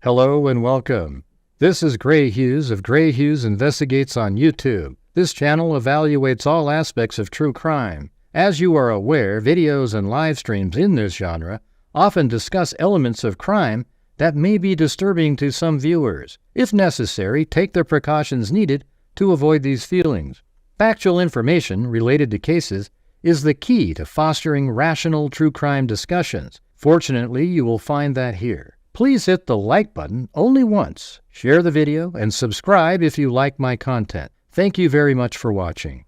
Hello and welcome. This is Grant Hughes of Grant Hughes Investigates on YouTube. This channel evaluates all aspects of true crime. As you are aware, videos and live streams in this genre often discuss elements of crime that may be disturbing to some viewers. If necessary, take the precautions needed to avoid these feelings. Factual information related to cases is the key to fostering rational true crime discussions. Fortunately, you will find that here. Please hit the like button only once, share the video, and subscribe if you like my content. Thank you very much for watching.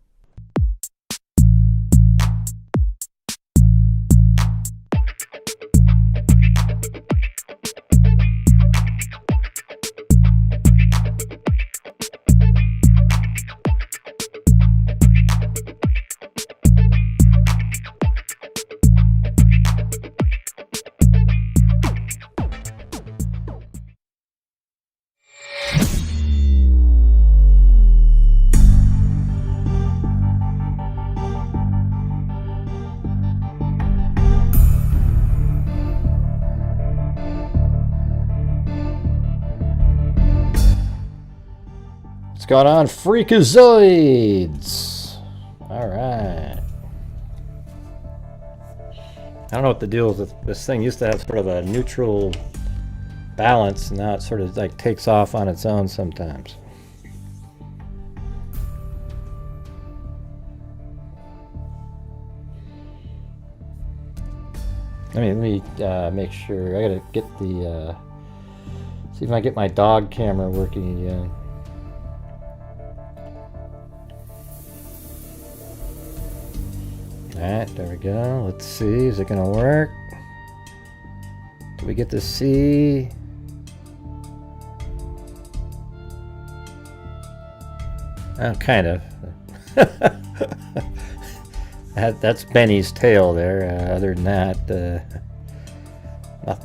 What's going on, freakazoids? Alright. I don't know what the deal is with this thing. Used to have sort of a neutral balance, and now it sort of like takes off on its own sometimes. Let me make sure. I gotta get the see if I can get my dog camera working again. Alright, there we go. Let's see, is it gonna work? Do we get to see? Oh, kind of. That's Benny's tail there. Other than that,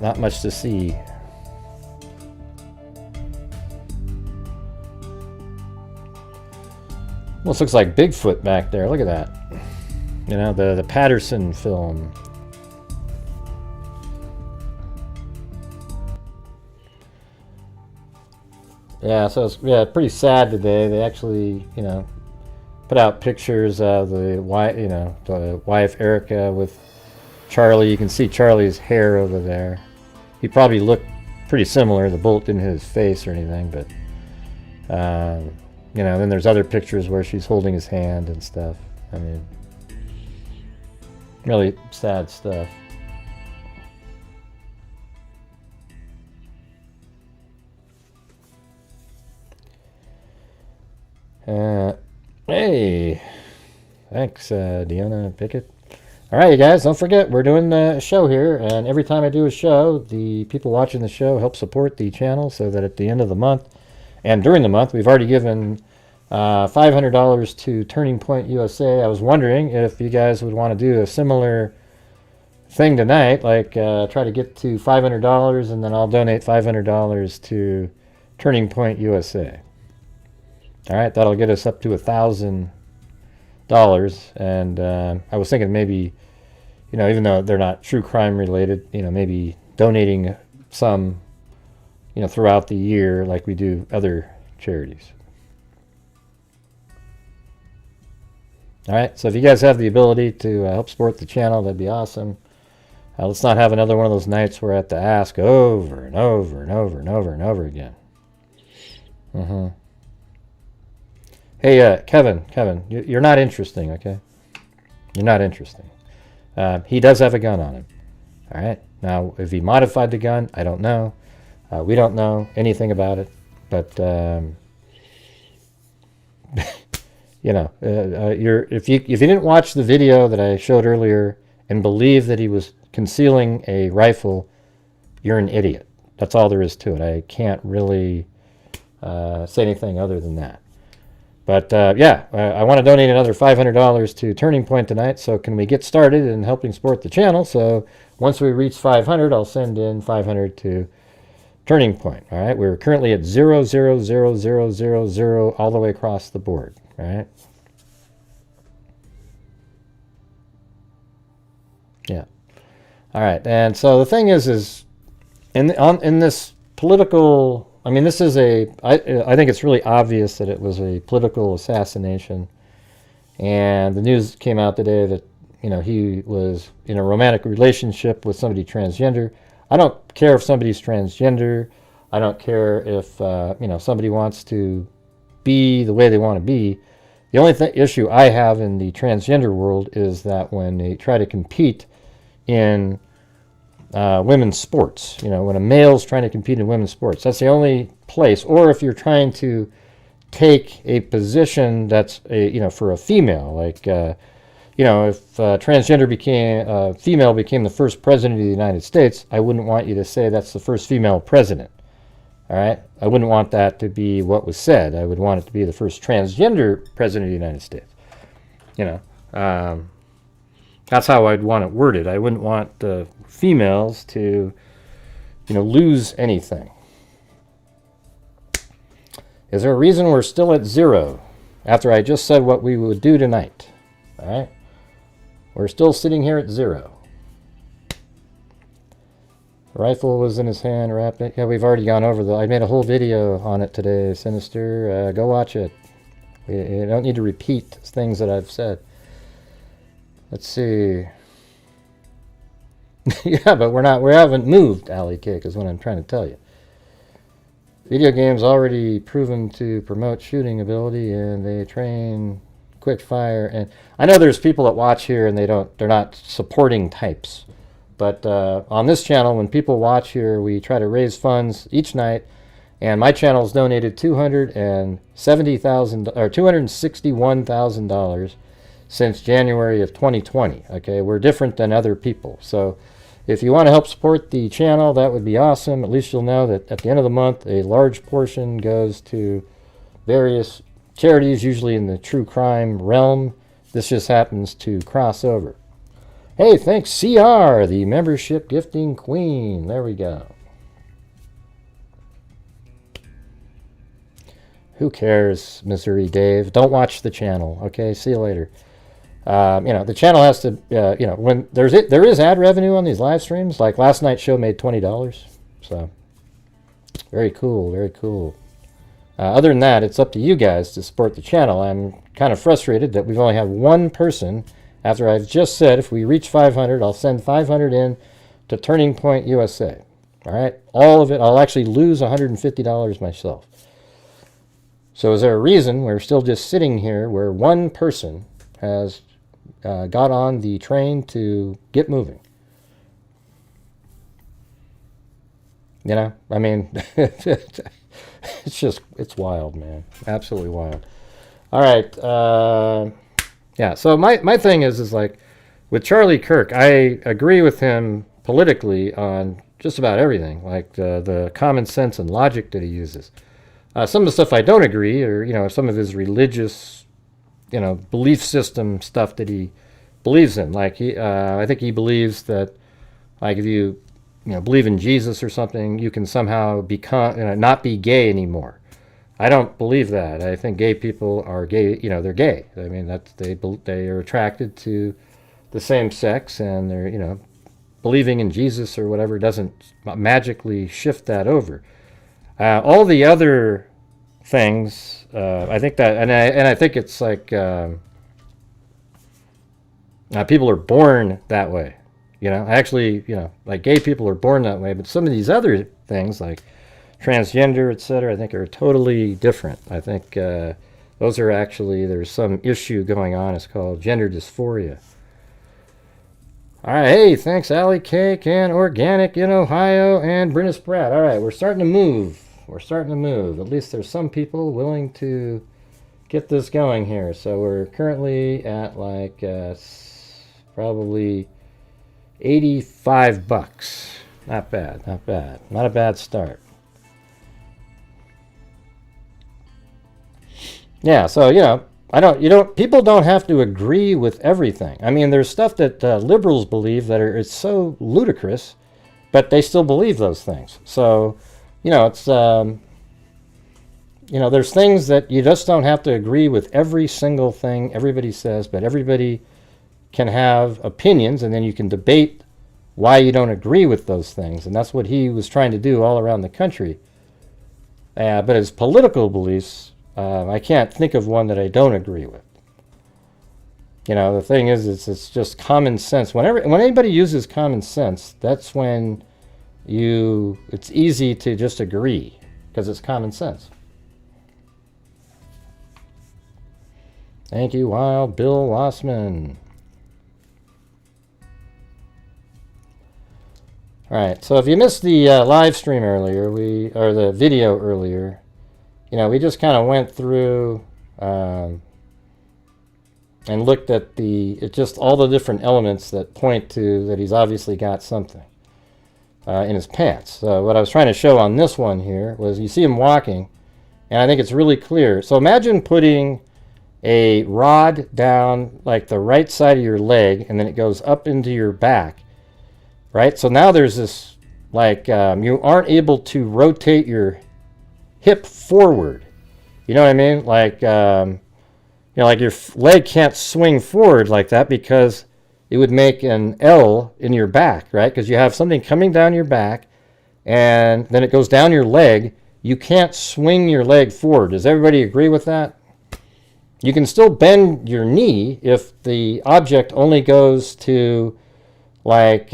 not much to see. Almost looks like Bigfoot back there. Look at that. You know, the Patterson film. Yeah, so it's pretty sad today. They actually, you know, put out pictures of the wife Erica with Charlie. You can see Charlie's hair over there. He probably looked pretty similar. The bullet didn't hit his face or anything, but you know, then there's other pictures where she's holding his hand and stuff. I mean, really sad stuff. Hey, thanks, Deanna Pickett. All right, you guys, don't forget, we're doing a show here, and every time I do a show, the people watching the show help support the channel so that at the end of the month, and during the month, we've already given $500 to Turning Point USA. I was wondering if you guys would want to do a similar thing tonight, like try to get to $500, and then I'll donate $500 to Turning Point USA. All right, that'll get us up to $1,000. And I was thinking maybe, you know, even though they're not true crime related, you know, maybe donating some, you know, throughout the year like we do other charities. All right, so if you guys have the ability to help support the channel, that'd be awesome. Let's not have another one of those nights where I have to ask over and over and over and over and over again. Hey, Kevin, you're not interesting, okay? You're not interesting. He does have a gun on him. All right, now if he modified the gun, I don't know. We don't know anything about it, but you know, if you didn't watch the video that I showed earlier and believe that he was concealing a rifle, you're an idiot. That's all there is to it. I can't really say anything other than that. But yeah, I want to donate another $500 to Turning Point tonight. So can we get started in helping support the channel? So once we reach 500, I'll send in 500 to Turning Point. All right, we're currently at 0, all the way across the board. All right. Yeah. All right. And so the thing is in this political. I mean, this is I think it's really obvious that it was a political assassination. And the news came out today that, he was in a romantic relationship with somebody transgender. I don't care if somebody's transgender. I don't care if, somebody wants to be the way they want to be. The only issue I have in the transgender world is that when they try to compete in women's sports, when a male's trying to compete in women's sports, that's the only place. Or if you're trying to take a position that's for a female, like if transgender female became the first president of the United States, I wouldn't want you to say that's the first female president. All right, I wouldn't want that to be what was said. I would want it to be the first transgender president of the United States. That's how I'd want it worded. I wouldn't want females to lose anything. Is there a reason we're still at 0 after I just said what we would do tonight? All right? We're still sitting here at 0. The rifle was in his hand, wrapped it. Yeah, we've already gone over I made a whole video on it today, Sinister. Go watch it. You don't need to repeat things that I've said. Let's see. Yeah, but we haven't moved, Alley Cake, is what I'm trying to tell you. Video games already proven to promote shooting ability, and they train quick fire. And I know there's people that watch here and they're not supporting types. But on this channel, when people watch here, we try to raise funds each night. And my channel's donated $261,000 since January of 2020. Okay, we're different than other people. So if you want to help support the channel, that would be awesome. At least you'll know that at the end of the month, a large portion goes to various charities, usually in the true crime realm. This just happens to cross over. Hey, thanks, CR, the membership gifting queen. There we go. Who cares, Missouri Dave? Don't watch the channel, okay? See you later. The channel has to, when there is ad revenue on these live streams. Like last night's show made $20. So, very cool, very cool. Other than that, it's up to you guys to support the channel. I'm kind of frustrated that we've only had one person. After I've just said if we reach 500, I'll send 500 in to Turning Point USA. All right, all of it. I'll actually lose $150 myself. So is there a reason we're still just sitting here where one person has got on the train to get moving? I mean, it's wild, man. Absolutely wild. All right. Yeah, so my thing is like, with Charlie Kirk, I agree with him politically on just about everything, like the common sense and logic that he uses. Some of the stuff I don't agree, or, some of his religious, belief system stuff that he believes in. Like, I think he believes that, like, if you, believe in Jesus or something, you can somehow become, not be gay anymore. I don't believe that. I think gay people are gay. They're gay. I mean, they are attracted to the same sex, and they're, believing in Jesus or whatever doesn't magically shift that over. All the other things, I think that, and I think it's like people are born that way. Actually, like gay people are born that way, but some of these other things, like transgender, etc., I think are totally different. I think those are actually, there's some issue going on. It's called gender dysphoria. All right, hey, thanks, Alley Cake and Organic in Ohio and Brennis Pratt. All right, we're starting to move. We're starting to move. At least there's some people willing to get this going here. So we're currently at like probably $85. Not bad, not bad. Not a bad start. Yeah, so, people don't have to agree with everything. I mean, there's stuff that liberals believe that it's so ludicrous, but they still believe those things. So, it's, there's things that you just don't have to agree with every single thing everybody says, but everybody can have opinions, and then you can debate why you don't agree with those things. And that's what he was trying to do all around the country. But his political beliefs, I can't think of one that I don't agree with. You know, the thing is, it's just common sense. When anybody uses common sense, that's when it's easy to just agree, because it's common sense. Thank you, Wild Bill Lossman. All right, so if you missed the live stream earlier, or the video earlier, you know, we just kind of went through and looked at just all the different elements that point to that he's obviously got something in his pants. So what I was trying to show on this one here was, you see him walking, and I think it's really clear. So imagine putting a rod down like the right side of your leg, and then it goes up into your back, right? So now there's this, like, you aren't able to rotate your hip forward. You know what I mean? Like, you know, like your leg can't swing forward like that, because it would make an L in your back, right? Because you have something coming down your back, and then it goes down your leg. You can't swing your leg forward. Does everybody agree with that? You can still bend your knee if the object only goes to, like,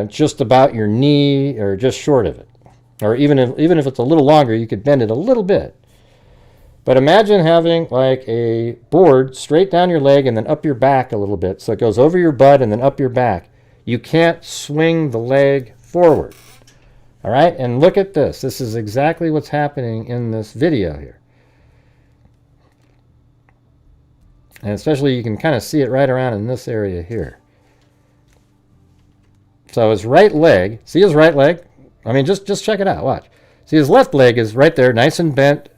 just about your knee or just short of it. Or even if it's a little longer, you could bend it a little bit. But imagine having like a board straight down your leg and then up your back a little bit. So it goes over your butt and then up your back. You can't swing the leg forward. All right, and look at this. This is exactly what's happening in this video here. And especially you can kind of see it right around in this area here. So his right leg, see his right leg? I mean, just check it out, watch. See, his left leg is right there, nice and bent,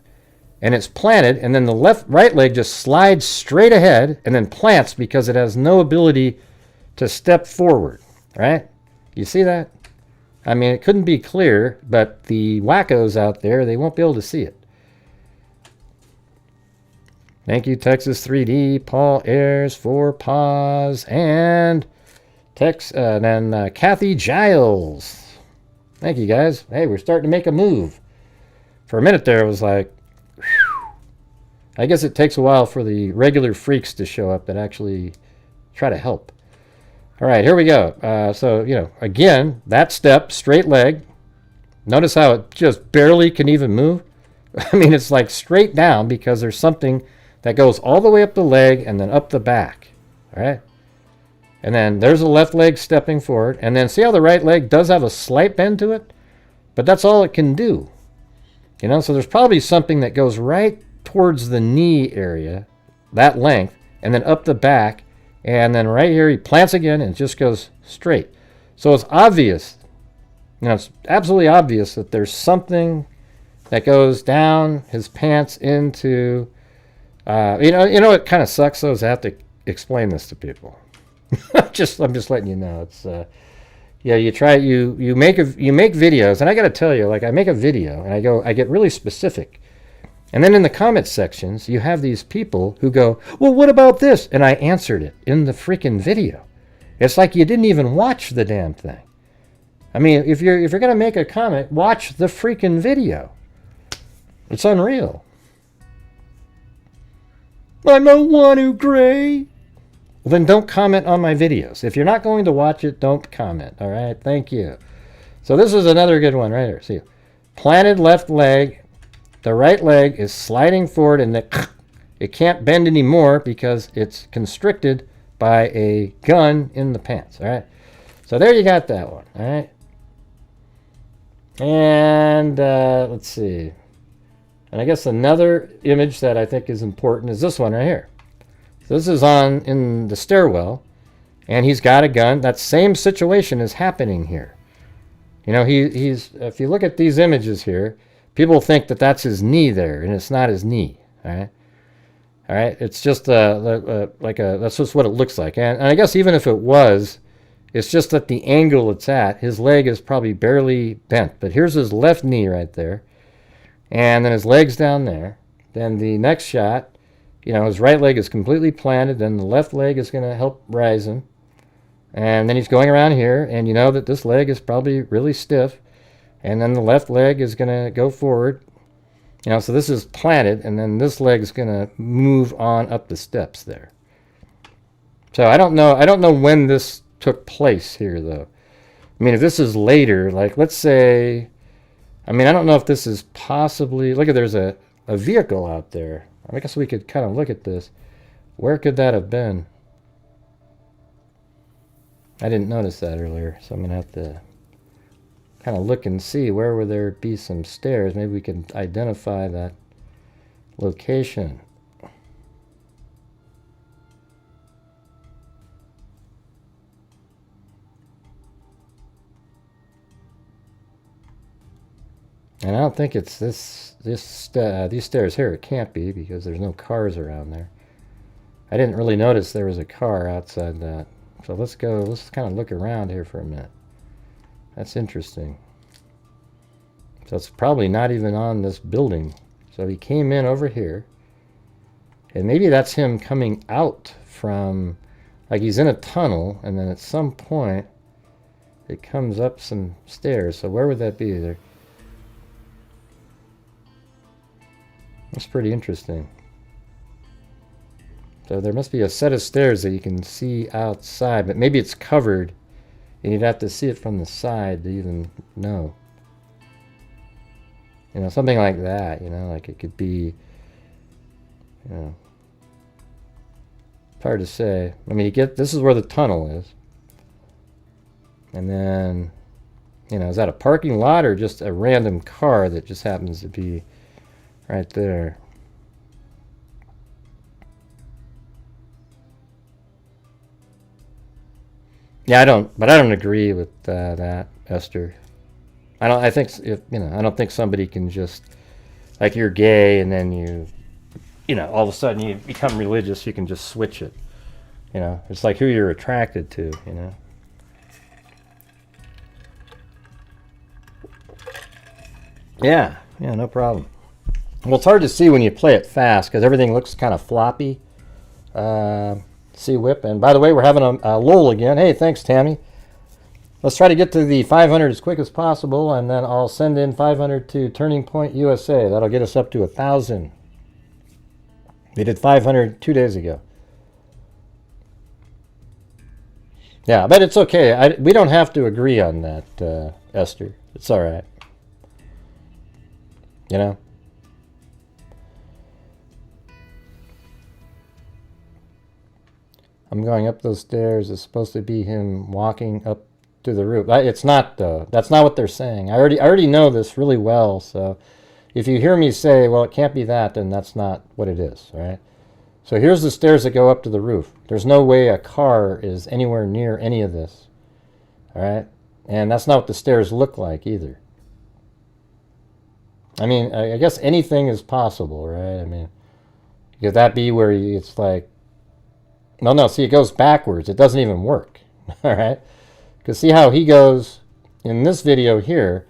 and it's planted, and then the right leg just slides straight ahead and then plants because it has no ability to step forward, right? You see that? I mean, it couldn't be clear, but the wackos out there, they won't be able to see it. Thank you, Texas 3D, Paul Ayers, for pause, and then Kathy Giles. Thank you, guys. Hey, we're starting to make a move. For a minute there, it was like, whew. I guess it takes a while for the regular freaks to show up that actually try to help. All right, here we go. So, you know, again, that step, straight leg. Notice how it just barely can even move. I mean, it's like straight down because there's something that goes all the way up the leg and then up the back. All right. And then there's the left leg stepping forward. And then see how the right leg does have a slight bend to it? But that's all it can do. You know, so there's probably something that goes right towards the knee area, that length, and then up the back. And then right here, he plants again and it just goes straight. So it's obvious, you know, it's absolutely obvious that there's something that goes down his pants into, you know what kind of sucks though is I have to explain this to people. I'm just letting you know. It's yeah, you make videos, and I got to tell you, like, I make a video and I get really specific. And then in the comment sections, you have these people who go, well, what about this? And I answered it in the freaking video. It's like you didn't even watch the damn thing. I mean, if you're going to make a comment, watch the freaking video. It's unreal. I don't want to, Gray. Well, then don't comment on my videos. If you're not going to watch it, don't comment. All right? Thank you. So this is another good one right here. See, planted left leg. The right leg is sliding forward, and it can't bend anymore because it's constricted by a gun in the pants. All right? So there you got that one. All right? And let's see. And I guess another image that I think is important is this one right here. So this is in the stairwell, and he's got a gun. That same situation is happening here. You know, he's if you look at these images here, people think that that's his knee there, and it's not his knee. All right. It's just that's just what it looks like. And I guess even if it was, it's just that the angle it's at, his leg is probably barely bent. But here's his left knee right there, and then his leg's down there. Then the next shot, you know, his right leg is completely planted, then the left leg is going to help rise him, And then he's going around here, and you know that this leg is probably really stiff, and then the left leg is going to go forward. You know, so this is planted, and then this leg is going to move on up the steps there. So I don't know when this took place here, though. I mean, if this is later, like, let's say, I mean, I don't know if this is possibly, look at, there's a vehicle out there. I guess we could kind of look at this. Where could that have been? I didn't notice that earlier, so I'm going to have to kind of look and see where would there be some stairs. Maybe we can identify that location. And I don't think it's these stairs here. It can't be because there's no cars around there. I didn't really notice there was a car outside that. So let's kind of look around here for a minute. That's interesting. So it's probably not even on this building. So he came in over here. And maybe that's him coming out from, like he's in a tunnel, and then at some point it comes up some stairs. So where would that be there? That's pretty interesting. So there must be a set of stairs that you can see outside, but maybe it's covered and you'd have to see it from the side to even know. You know, something like that, you know, like it could be, you know, it's hard to say. I mean, this is where the tunnel is. And then, you know, is that a parking lot or just a random car that just happens to be right there? Yeah, I don't agree with that, Esther. I think if, you know, I don't think somebody can just, like, you're gay and then you know, all of a sudden you become religious, you can just switch it. You know, it's like who you're attracted to, you know. Yeah, no problem. Well, it's hard to see when you play it fast because everything looks kind of floppy. C-Whip. And by the way, we're having a lull again. Hey, thanks, Tammy. Let's try to get to the 500 as quick as possible, and then I'll send in 500 to Turning Point USA. That'll get us up to 1,000. We did 500 2 days ago. Yeah, but it's okay. We don't have to agree on that, Esther. It's all right. You know? I'm going up those stairs. It's supposed to be him walking up to the roof. It's not, though. That's not what they're saying. I already know this really well, so if you hear me say, well, it can't be that, then that's not what it is, right? So here's the stairs that go up to the roof. There's no way a car is anywhere near any of this, all right? And that's not what the stairs look like either. I mean, I guess anything is possible, right? I mean, could that be where it's like, no, see, it goes backwards. It doesn't even work, all right? Because see how he goes in this video here,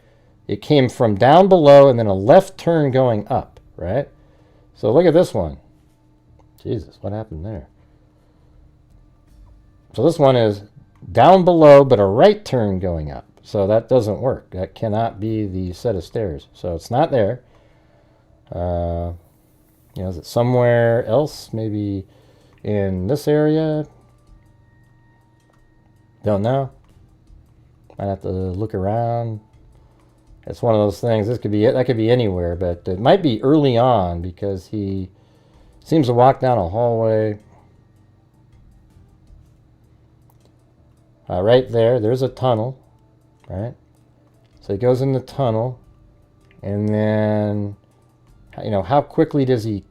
it came from down below and then a left turn going up, right? So look at this one. Jesus, what happened there? So this one is down below, but a right turn going up. So that doesn't work. That cannot be the set of stairs. So it's not there. You know, is it somewhere else? Maybe in this area? Don't know. Might have to look around. It's one of those things. This could be it. That could be anywhere, but it might be early on because he seems to walk down a hallway. Right there, there's a tunnel, right? So he goes in the tunnel, and then, you know, how quickly does he,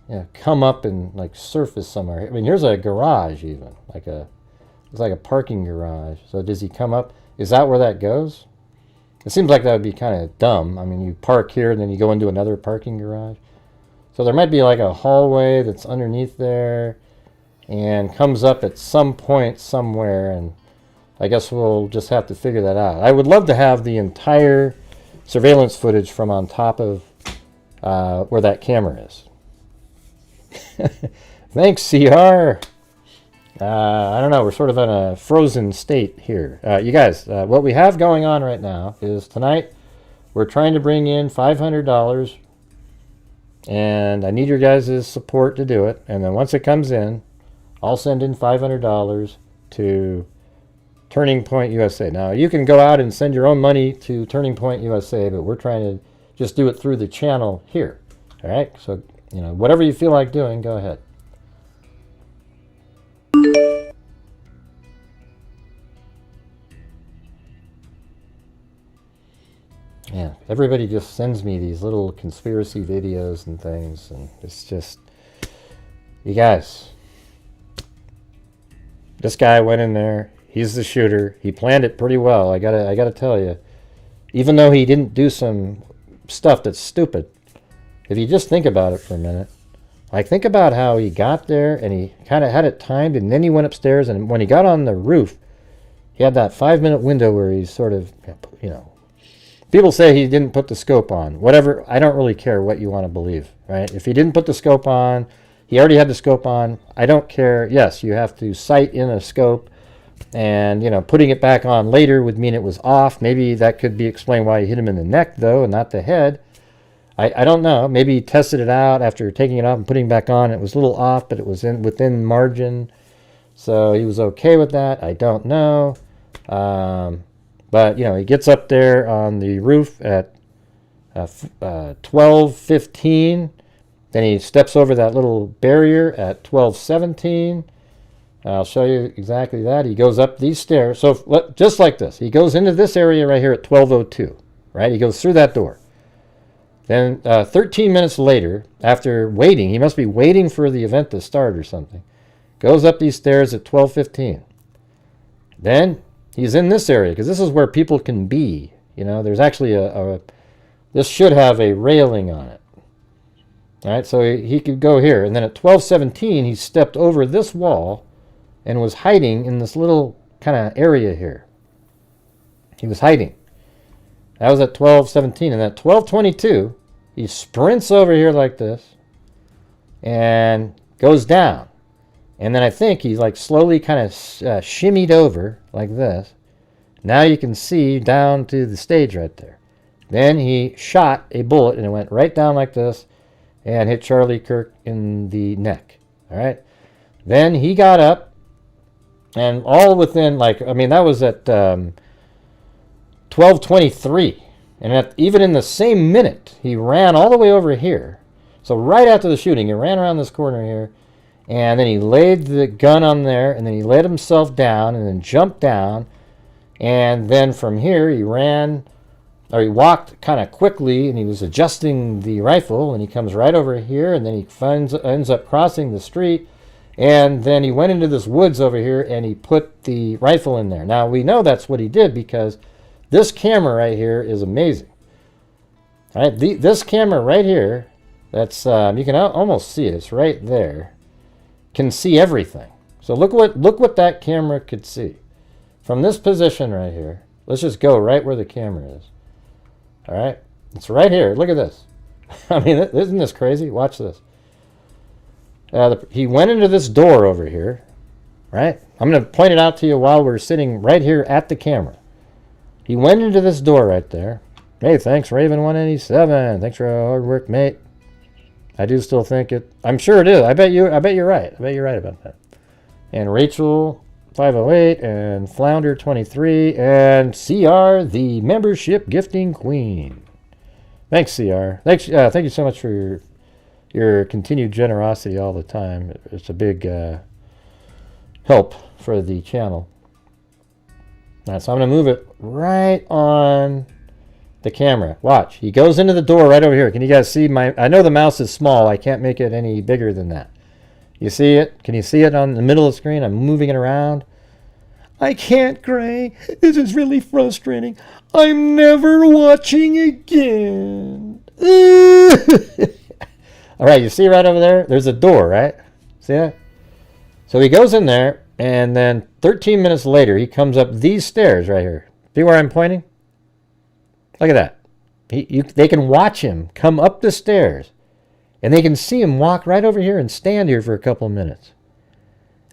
you know, come up and like surface somewhere? I mean, here's a garage even, it's like a parking garage. So does he come up? Is that where that goes? It seems like that would be kind of dumb. I mean, you park here and then you go into another parking garage. So there might be like a hallway that's underneath there and comes up at some point somewhere, and I guess we'll just have to figure that out. I would love to have the entire surveillance footage from on top of where that camera is. Thanks, CR. I don't know. We're sort of in a frozen state here. You guys, what we have going on right now is tonight we're trying to bring in $500, and I need your guys' support to do it. And then once it comes in, I'll send in $500 to Turning Point USA. Now, you can go out and send your own money to Turning Point USA, but we're trying to just do it through the channel here. All right? So, you know, whatever you feel like doing, go ahead. Yeah, everybody just sends me these little conspiracy videos and things, and it's just, you guys, this guy went in there. He's the shooter. He planned it pretty well. I gotta tell you, even though he didn't do some stuff that's stupid, if you just think about it for a minute, like think about how he got there and he kind of had it timed, and then he went upstairs, and when he got on the roof, he had that 5-minute window where he's sort of, you know, people say he didn't put the scope on. Whatever, I don't really care what you want to believe, right? If he didn't put the scope on, he already had the scope on. I don't care. Yes, you have to sight in a scope, and, you know, putting it back on later would mean it was off. Maybe that could be explained why he hit him in the neck, though, and not the head. I don't know. Maybe he tested it out after taking it off and putting it back on. It was a little off, but it was within margin, so he was okay with that. I don't know. But, you know, he gets up there on the roof at 12:15. Then he steps over that little barrier at 12:17. I'll show you exactly that. He goes up these stairs. So just like this. He goes into this area right here at 12:02. Right? He goes through that door. Then 13 minutes later, after waiting, he must be waiting for the event to start or something, goes up these stairs at 12:15. Then he's in this area, because this is where people can be. You know, there's actually this should have a railing on it. All right, so he could go here. And then at 12:17, he stepped over this wall and was hiding in this little kind of area here. He was hiding. That was at 12:17. And at 12:22, he sprints over here like this and goes down. And then I think he's like slowly kind of shimmied over like this. Now you can see down to the stage right there. Then he shot a bullet, and it went right down like this and hit Charlie Kirk in the neck. All right. Then he got up, and all within, like, I mean, that was at 12:23. And even in the same minute, he ran all the way over here. So right after the shooting, he ran around this corner here. And then he laid the gun on there, and then he laid himself down, and then jumped down. And then from here, he walked kind of quickly, and he was adjusting the rifle, and he comes right over here, and then he ends up crossing the street. And then he went into this woods over here, and he put the rifle in there. Now, we know that's what he did, because this camera right here is amazing. All right, this camera right here, that's you can almost see it. It's right there. Can see everything. So look what that camera could see from this position right here. Let's just go right where the camera is. All right, it's right here. Look at this. I mean, isn't this crazy? Watch this. He went into this door over here, right? I'm going to point it out to you while we're sitting right here at the camera. He went into this door right there. Hey, thanks, Raven187. Thanks for your hard work, mate. I do still think it. I'm sure it is. I bet you're right. I bet you're right about that. And Rachel 508 and Flounder 23 and CR, the membership gifting queen. Thanks, CR. Thanks. Thank you so much for your continued generosity all the time. It's a big help for the channel. All right, so I'm going to move it right on the camera. Watch. He goes into the door right over here. Can you guys see I know the mouse is small. I can't make it any bigger than that. You see it? Can you see it on the middle of the screen? I'm moving it around. I can't, Gray. This is really frustrating. I'm never watching again. All right, you see right over there? There's a door, right? See that? So he goes in there, and then 13 minutes later, he comes up these stairs right here. See where I'm pointing? Look at that. They can watch him come up the stairs, and they can see him walk right over here and stand here for a couple of minutes.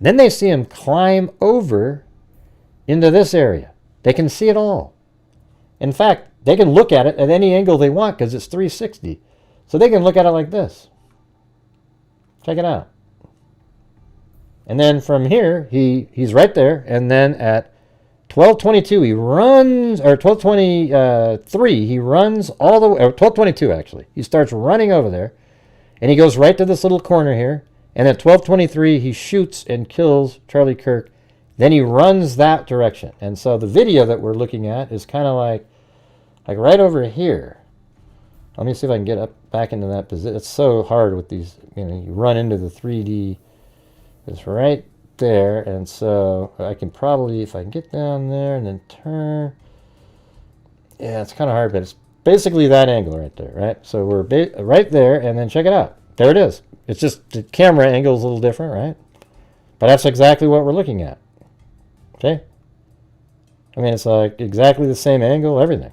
Then they see him climb over into this area. They can see it all. In fact, they can look at it at any angle they want because it's 360. So they can look at it like this. Check it out. And then from here, he's right there. And then at 12:22, he runs, or 12:23, he runs all the way, or 12:22 actually. He starts running over there. And he goes right to this little corner here. And at 12:23, he shoots and kills Charlie Kirk. Then he runs that direction. And so the video that we're looking at is kind of like right over here. Let me see if I can get up back into that position. It's so hard with these, you run into the 3D. It's right there. And so I can probably, if I can get down there and then turn. Yeah, it's kind of hard, but it's basically that angle right there, right? So we're right there, and then check it out. There it is. It's just the camera angle is a little different, right? But that's exactly what we're looking at. Okay? I mean, it's like exactly the same angle, everything.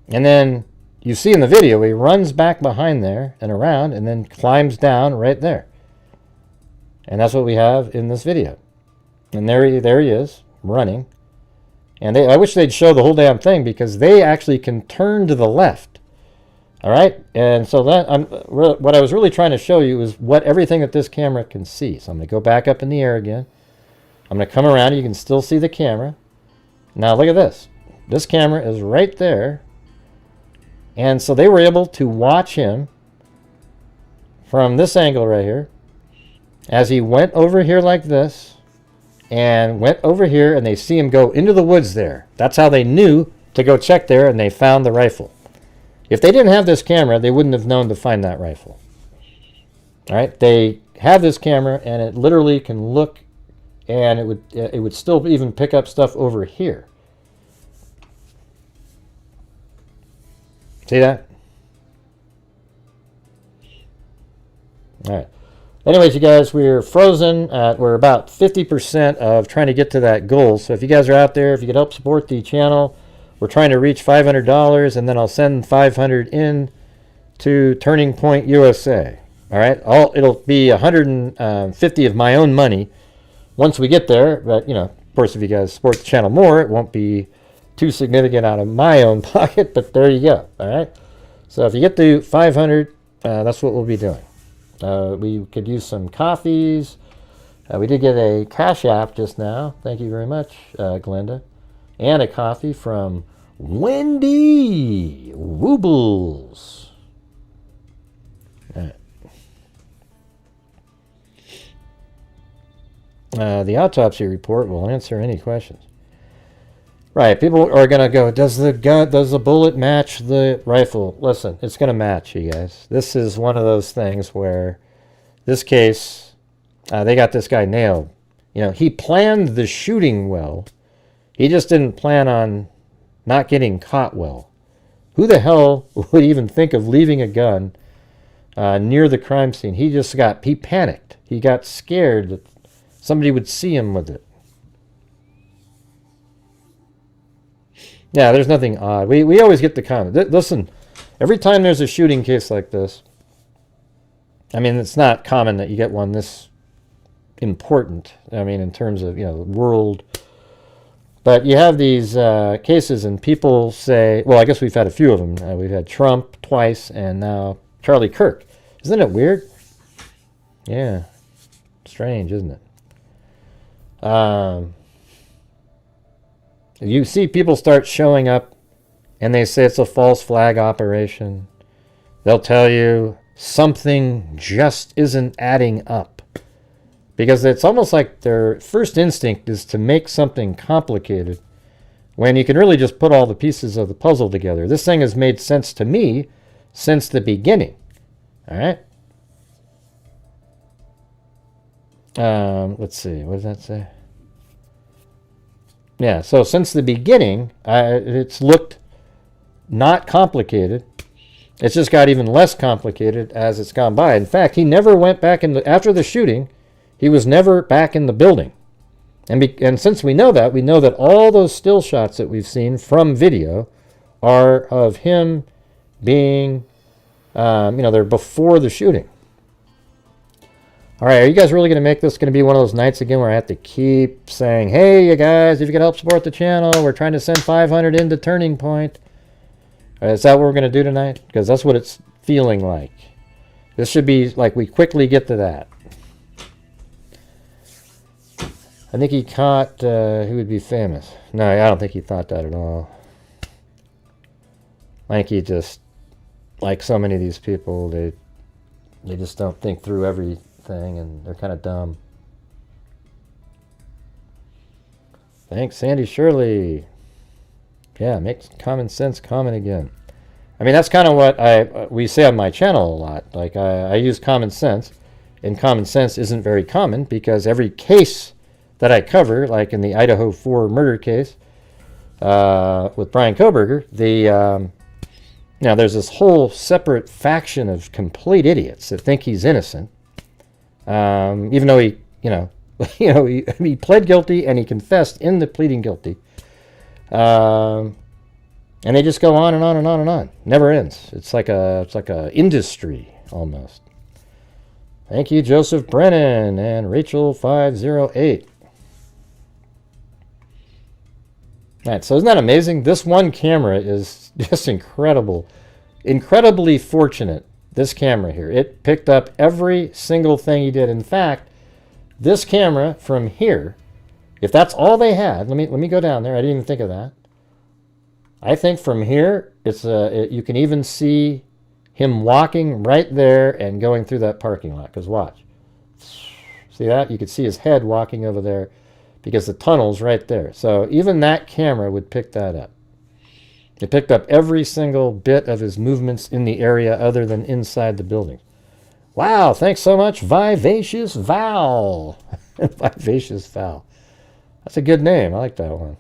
And then you see in the video, he runs back behind there and around and then climbs down right there. And that's what we have in this video. And there he is, running. And I wish they'd show the whole damn thing because they actually can turn to the left. All right? And so that what I was really trying to show you is what everything that this camera can see. So I'm going to go back up in the air again. I'm going to come around. You can still see the camera. Now look at this. This camera is right there. And so they were able to watch him from this angle right here as he went over here like this and went over here, and they see him go into the woods there. That's how they knew to go check there, and they found the rifle. If they didn't have this camera, they wouldn't have known to find that rifle. All right? They have this camera, and it literally can look, and it would still even pick up stuff over here. See that? All right. Anyways, you guys, we're frozen. We're about 50% of trying to get to that goal. So if you guys are out there, if you could help support the channel, we're trying to reach $500, and then I'll send $500 in to Turning Point USA. All right? It'll be $150 of my own money once we get there. But, of course, if you guys support the channel more, it won't be too significant out of my own pocket, but there you go. All right? So if you get to 500, that's what we'll be doing. We could use some coffees. We did get a Cash App just now. Thank you very much, Glenda. And a coffee from Wendy Woobles. All right. The autopsy report will answer any questions. Right, people are going to go, does the bullet match the rifle? Listen, it's going to match, you guys. This is one of those things where this case, they got this guy nailed. He planned the shooting well. He just didn't plan on not getting caught well. Who the hell would even think of leaving a gun near the crime scene? He panicked. He got scared that somebody would see him with it. Yeah, there's nothing odd. We always get the comment. Listen, every time there's a shooting case like this, I mean, it's not common that you get one this important. I mean, in terms of, the world. But you have these cases, and people say, well, I guess we've had a few of them. We've had Trump twice, and now Charlie Kirk. Isn't it weird? Yeah. Strange, isn't it? You see people start showing up and they say it's a false flag operation. They'll tell you something just isn't adding up. Because it's almost like their first instinct is to make something complicated when you can really just put all the pieces of the puzzle together. This thing has made sense to me since the beginning. All right? Let's see. What does that say? Yeah, so since the beginning, it's looked not complicated. It's just got even less complicated as it's gone by. In fact, he never went back after the shooting, he was never back in the building. And since we know that all those still shots that we've seen from video are of him being, they're before the shooting. All right, are you guys really going to make this going to be one of those nights again where I have to keep saying, hey, you guys, if you could help support the channel, we're trying to send 500 into Turning Point. Is that what we're going to do tonight? Because that's what it's feeling like. This should be like we quickly get to that. I think he caught who would be famous. No, I don't think he thought that at all. I think he just, like so many of these people, they just don't think through everything, and they're kind of dumb. Thanks, Sandy Shirley. Yeah, make common sense common again. I mean, that's kind of what we say on my channel a lot. Like, I use common sense, and common sense isn't very common because every case that I cover, like in the Idaho 4 murder case with Brian Koberger, now there's this whole separate faction of complete idiots that think he's innocent, even though he, he pled guilty and he confessed in the pleading guilty. And they just go on and on and on and on. Never ends. It's like a industry almost. Thank you, Joseph Brennan and Rachel 508. All right, so isn't that amazing? This one camera is just incredible. Incredibly fortunate, this camera here. It picked up every single thing he did. In fact, this camera from here, if that's all they had, let me go down there. I didn't even think of that. I think from here, you can even see him walking right there and going through that parking lot. Because watch. See that? You could see his head walking over there because the tunnel's right there. So even that camera would pick that up. It picked up every single bit of his movements in the area other than inside the building. Wow, thanks so much, Vivacious Val. Vivacious Val. That's a good name. I like that one.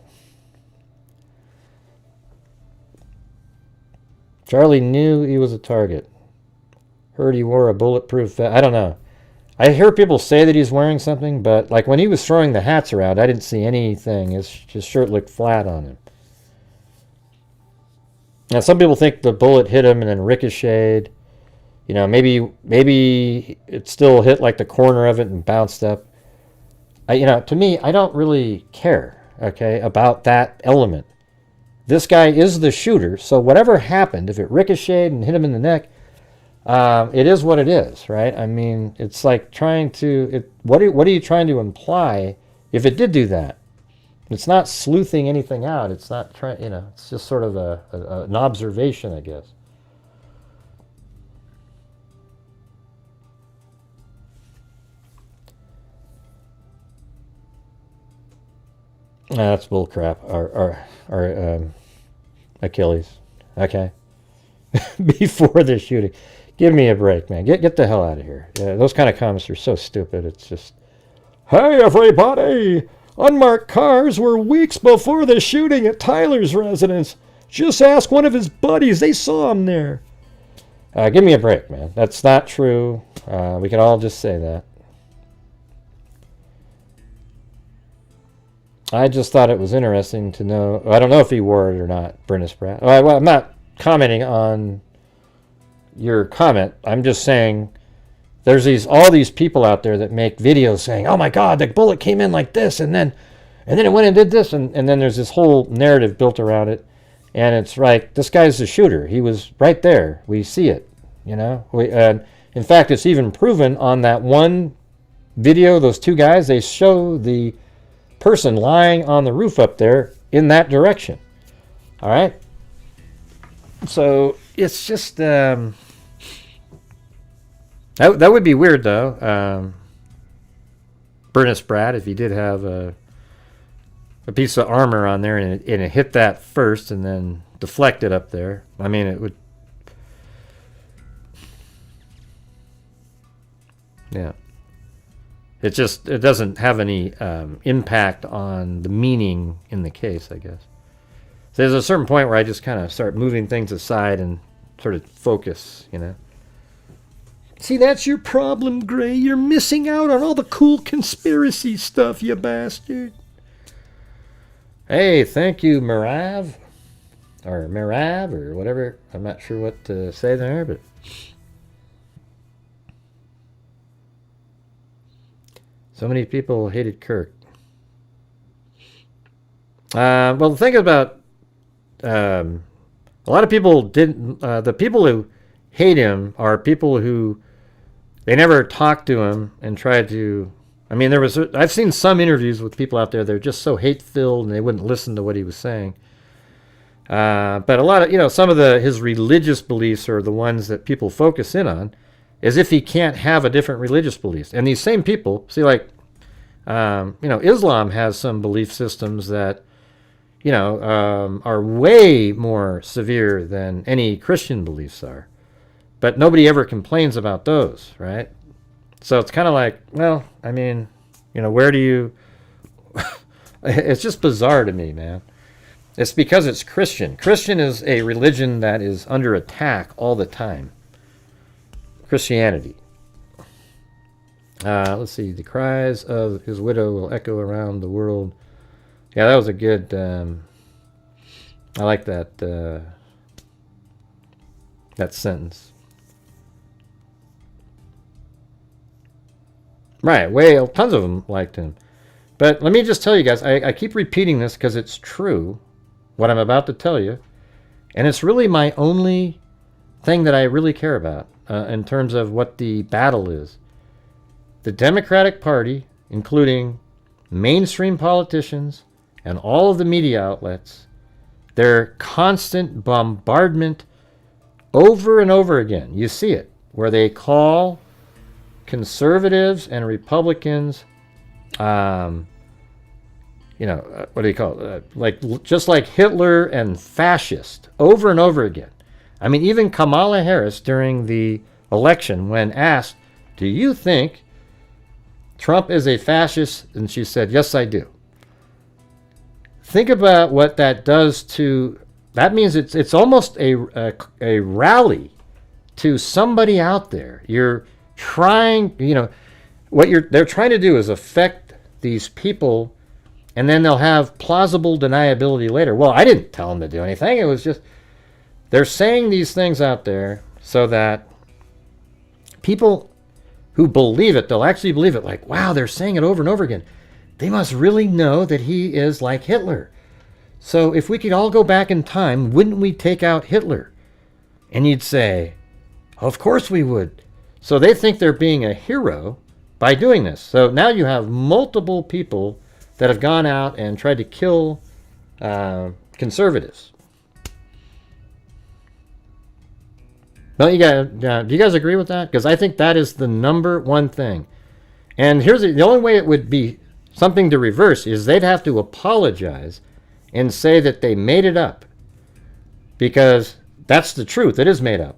Charlie knew he was a target. Heard he wore a bulletproof vest. I don't know. I hear people say that he's wearing something, but like when he was throwing the hats around, I didn't see anything. His shirt looked flat on him. Now, some people think the bullet hit him and then ricocheted. Maybe it still hit like the corner of it and bounced up. To me, I don't really care, okay, about that element. This guy is the shooter, so whatever happened, if it ricocheted and hit him in the neck, it is what it is, right? I mean, it's like trying to... What are you trying to imply if it did do that? It's not sleuthing anything out. It's not trying, it's just sort of an observation, I guess. That's bullcrap. Our Achilles. Okay. Before the shooting. Give me a break, man. Get the hell out of here. Yeah, those kind of comments are so stupid. It's just, hey, everybody! Unmarked cars were weeks before the shooting at Tyler's residence. Just ask one of his buddies. They saw him there. Give me a break, man. That's not true. We can all just say that. I just thought it was interesting to know. I don't know if he wore it or not, Brennis Pratt. Well, I'm not commenting on your comment. I'm just saying there's all these people out there that make videos saying, oh my God, the bullet came in like this, and then it went and did this, and then there's this whole narrative built around it. And it's right, this guy's the shooter. He was right there. We see it, in fact, it's even proven on that one video, those two guys, they show the person lying on the roof up there in that direction. All right? So it's just... that would be weird, though. Bernus Brad, if he did have a piece of armor on there and it hit that first and then deflected up there. I mean, it would... Yeah. It doesn't have any impact on the meaning in the case, I guess. So there's a certain point where I just kind of start moving things aside and sort of focus, See, that's your problem, Gray. You're missing out on all the cool conspiracy stuff, you bastard. Hey, thank you, Mirav. Or Mirav, or whatever. I'm not sure what to say there, but... So many people hated Kirk. Well, the thing about a lot of people didn't. The people who hate him are people who they never talked to him and tried to. I mean, I've seen some interviews with people out there that are just so hate-filled and they wouldn't listen to what he was saying. But a lot of, some of his religious beliefs are the ones that people focus in on, as if he can't have a different religious beliefs. And these same people, see, like, Islam has some belief systems that, are way more severe than any Christian beliefs are. But nobody ever complains about those, right? So it's kind of like, well, I mean, where do you... It's just bizarre to me, man. It's because it's Christian. Christian is a religion that is under attack all the time. Christianity. Let's see. The cries of his widow will echo around the world. Yeah, that was a good... I like that that sentence. Right, tons of them liked him. But let me just tell you guys, I keep repeating this because it's true, what I'm about to tell you. And it's really my only thing that I really care about in terms of what the battle is. The Democratic Party, including mainstream politicians and all of the media outlets, their constant bombardment over and over again. You see it, where they call conservatives and Republicans, what do you call it? Just like Hitler and fascist, over and over again. I mean, even Kamala Harris during the election, when asked, "Do you think Trump is a fascist?" and she said, "Yes, I do." Think about what that does to. That means it's almost a rally to somebody out there. You're trying, they're trying to do is affect these people, and then they'll have plausible deniability later. Well, I didn't tell them to do anything. It was just they're saying these things out there so that people who believe it, they'll actually believe it. Like, wow, they're saying it over and over again. They must really know that he is like Hitler. So if we could all go back in time, wouldn't we take out Hitler? And you'd say, of course we would. So they think they're being a hero by doing this. So now you have multiple people that have gone out and tried to kill conservatives. Don't you guys, do you guys agree with that? Because I think that is the number one thing. And here's the only way it would be something to reverse is they'd have to apologize and say that they made it up. Because that's the truth. It is made up.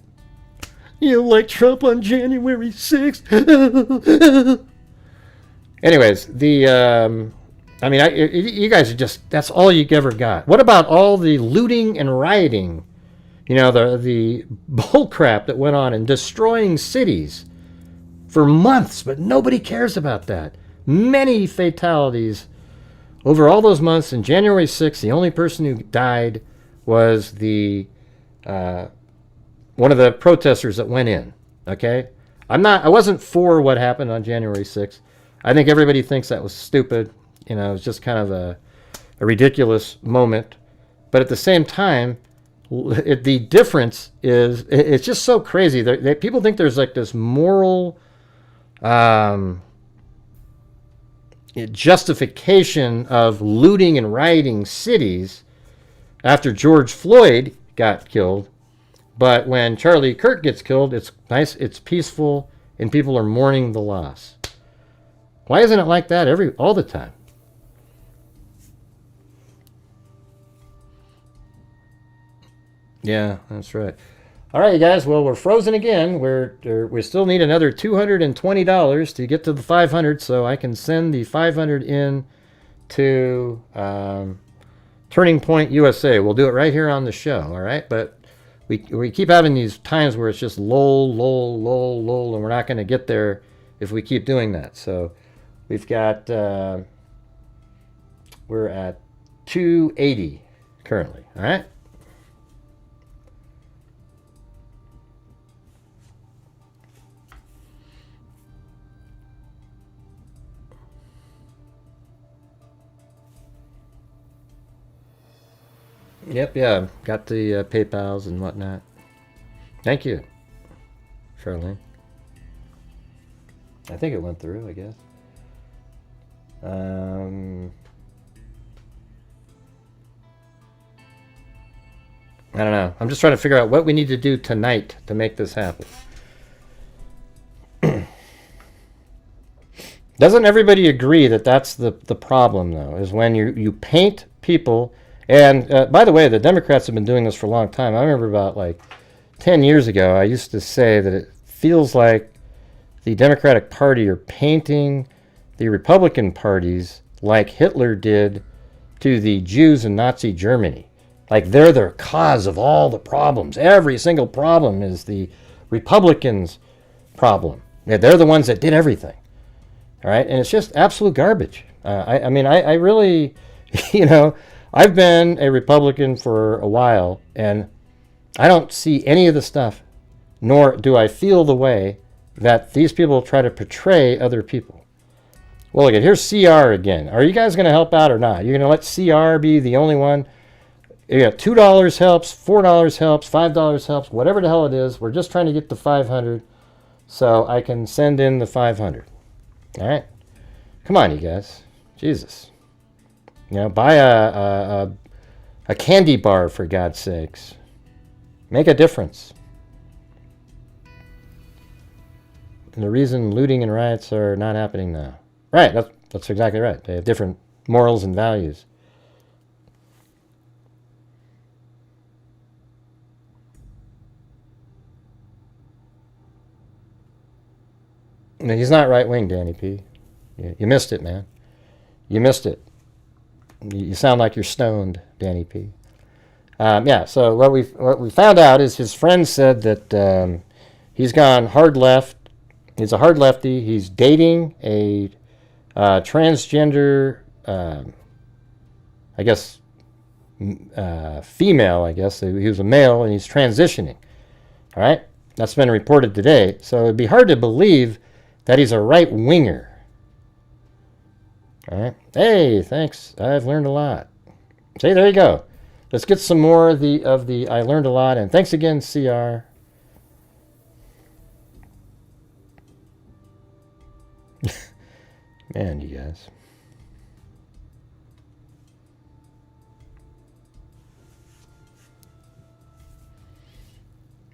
Like Trump on January 6th. Anyways, you guys are just, that's all you ever got. What about all the looting and rioting? The bull crap that went on and destroying cities for months, but nobody cares about that. Many fatalities over all those months. And January 6th, the only person who died was one of the protesters that went in. Okay, I wasn't for what happened on January 6th. I think everybody thinks that was stupid. It was just kind of a ridiculous moment. But at the same time, the difference is it's just so crazy. People think there's like this moral justification of looting and rioting cities after George Floyd got killed. But when Charlie Kirk gets killed, it's nice, it's peaceful, and people are mourning the loss. Why isn't it like that all the time? Yeah, that's right. All right, you guys. Well, we're frozen again. We still need another $220 to get to the 500, so I can send the 500 in to Turning Point USA. We'll do it right here on the show. All right, but we keep having these times where it's just lull, and we're not going to get there if we keep doing that. So we've got we're at 280 currently. All right. Yep, yeah. Got the PayPals and whatnot. Thank you, Charlene. I think it went through, I guess. I don't know. I'm just trying to figure out what we need to do tonight to make this happen. Doesn't everybody agree that that's the problem, though, is when you paint people. And by the way, the Democrats have been doing this for a long time. I remember about like 10 years ago, I used to say that it feels like the Democratic Party are painting the Republican parties like Hitler did to the Jews in Nazi Germany. Like they're the cause of all the problems. Every single problem is the Republicans' problem. Yeah, they're the ones that did everything. All right, and it's just absolute garbage. I mean, I really, you know, I've been a Republican for a while, and I don't see any of the stuff, nor do I feel the way that these people try to portray other people. Well, look, here's CR again. Are you guys going to help out or not? You're going to let CR be the only one? You got $2 helps, $4 helps, $5 helps, whatever the hell it is. We're just trying to get the 500 so I can send in the 500. All right? Come on, you guys. Jesus. You know, buy a candy bar, for God's sakes. Make a difference. And the reason looting and riots are not happening now. Right, that's exactly right. They have different morals and values. No, he's not right-wing, Danny P. You missed it, man. You missed it. You sound like you're stoned, Danny P. Yeah, so what we found out is his friend said that he's gone hard left. He's a hard lefty. He's dating a transgender, I guess, female, I guess. He was a male, and he's transitioning. All right? That's been reported today. So it'd be hard to believe that he's a right-winger. All right. Hey, thanks. I've learned a lot. See, there you go. Let's get some more of the I learned a lot. And thanks again, CR. Man, you guys.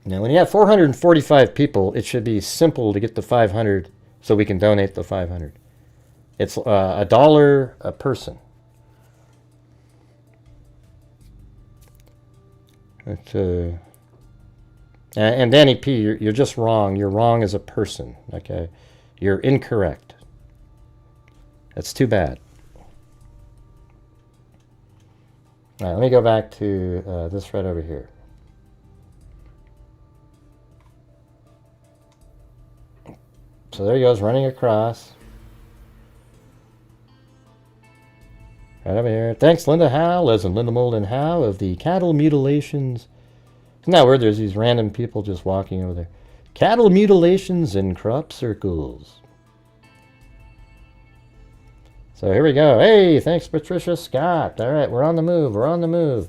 Now, when you have 445 people, it should be simple to get the 500 so we can donate the 500. It's $1 a person. And Danny P, you're just wrong. You're wrong as a person, okay? You're incorrect. That's too bad. All right, let me go back to this right over here. So there he goes, running across. Right over here. Thanks, Linda Howe, Leslie Linda Molden Howe of the cattle mutilations. Isn't that weird? There's these random people just walking over there. Cattle mutilations in crop circles. So here we go. Hey, thanks, Patricia Scott. All right, we're on the move. We're on the move.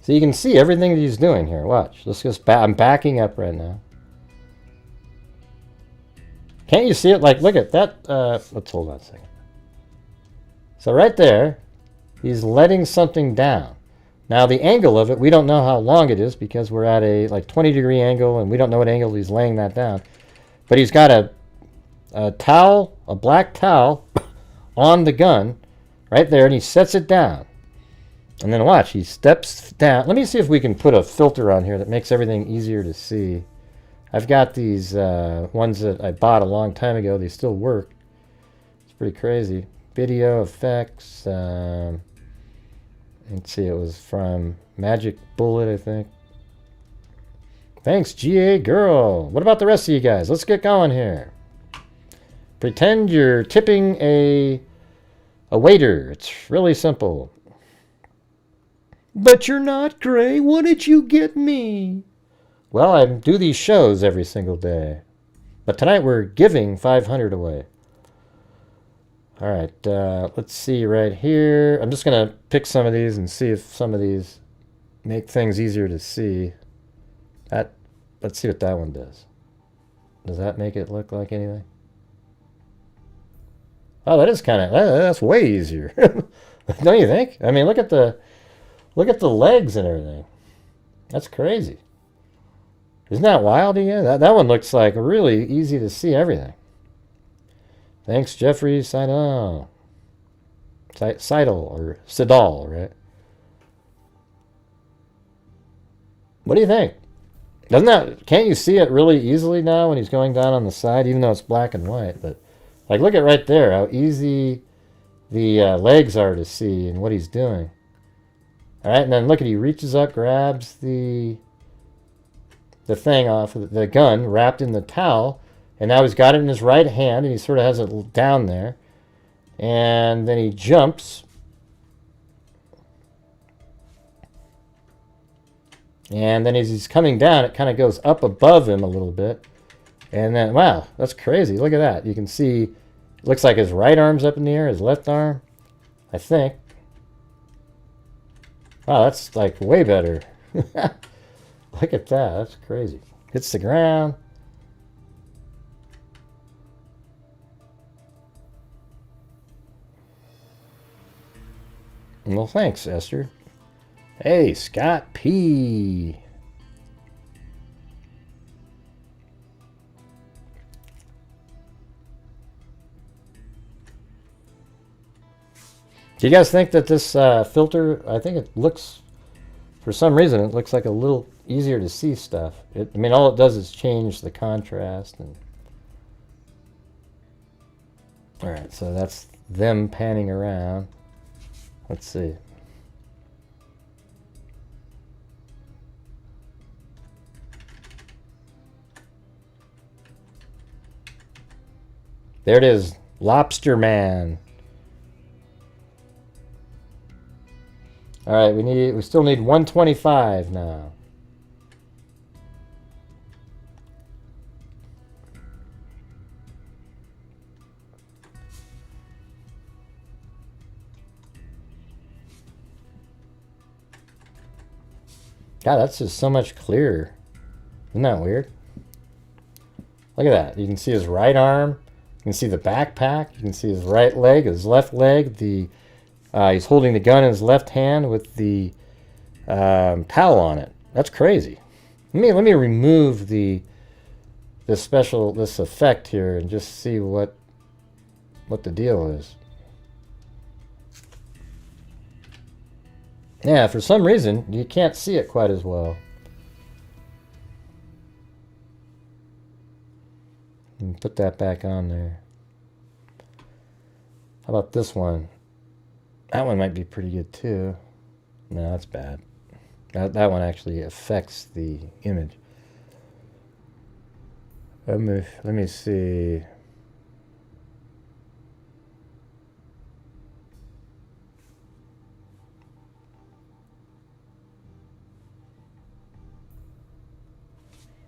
So you can see everything that he's doing here. Watch. Let's just I'm backing up right now. Can't you see it? Like, look at that. Let's hold on a second. So right there, he's letting something down. Now the angle of it, we don't know how long it is because we're at a like 20-degree angle and we don't know what angle he's laying that down. But he's got a towel, a black towel on the gun right there, and he sets it down. And then watch, he steps down. Let me see if we can put a filter on here that makes everything easier to see. I've got these ones that I bought a long time ago. They still work. It's pretty crazy. Video effects. Let's see, it was from Magic Bullet, I think. Thanks, GA Girl. What about the rest of you guys? Let's get going here. Pretend you're tipping a A waiter. It's really simple. But you're not, Gray. What did you get me? Well, I do these shows every single day. But tonight we're giving 500 away. All right, let's see right here. I'm just going to pick some of these and see if some of these make things easier to see. Let's see what that one does. Does that make it look like anything? Oh, that is kind of, that's way easier. Don't you think? I mean, look at the legs and everything. That's crazy. Isn't that wild again? That one looks like really easy to see everything. Thanks, Jeffrey Seidel. Or Sidal, right? What do you think? Can't you see it really easily now when he's going down on the side, even though it's black and white? But like, look at right there, how easy the legs are to see and what he's doing. All right, and then look at, he reaches up, grabs the thing off of the gun wrapped in the towel, and now he's got it in his right hand, and he sort of has it down there, and then he jumps, and then as he's coming down, it kind of goes up above him a little bit, and then, wow, that's crazy. Look at that. You can see, it looks like his right arm's up in the air, his left arm, I think. Wow, that's like way better. Look at that. That's crazy. Hits the ground. Well, thanks, Esther. Hey, Scott P. Do you guys think that this filter, I think it looks, for some reason, it looks like a little easier to see stuff. I mean, all it does is change the contrast. And all right, so that's them panning around. Let's see. There it is, Lobster Man. All right, we still need 125 now. God, that's just so much clearer. Isn't that weird? Look at that. You can see his right arm. You can see the backpack. You can see his right leg, his left leg. He's holding the gun in his left hand with the towel on it. That's crazy. Let me remove this effect here and just see what the deal is. Yeah, for some reason you can't see it quite as well. Put that back on there. How about this one? That one might be pretty good too. No, that's bad. That one actually affects the image. Let me see.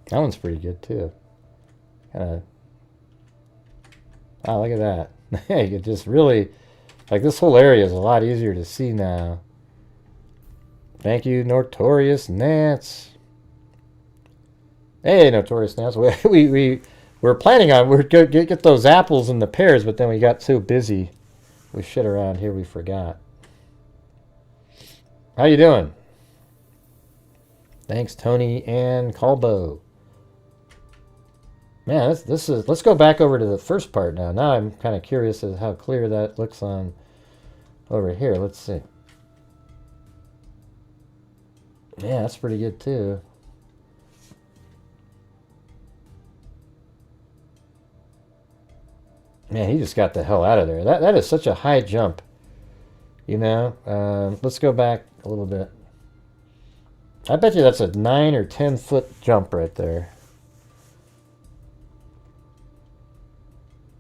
That one's pretty good too. Oh, look at that. You could just really, like, this whole area is a lot easier to see now. Thank you, Notorious Nance. Hey, Notorious Nance. We're planning on, we're going to get those apples and the pears, but then we got so busy with shit around here we forgot. How you doing? Thanks, Tony and Colbo. Man, let's go back over to the first part now. Now I'm kind of curious as how clear that looks on over here. Let's see. Yeah, that's pretty good too. Man, he just got the hell out of there. That is such a high jump. You know? Let's go back a little bit. I bet you that's a 9 or 10 foot jump right there.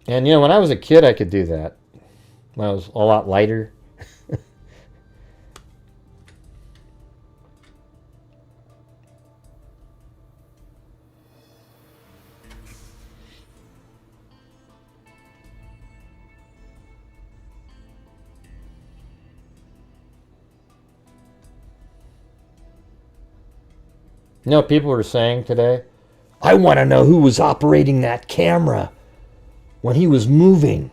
And, you know, when I was a kid, I could do that. when I was a lot lighter. You know what people were saying today? I want to know who was operating that camera when he was moving.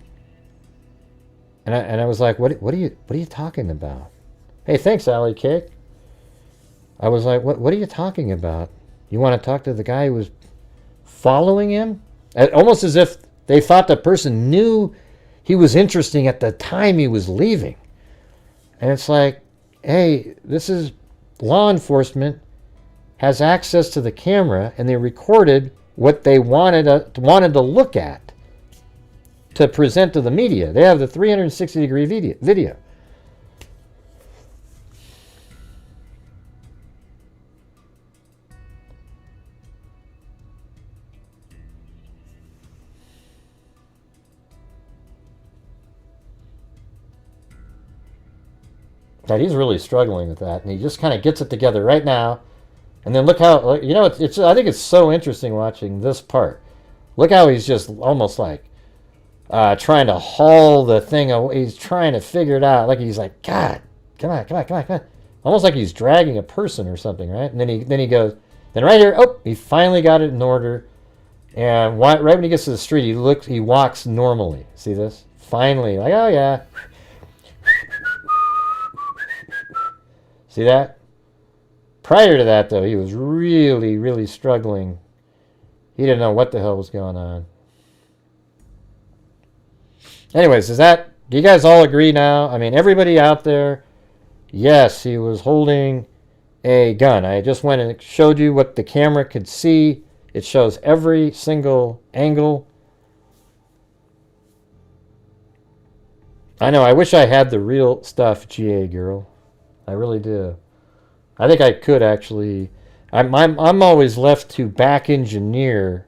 And I was like, what are you talking about? Hey, thanks, Allie Cake. I was like, what are you talking about? You want to talk to the guy who was following him? Almost as if they thought the person knew he was interesting at the time he was leaving. And it's like, hey, this is law enforcement. Has access to the camera, and they recorded what they wanted to look at to present to the media. They have the 360-degree video. But he's really struggling with that, and he just kind of gets it together right now. And then look how, you know, it's I think it's so interesting watching this part. Look how he's just almost like trying to haul the thing away. He's trying to figure it out. Like he's like, God, come on. Almost like he's dragging a person or something, right? And then he goes, then right here, oh, he finally got it in order. And right when he gets to the street, he walks normally. See this? Finally, like, oh yeah. See that? Prior to that, though, he was really, really struggling. He didn't know what the hell was going on. Anyways, do you guys all agree now? I mean, everybody out there, yes, he was holding a gun. I just went and showed you what the camera could see. It shows every single angle. I know, I wish I had the real stuff, GA girl. I really do. I think I could actually. I'm always left to back engineer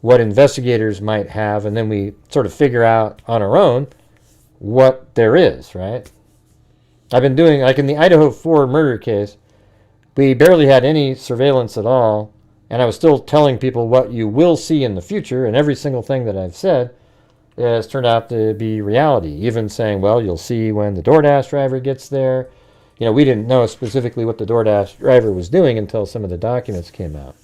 what investigators might have, and then we sort of figure out on our own what there is, right? I've been doing, like in the Idaho 4 murder case, we barely had any surveillance at all, and I was still telling people what you will see in the future, and every single thing that I've said has turned out to be reality. Even saying, well, you'll see when the DoorDash driver gets there. You know, we didn't know specifically what the DoorDash driver was doing until some of the documents came out.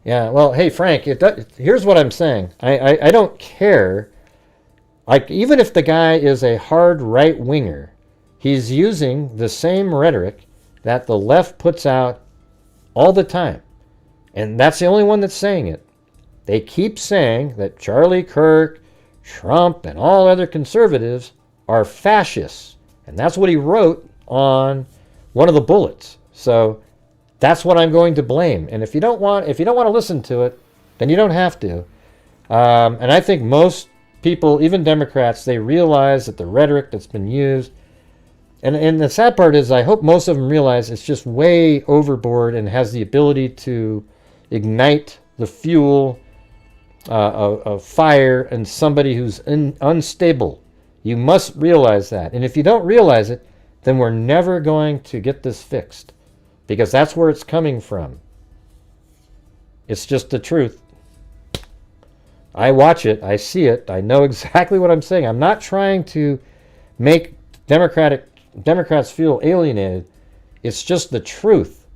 Yeah, well, hey, Frank, here's what I'm saying. I don't care. Like, even if the guy is a hard right-winger, he's using the same rhetoric that the left puts out all the time. And that's the only one that's saying it. They keep saying that Charlie Kirk, Trump, and all other conservatives are fascists. And that's what he wrote on one of the bullets. So that's what I'm going to blame. And if you don't want to listen to it, then you don't have to. And I think most people, even Democrats, they realize that the rhetoric that's been used, and the sad part is I hope most of them realize it's just way overboard and has the ability to ignite the fuel of fire and somebody who's unstable. You must realize that. And if you don't realize it, then we're never going to get this fixed. Because that's where it's coming from. It's just the truth. I watch it. I see it. I know exactly what I'm saying. I'm not trying to make Democrats feel alienated. It's just the truth.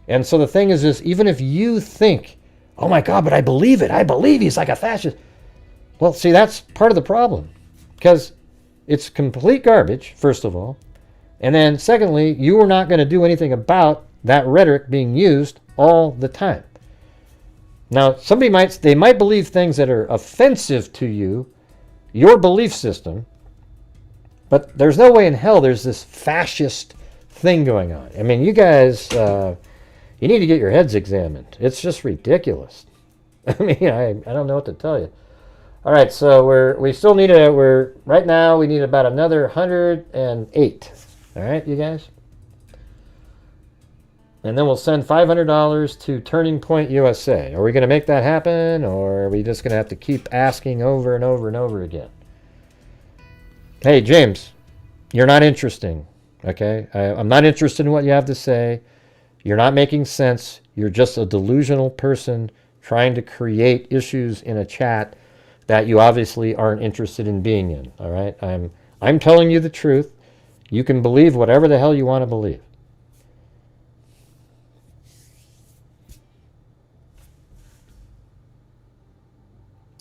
And so the thing is even if you think, oh my God, but I believe it. I believe he's like a fascist. Well, see, that's part of the problem. Because it's complete garbage, first of all. And then secondly, you are not going to do anything about that rhetoric being used all the time. Now, they might believe things that are offensive to you, your belief system, but there's no way in hell there's this fascist thing going on. I mean, you guys, you need to get your heads examined. It's just ridiculous. I mean, I don't know what to tell you. All right, so right now we need about another 108. All right, you guys? And then we'll send $500 to Turning Point USA. Are we going to make that happen, or are we just going to have to keep asking over and over and over again? Hey, James, you're not interesting, okay? I'm not interested in what you have to say. You're not making sense. You're just a delusional person trying to create issues in a chat that you obviously aren't interested in being in, all right? I'm telling you the truth. You can believe whatever the hell you want to believe.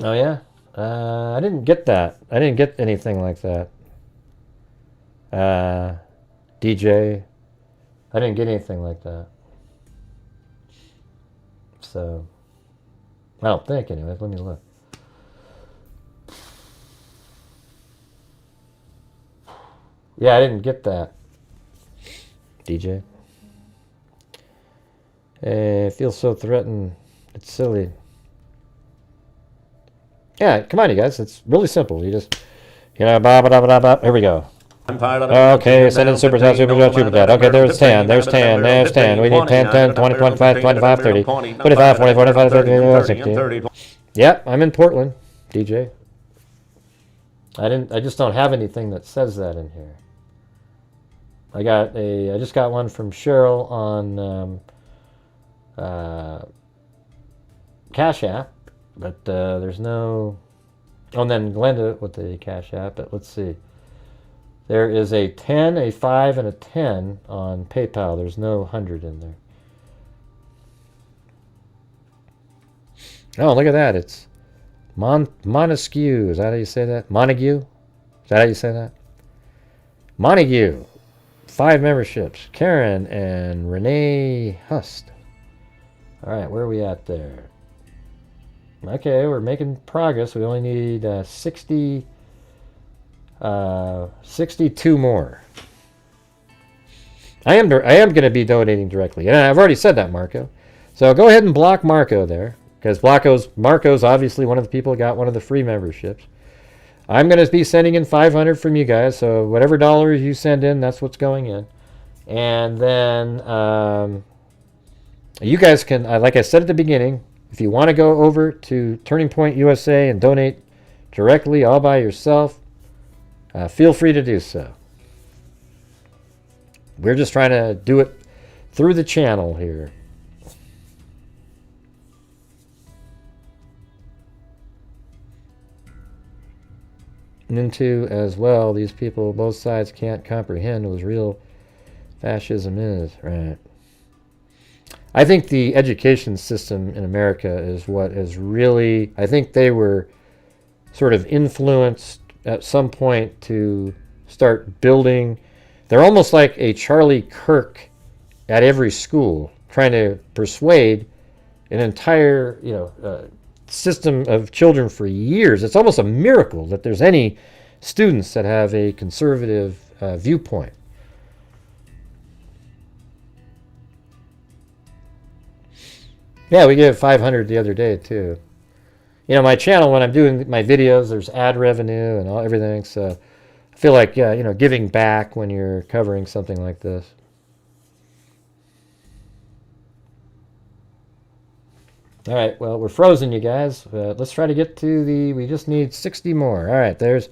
Oh, yeah? I didn't get that. I didn't get anything like that. DJ, I didn't get anything like that. So, I don't think, anyways. Let me look. Yeah, I didn't get that. DJ. I feel so threatened. It's silly. Yeah, come on, you guys. It's really simple. You just, blah, blah, blah, blah, blah. Here we go. Okay, send in super chat, super chat, super chat. Okay, there's 10, there's 10, there's 10. We need 10, 10, 20, 25, 25, 30, 25, 40, 45, 50, 60. Yep, I'm in Portland, DJ. I just don't have anything that says that in here. I just got one from Cheryl on Cash App, but there's no. Oh, and then Glenda with the Cash App, but let's see. There is a 10, a 5, and a 10 on PayPal. There's no 100 in there. Oh, look at that. It's Montesquieu. Is that how you say that? Montague? Is that how you say that? Montague. 5 memberships. Karen and Renee Hust. All right, where are we at there? Okay, we're making progress. We only need 62 more. I am going to be donating directly, and I've already said that, Marco. So go ahead and block Marco there, because Marco's obviously one of the people who got one of the free memberships. I'm going to be sending in 500 from you guys, so whatever dollars you send in, that's what's going in. And then you guys can, like I said at the beginning, if you want to go over to Turning Point USA and donate directly all by yourself, feel free to do so. We're just trying to do it through the channel here. And into as well, these people, both sides can't comprehend what real fascism is. Right. I think the education system in America is what is really, I think they were sort of influenced at some point to start building. They're almost like a Charlie Kirk at every school, trying to persuade an entire, system of children for years. It's almost a miracle that there's any students that have a conservative viewpoint. Yeah, we gave 500 the other day too. My channel, when I'm doing my videos, there's ad revenue and everything. So I feel like, giving back when you're covering something like this. All right, well, we're frozen, you guys. Let's try to get to we just need 60 more. All right, there's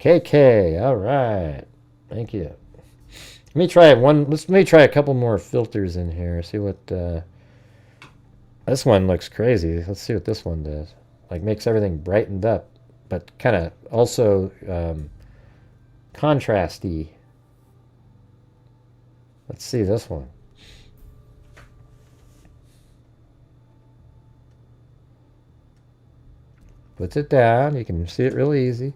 KK. All right, thank you. Let me try a couple more filters in here. See what, this one looks crazy. Let's see what this one does. Like, makes everything brightened up, but kind of also contrasty. Let's see this one. Puts it down. You can see it really easy.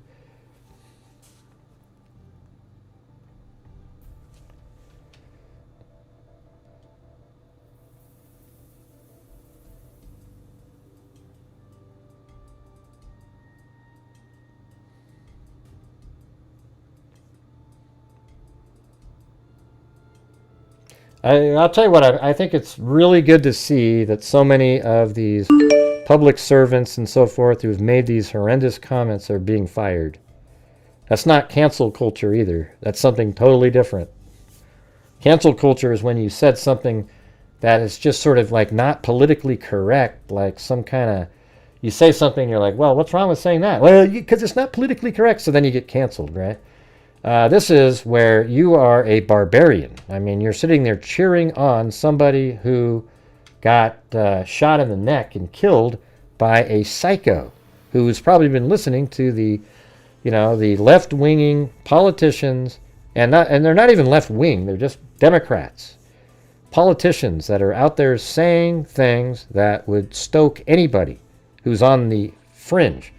I'll tell you what, I think it's really good to see that so many of these public servants and so forth who've made these horrendous comments are being fired. That's not cancel culture either. That's something totally different. Cancel culture is when you said something that it's just sort of like not politically correct, like some kind of, you say something, you're like, well, what's wrong with saying that? Well, because it's not politically correct, so then you get canceled, right? This is where you are a barbarian. I mean, you're sitting there cheering on somebody who got shot in the neck and killed by a psycho who's probably been listening to the, the left-winging politicians, and they're not even left-wing, they're just Democrats. Politicians that are out there saying things that would stoke anybody who's on the fringe.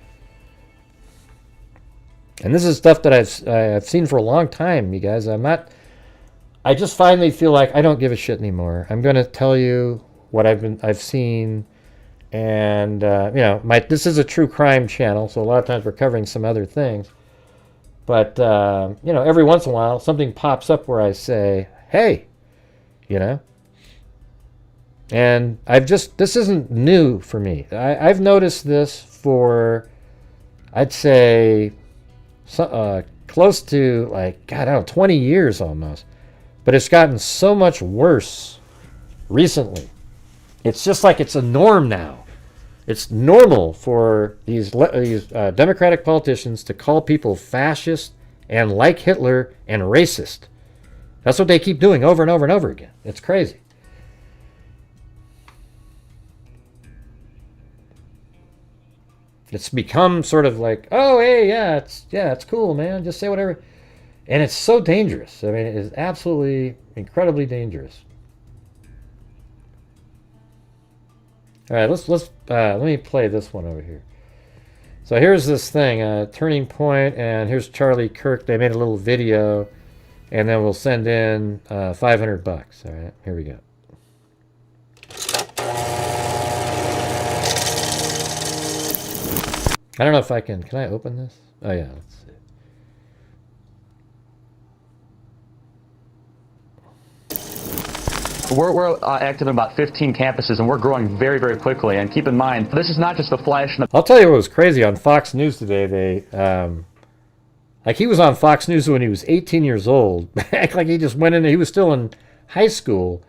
And this is stuff that I've seen for a long time, you guys. I just finally feel like I don't give a shit anymore. I'm going to tell you what I've seen, and this is a true crime channel, so a lot of times we're covering some other things. But every once in a while something pops up where I say, hey, and this isn't new for me. I've noticed this for, I'd say, close to, like, God, I don't know, 20 years almost. But it's gotten so much worse recently. It's just like it's a norm now. It's normal for these Democratic politicians to call people fascist and like Hitler and racist. That's what they keep doing over and over and over again. It's crazy. It's become sort of like, oh, hey, it's cool, man. Just say whatever. And it's so dangerous. I mean, it is absolutely incredibly dangerous. All right, let me play this one over here. So here's this thing, Turning Point, and here's Charlie Kirk. They made a little video, and then we'll send in $500. All right, here we go. I don't know if I can I open this? Oh yeah, let's see. We're active in about 15 campuses, and we're growing very, very quickly. And keep in mind, this is not just a flash in the... I'll tell you what was crazy on Fox News today. They, he was on Fox News when he was 18 years old. Act like he just went in, he was still in high school.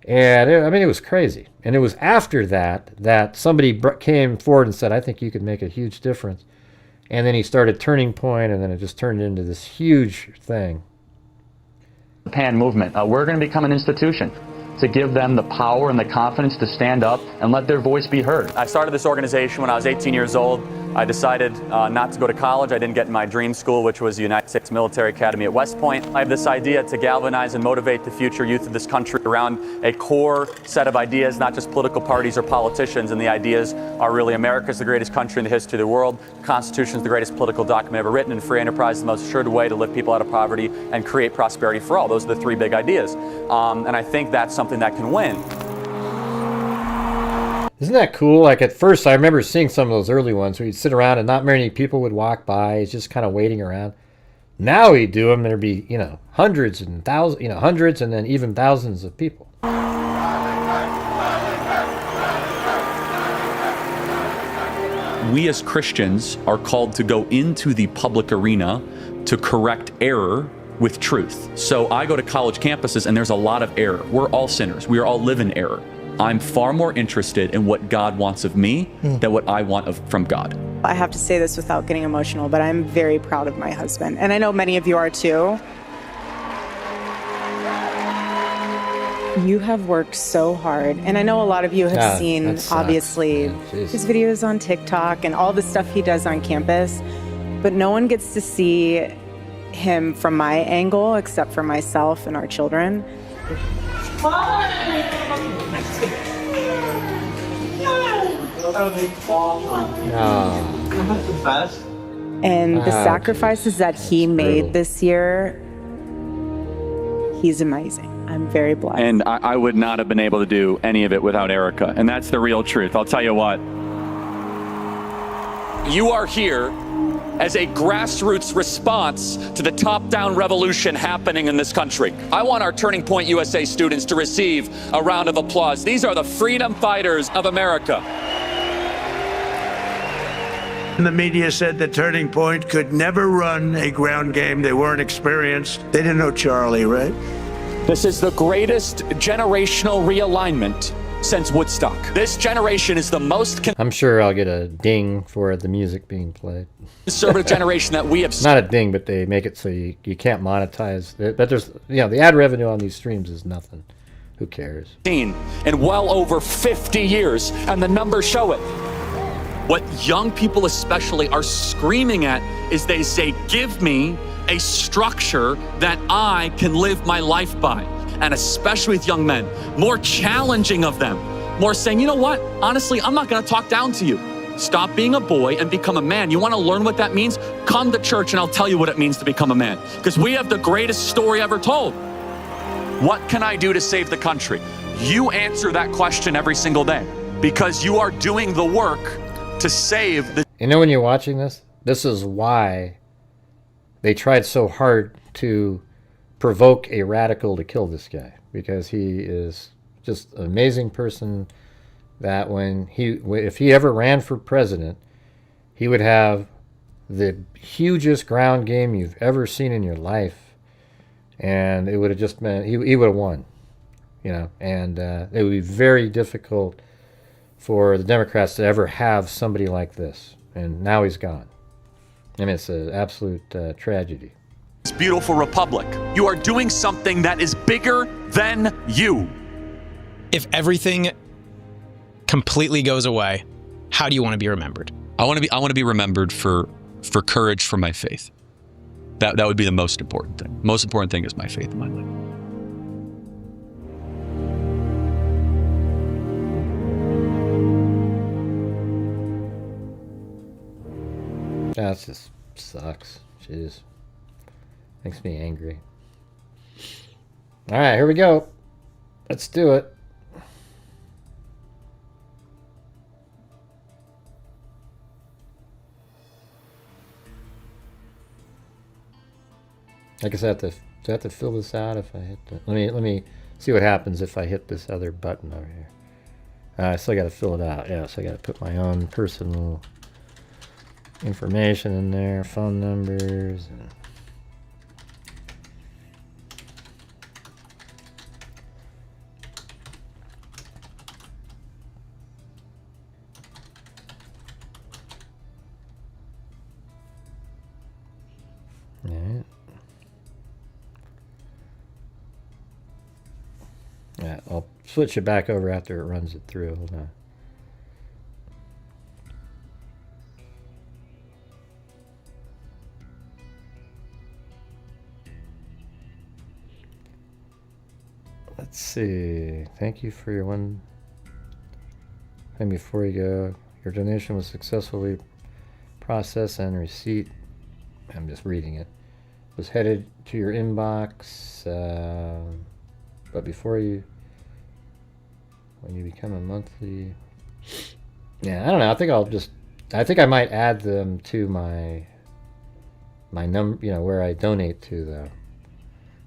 And it was crazy. And it was after that somebody came forward and said, I think you could make a huge difference. And then he started Turning Point, and then it just turned into this huge thing. Pan movement. We're going to become an institution to give them the power and the confidence to stand up and let their voice be heard. I started this organization when I was 18 years old. I decided not to go to college. I didn't get in my dream school, which was the United States Military Academy at West Point. I have this idea to galvanize and motivate the future youth of this country around a core set of ideas, not just political parties or politicians. And the ideas are really: America's the greatest country in the history of the world. The Constitution is the greatest political document ever written, and free enterprise is the most assured way to lift people out of poverty and create prosperity for all. Those are the three big ideas. And I think that's something that can win. Isn't that cool? Like, at first, I remember seeing some of those early ones where you'd sit around and not many people would walk by. It's just kind of waiting around. Now he'd do them, there'd be, hundreds and thousands, hundreds and then even thousands of people. We as Christians are called to go into the public arena to correct error with truth. So I go to college campuses and there's a lot of error. We're all sinners. We all live in error. I'm far more interested in what God wants of me than what I want from God. I have to say this without getting emotional, but I'm very proud of my husband. And I know many of you are too. You have worked so hard. And I know a lot of you have seen, obviously, his videos on TikTok and all the stuff he does on campus. But no one gets to see him from my angle except for myself and our children. And the sacrifices that he made this year, he's amazing. I'm very blessed. And I would not have been able to do any of it without Erica. And that's the real truth. I'll tell you what. You are here as a grassroots response to the top-down revolution happening in this country. I want our Turning Point USA students to receive a round of applause. These are the freedom fighters of America. The media said that Turning Point could never run a ground game. They weren't experienced. They didn't know Charlie, right? This is the greatest generational realignment since Woodstock. This generation is the most I'm sure I'll get a ding for the music being played. conservative generation that we have Not a ding, but they make it so you can't monetize it. But there's, the ad revenue on these streams is nothing. Who cares? seen in well over 50 years, and the numbers show it. What young people especially are screaming at is they say, give me a structure that I can live my life by. And especially with young men, more challenging of them, more saying, you know what? Honestly, I'm not gonna talk down to you. Stop being a boy and become a man. You wanna learn what that means? Come to church and I'll tell you what it means to become a man. Because we have the greatest story ever told. What can I do to save the country? You answer that question every single day because you are doing the work to save the... When you're watching this, this is why they tried so hard to provoke a radical to kill this guy, because he is just an amazing person that if he ever ran for president, he would have the hugest ground game you've ever seen in your life, and it would have just been, he would have won, and it would be very difficult for the Democrats to ever have somebody like this, and now he's gone. I mean, it's an absolute tragedy. This beautiful republic. You are doing something that is bigger than you. If everything completely goes away, how do you want to be remembered? I want to be remembered for courage for my faith. That would be the most important thing. Most important thing is my faith in my life. That just sucks. Jeez. Makes me angry. All right, here we go. Let's do it. I guess do I have to fill this out if I hit the... Let me see what happens if I hit this other button over here. I still got to fill it out. Yeah, so I got to put my own personal information in there, phone numbers, and all right, I'll switch it back over after it runs it through. Hold on. Let's see. Thank you for your one. And before you go, your donation was successfully processed and receipt. I'm just reading it. Was headed to your inbox. But before you, when you become a monthly, yeah, I don't know. I think I might add them to my number, where I donate to though.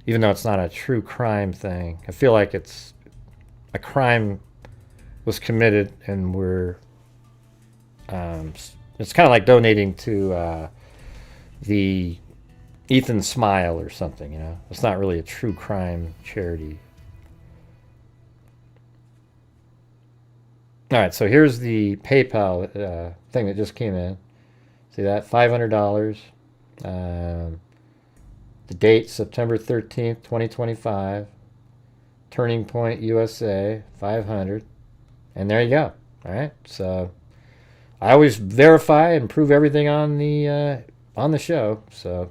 Even though it's not a true crime thing, I feel like it's a crime was committed, and it's kind of like donating to the Ethan Smile or something. It's not really a true crime charity. All right, so here's the PayPal thing that just came in. See that? $500. The date, September 13th, 2025. Turning Point USA, 500. And there you go. All right. So I always verify and prove everything on the show. So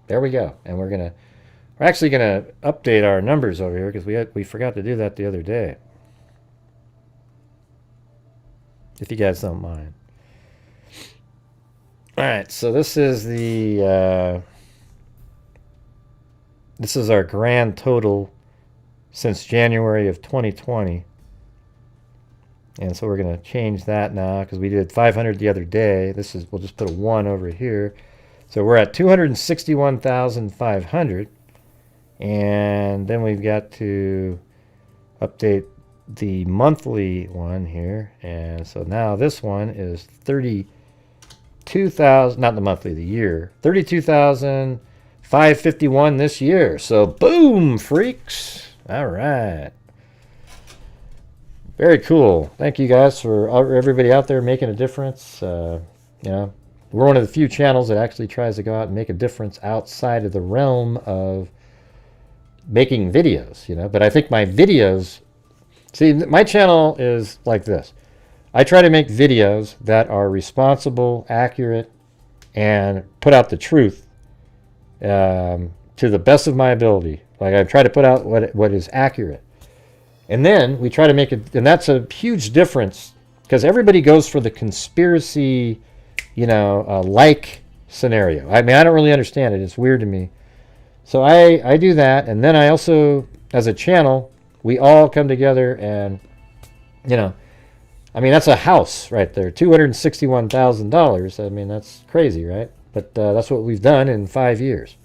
there we go. And we're actually gonna update our numbers over here because we forgot to do that the other day. If you guys don't mind. All right. So this is the. This is our grand total since January of 2020. And so we're going to change that now because we did 500 the other day. We'll just put a 1 over here. So we're at 261,500. And then we've got to update the monthly one here. And so now this one is 32,000, not the monthly, the year. 32,500. 551 this year. So boom, freaks. All right. Very cool. Thank you guys for everybody out there making a difference. You know, we're one of the few channels that actually tries to go out and make a difference outside of the realm of making videos, you know. But I think my videos, see, my channel is like this. I try to make videos that are responsible, accurate, and put out the truth to the best of my ability. Like, I try to put out what is accurate. And then we try to make it, and that's a huge difference, because everybody goes for the conspiracy, you know, like scenario. I mean, I don't really understand it. It's weird to me. So I do that, and then I also, as a channel, we all come together and, you know, I mean, that's a house right there, $261,000. I mean, that's crazy, right? But that's what we've done in 5 years.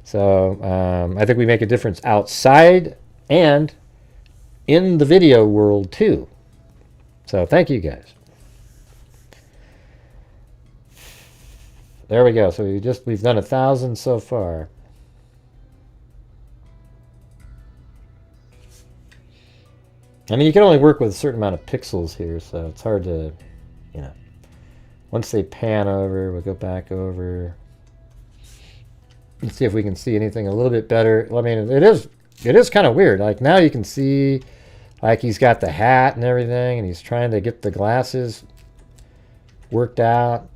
So I think we make a difference outside and in the video world too. So thank you guys. There we go. So we've done 1,000 so far. I mean, you can only work with a certain amount of pixels here, so it's hard to, you know. Once they pan over, we'll go back over. Let's see if we can see anything a little bit better. I mean, it is kind of weird. Like, now you can see, like, he's got the hat and everything, and he's trying to get the glasses worked out.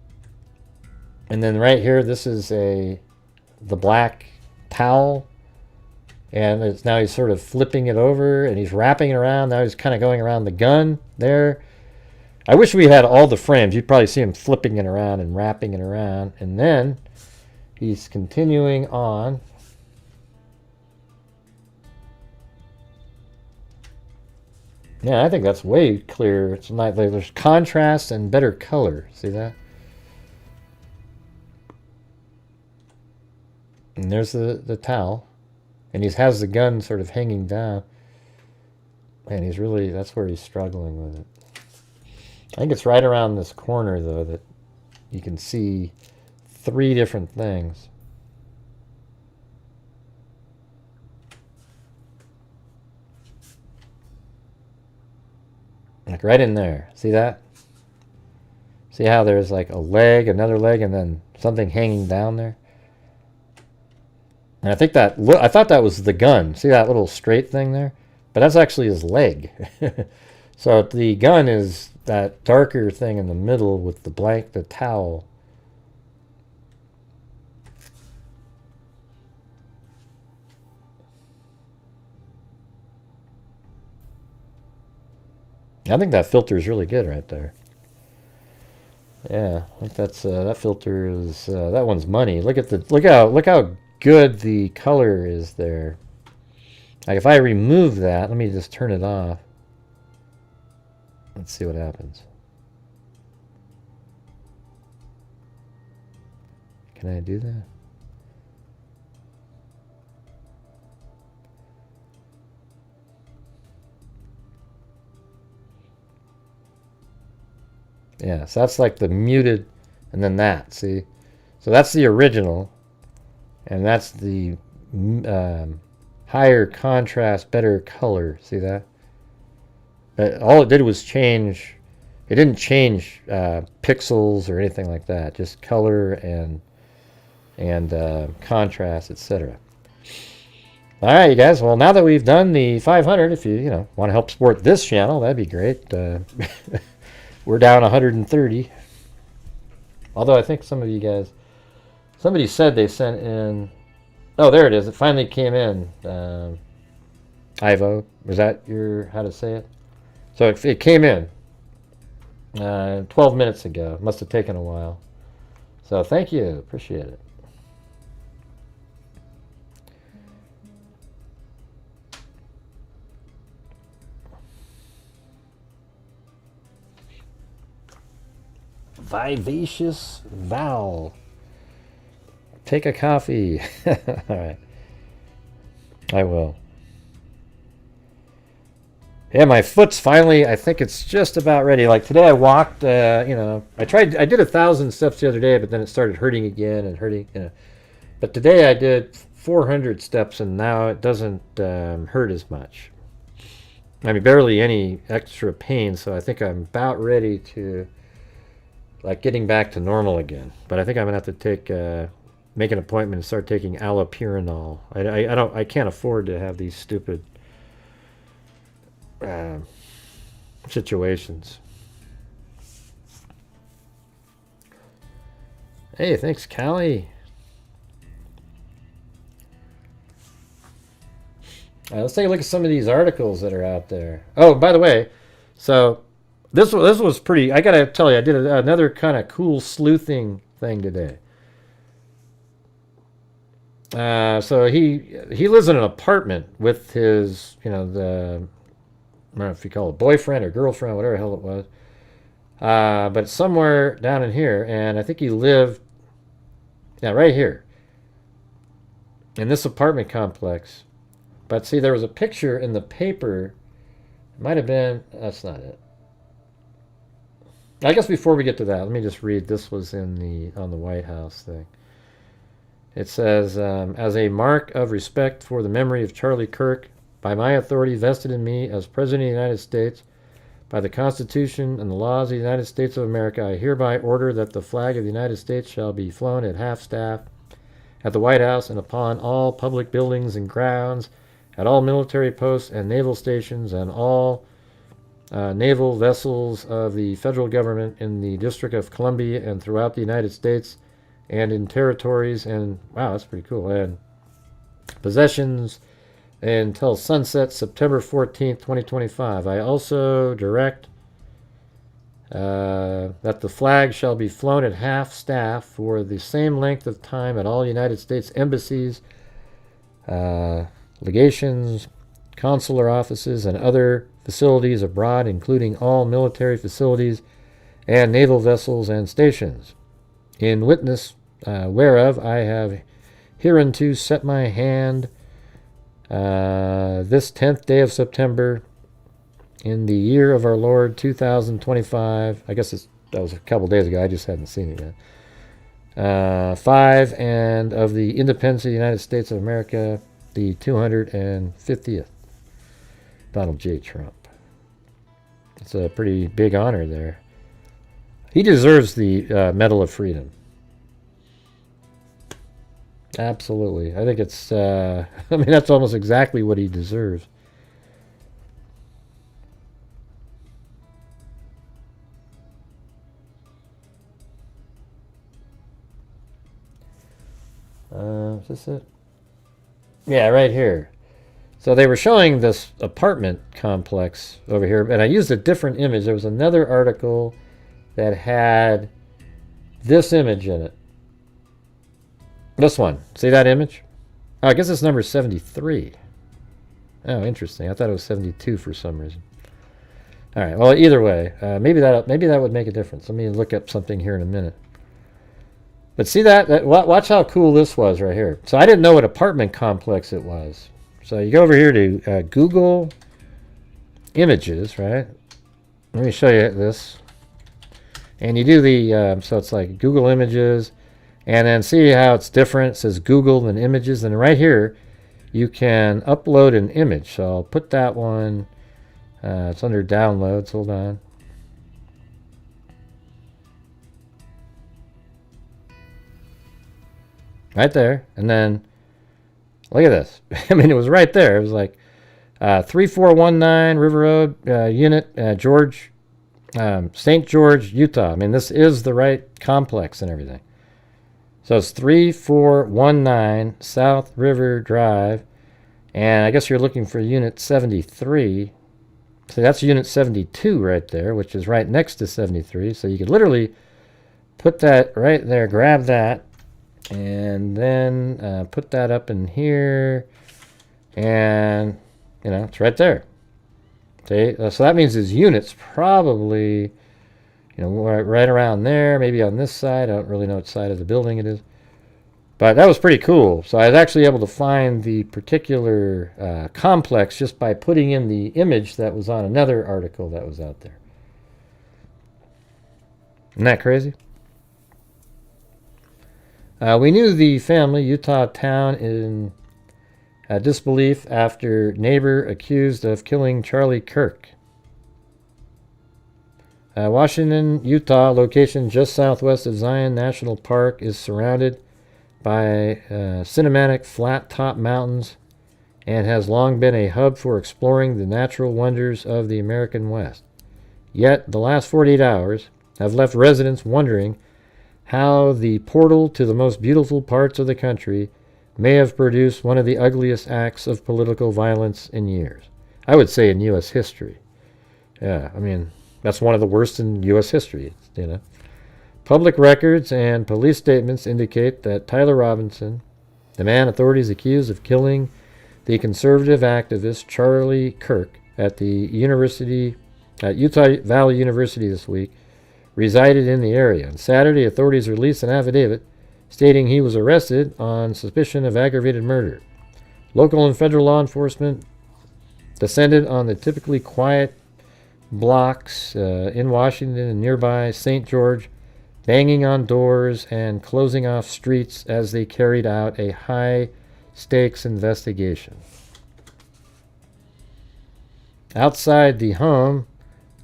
And then right here, this is the black towel. And now he's sort of flipping it over, and he's wrapping it around. Now he's kind of going around the gun there. I wish we had all the frames. You'd probably see him flipping it around and wrapping it around. And then he's continuing on. Yeah, I think that's way clearer. It's not like there's contrast and better color. See that? And there's the towel. And he has the gun sort of hanging down. And he's really, that's where he's struggling with it. I think it's right around this corner, though, that you can see 3 different things. Like right in there. See that? See how there's like a leg, another leg, and then something hanging down there? And I think that, I thought that was the gun. See that little straight thing there? But that's actually his leg. So the gun is that darker thing in the middle with the towel. I think that filter is really good right there. Yeah, I think that's that filter is that one's money. Look how good the color is there. Like, if I remove that, let me just turn it off. Let's see what happens. Can I do that? Yeah, so that's like the muted, and then that, see? So that's the original. And that's the higher contrast, better color. See that? All it did was change. It didn't change pixels or anything like that. Just color and contrast, etc. All right, you guys. Well, now that we've done the 500, if you want to help support this channel, that'd be great. We're down 130. Although I think some of you guys. Somebody said they sent in... Oh, there it is. It finally came in. Ivo. Was that how to say it? So it came in 12 minutes ago. Must have taken a while. So thank you. Appreciate it. Vivacious Val. Take a coffee. All right. I will. Yeah, my foot's finally, I think it's just about ready. Like today I walked, I did 1,000 steps the other day, but then it started hurting again and hurting, But today I did 400 steps, and now it doesn't hurt as much. I mean, barely any extra pain, so I think I'm about ready to, like, getting back to normal again. But I think I'm gonna have to take, make an appointment and start taking allopurinol. I can't afford to have these stupid situations. Hey, thanks, Callie. Let's take a look at some of these articles that are out there. Oh, by the way, so this was pretty. I gotta tell you, I did another kind of cool sleuthing thing today. So he lives in an apartment with his, I don't know if you call it boyfriend or girlfriend, whatever the hell it was. But somewhere down in here, and I think he lived, right here, in this apartment complex. But see, there was a picture in the paper. It might have been, that's not it. I guess before we get to that, let me just read. This was on the White House thing. It says, as a mark of respect for the memory of Charlie Kirk, by my authority vested in me as President of the United States, by the Constitution and the laws of the United States of America, I hereby order that the flag of the United States shall be flown at half-staff at the White House and upon all public buildings and grounds, at all military posts and naval stations, and all naval vessels of the federal government in the District of Columbia and throughout the United States and in territories, and wow, that's pretty cool, and possessions until sunset September 14th, 2025. I also direct that the flag shall be flown at half-staff for the same length of time at all United States embassies, legations, consular offices, and other facilities abroad, including all military facilities and naval vessels and stations. In witness whereof I have hereunto set my hand this 10th day of September in the year of our Lord 2025. I guess that was a couple days ago. I just hadn't seen it yet. 5, and of the independence of the United States of America, the 250th. Donald J. Trump. It's a pretty big honor there. He deserves the Medal of Freedom. Absolutely. I think it's, I mean, that's almost exactly what he deserves. Is this it? Yeah, right here. So they were showing this apartment complex over here, and I used a different image. There was another article that had this image in it. This one. See that image? Oh, I guess it's number 73. Oh, interesting. I thought it was 72 for some reason. All right. Well, either way, maybe that would make a difference. Let me look up something here in a minute. But see that? Watch how cool this was right here. So I didn't know what apartment complex it was. So you go over here to Google Images, right? Let me show you this. And you do the, so it's like Google Images, and then see how it's different. It says Google and Images, and right here you can upload an image. So I'll put that one, it's under downloads, hold on. Right there, and then look at this. I mean, it was right there. It was like 3419 River Road, Unit, St. George, Utah. I mean, this is the right complex and everything. So it's 3419 South River Drive, and I guess you're looking for Unit 73. So that's Unit 72 right there, which is right next to 73. So you could literally put that right there, grab that, and then put that up in here, and it's right there. See, so that means his unit's probably right around there, maybe on this side. I don't really know what side of the building it is, but that was pretty cool. So I was actually able to find the particular complex just by putting in the image that was on another article that was out there. Isn't that crazy? We knew the family, Utah town, in disbelief after neighbor accused of killing Charlie Kirk. Washington, Utah, location just southwest of Zion National Park, is surrounded by cinematic flat-top mountains and has long been a hub for exploring the natural wonders of the American West. Yet, the last 48 hours have left residents wondering how the portal to the most beautiful parts of the country may have produced one of the ugliest acts of political violence in years. I would say in U.S. history. Yeah, I mean, that's one of the worst in U.S. history, you know. Public records and police statements indicate that Tyler Robinson, the man authorities accused of killing the conservative activist Charlie Kirk at Utah Valley University this week, resided in the area. On Saturday, authorities released an affidavit stating he was arrested on suspicion of aggravated murder. Local and federal law enforcement descended on the typically quiet blocks in Washington and nearby St. George, banging on doors and closing off streets as they carried out a high-stakes investigation. Outside the home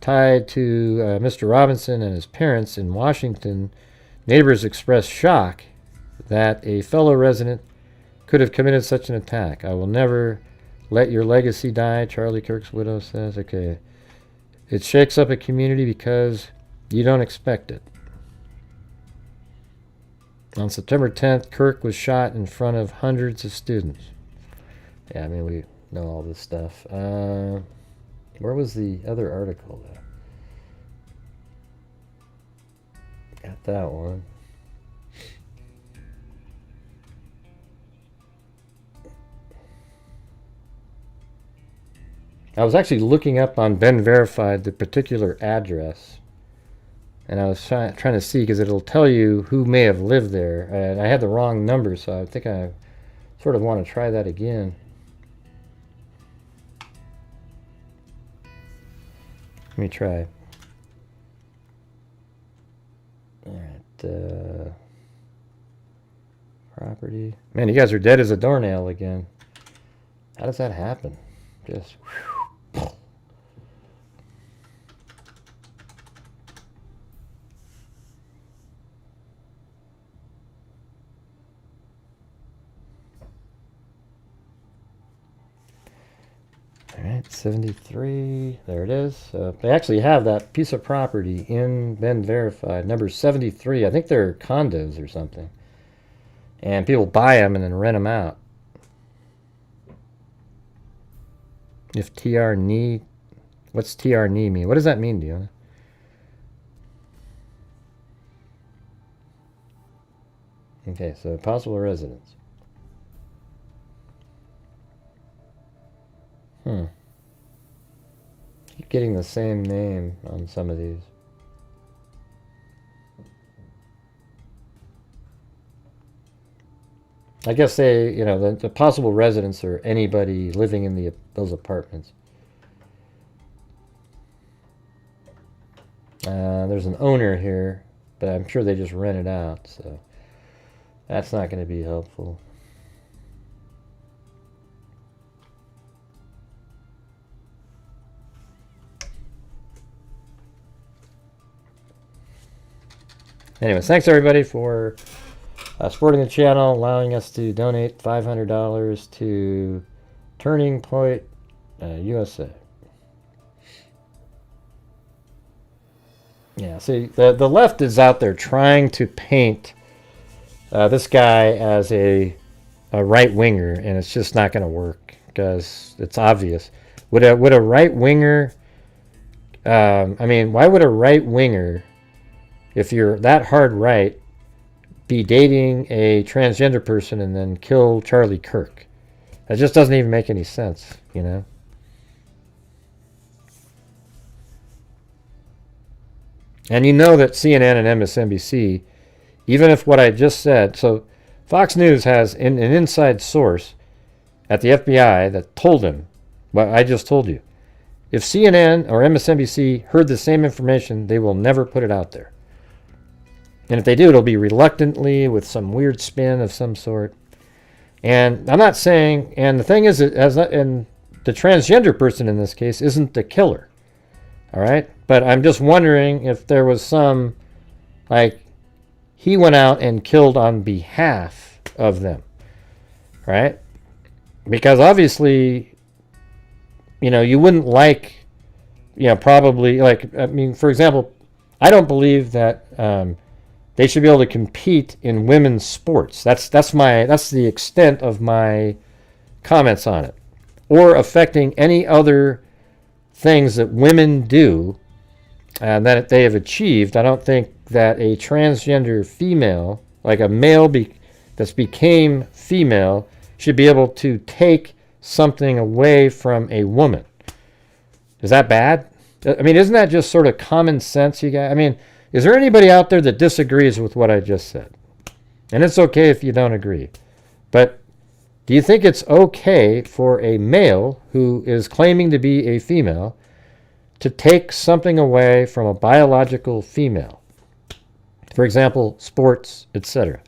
tied to Mr. Robinson and his parents in Washington, neighbors expressed shock that a fellow resident could have committed such an attack. I will never let your legacy die, Charlie Kirk's widow says. Okay. It shakes up a community because you don't expect it. On September 10th, Kirk was shot in front of hundreds of students. Yeah, I mean, we know all this stuff. Where was the other article, though? Got that one. I was actually looking up on Ben Verified the particular address, and I was trying to see, because it'll tell you who may have lived there, and I had the wrong number, so I think I sort of want to try that again. Let me try. Alright, property. Man, you guys are dead as a doornail again. How does that happen? Just... whew. Alright, 73, there it is. They actually have that piece of property in Ben Verified, number 73. I think they're condos or something. And people buy them and then rent them out. If TR knee, what's TR knee mean? What does that mean, Diona? Okay, so possible residence. Keep getting the same name on some of these. I guess they, you know, the possible residents are anybody living in those apartments. There's an owner here, but I'm sure they just rent it out, so that's not going to be helpful. Anyways, thanks everybody for supporting the channel, allowing us to donate $500 to Turning Point USA. Yeah, see, the left is out there trying to paint this guy as a right-winger, and it's just not going to work because it's obvious. Would a right-winger, I mean, why would a right-winger, if you're that hard right, be dating a transgender person and then kill Charlie Kirk? That just doesn't even make any sense, you know? And you know that CNN and MSNBC, even if what I just said, so Fox News has an inside source at the FBI that told him what I just told you. If CNN or MSNBC heard the same information, they will never put it out there. And if they do, it'll be reluctantly with some weird spin of some sort. And I'm not saying, and the thing is, and the transgender person in this case isn't the killer. All right? But I'm just wondering if there was some, like, he went out and killed on behalf of them. Right? Because obviously, you wouldn't like, probably, like, I mean, for example, I don't believe that they should be able to compete in women's sports. That's the extent of my comments on it. Or affecting any other things that women do that they have achieved. I don't think that a transgender female, like a male that's became female, should be able to take something away from a woman. Is that bad? I mean, isn't that just sort of common sense, you guys? I mean, is there anybody out there that disagrees with what I just said? And it's okay if you don't agree. But do you think it's okay for a male who is claiming to be a female to take something away from a biological female? For example, sports, etc.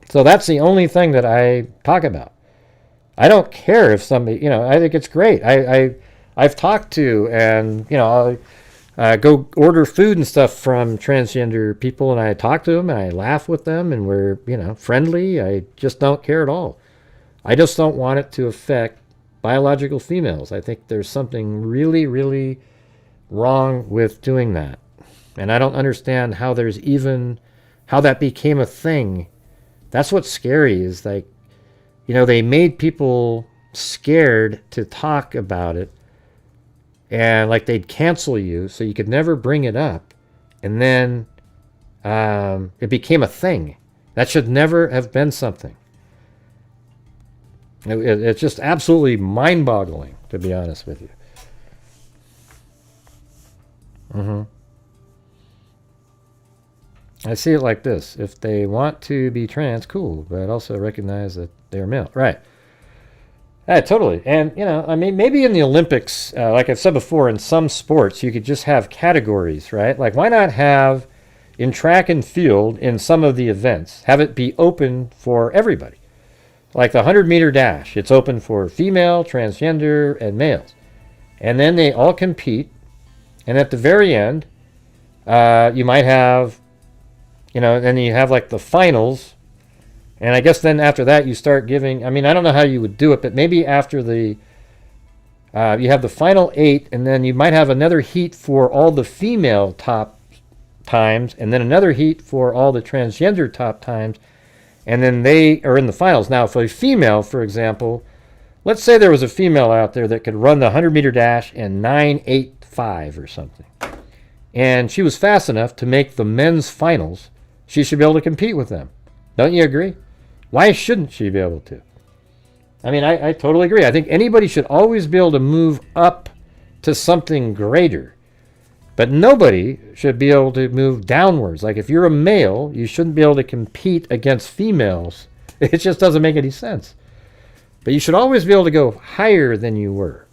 So that's the only thing that I talk about. I don't care if somebody, I think it's great. I've talked to, and, I'll go order food and stuff from transgender people, and I talk to them, and I laugh with them, and we're, friendly. I just don't care at all. I just don't want it to affect biological females. I think there's something really, really wrong with doing that. And I don't understand how how that became a thing. That's what's scary, is like, they made people scared to talk about it. And like they'd cancel you so you could never bring it up. And then it became a thing. That should never have been something. It's just absolutely mind-boggling, to be honest with you. I see it like this. If they want to be trans, cool. But also recognize that they're male. Right. Yeah, totally. And, I mean, maybe in the Olympics, like I've said before, in some sports, you could just have categories, right? Like, why not have, in track and field, in some of the events, have it be open for everybody? Like the 100-meter dash, it's open for female, transgender, and males. And then they all compete. And at the very end, you might have, then you have like the finals. And I guess then after that you start giving, I mean, I don't know how you would do it, but maybe after you have the final 8, and then you might have another heat for all the female top times, and then another heat for all the transgender top times, and then they are in the finals. Now, for a female, for example, let's say there was a female out there that could run the 100-meter dash in 9:8.5 or something, and she was fast enough to make the men's finals. She should be able to compete with them. Don't you agree? Why shouldn't she be able to? I mean, I totally agree. I think anybody should always be able to move up to something greater. But nobody should be able to move downwards. Like if you're a male, you shouldn't be able to compete against females. It just doesn't make any sense. But you should always be able to go higher than you were.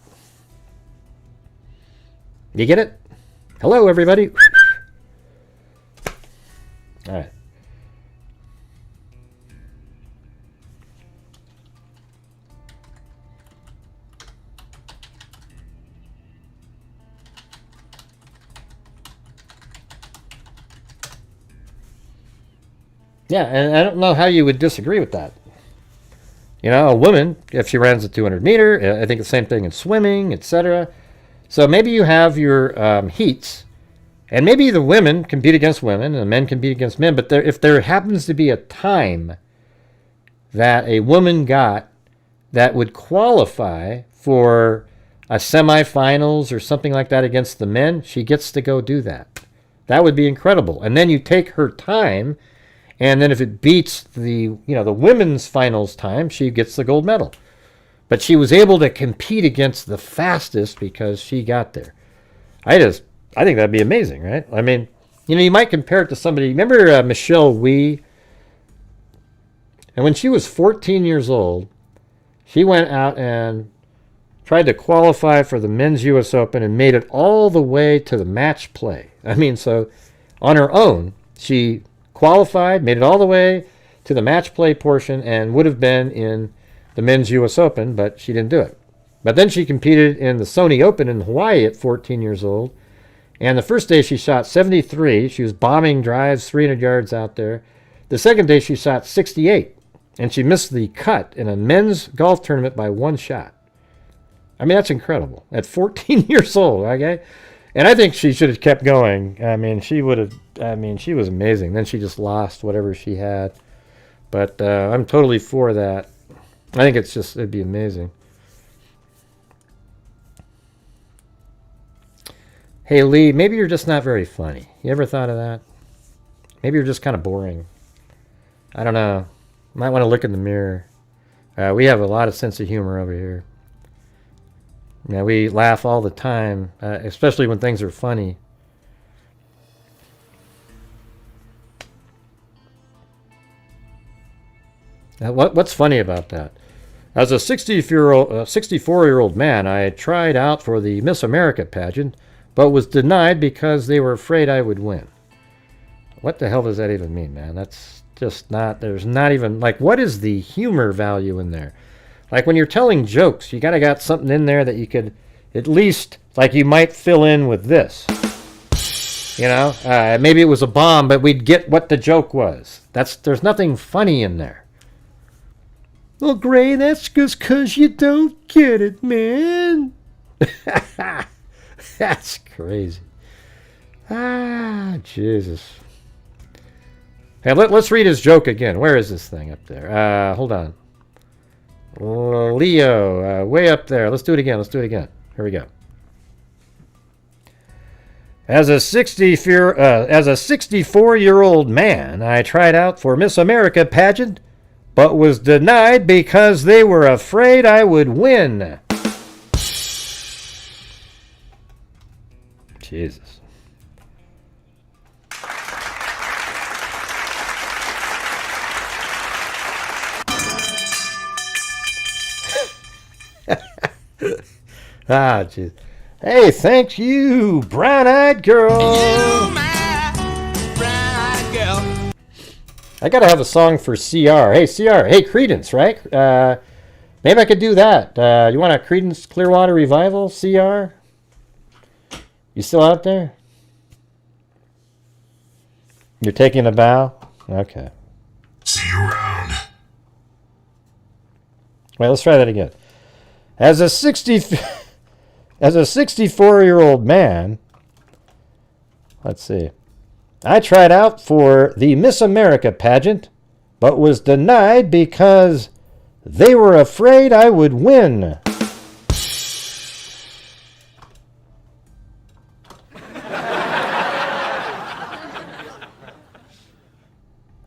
You get it? Hello, everybody. All right. Yeah, and I don't know how you would disagree with that. A woman, if she runs a 200-meter, I think the same thing in swimming, etc. So maybe you have your heats, and maybe the women compete against women, and the men compete against men, but if there happens to be a time that a woman got that would qualify for a semifinals or something like that against the men, she gets to go do that. That would be incredible. And then you take her time, and then if it beats the women's finals time, she gets the gold medal. But she was able to compete against the fastest because she got there. I think that'd be amazing, right? I mean, you might compare it to somebody. Remember Michelle Wee? And when she was 14 years old, she went out and tried to qualify for the men's U.S. Open and made it all the way to the match play. I mean, so on her own. She qualified, made it all the way to the match play portion, and would have been in the men's U.S. Open, but she didn't do it. But then she competed in the Sony Open in Hawaii at 14 years old. And the first day she shot 73. She was bombing drives 300 yards out there. The second day she shot 68. And she missed the cut in a men's golf tournament by 1 shot. I mean, that's incredible. At 14 years old, okay? And I think she should have kept going. I mean, she would have, she was amazing. Then she just lost whatever she had. But I'm totally for that. I think it'd be amazing. Hey, Lee, maybe you're just not very funny. You ever thought of that? Maybe you're just kind of boring. I don't know. Might want to look in the mirror. We have a lot of sense of humor over here. Yeah, we laugh all the time, especially when things are funny. What's funny about that? As a 64-year-old man, I tried out for the Miss America pageant, but was denied because they were afraid I would win. What the hell does that even mean, man? That's just not, there's not even, like, what is the humor value in there? Like, when you're telling jokes, you gotta got something in there that you could, at least, like, you might fill in with this. You know? Maybe it was a bomb, but we'd get what the joke was. There's nothing funny in there. Well, Gray, that's just 'cause you don't get it, man. That's crazy. Jesus. Hey, let's read his joke again. Where is this thing up there? Hold on. Leo, way up there. Let's do it again. Here we go. As a 64-year-old man, I tried out for Miss America pageant, but was denied because they were afraid I would win. Jesus. Jeez. Hey, thank you, brown-eyed girl. You, my brown-eyed girl. I gotta have a song for CR. Hey, CR. Hey, Credence, right? Maybe I could do that. You want a Credence Clearwater Revival, CR? You still out there? You're taking a bow? Okay. See you around. Wait, let's try that again. As a 64-year-old man, let's see. I tried out for the Miss America pageant, but was denied because they were afraid I would win.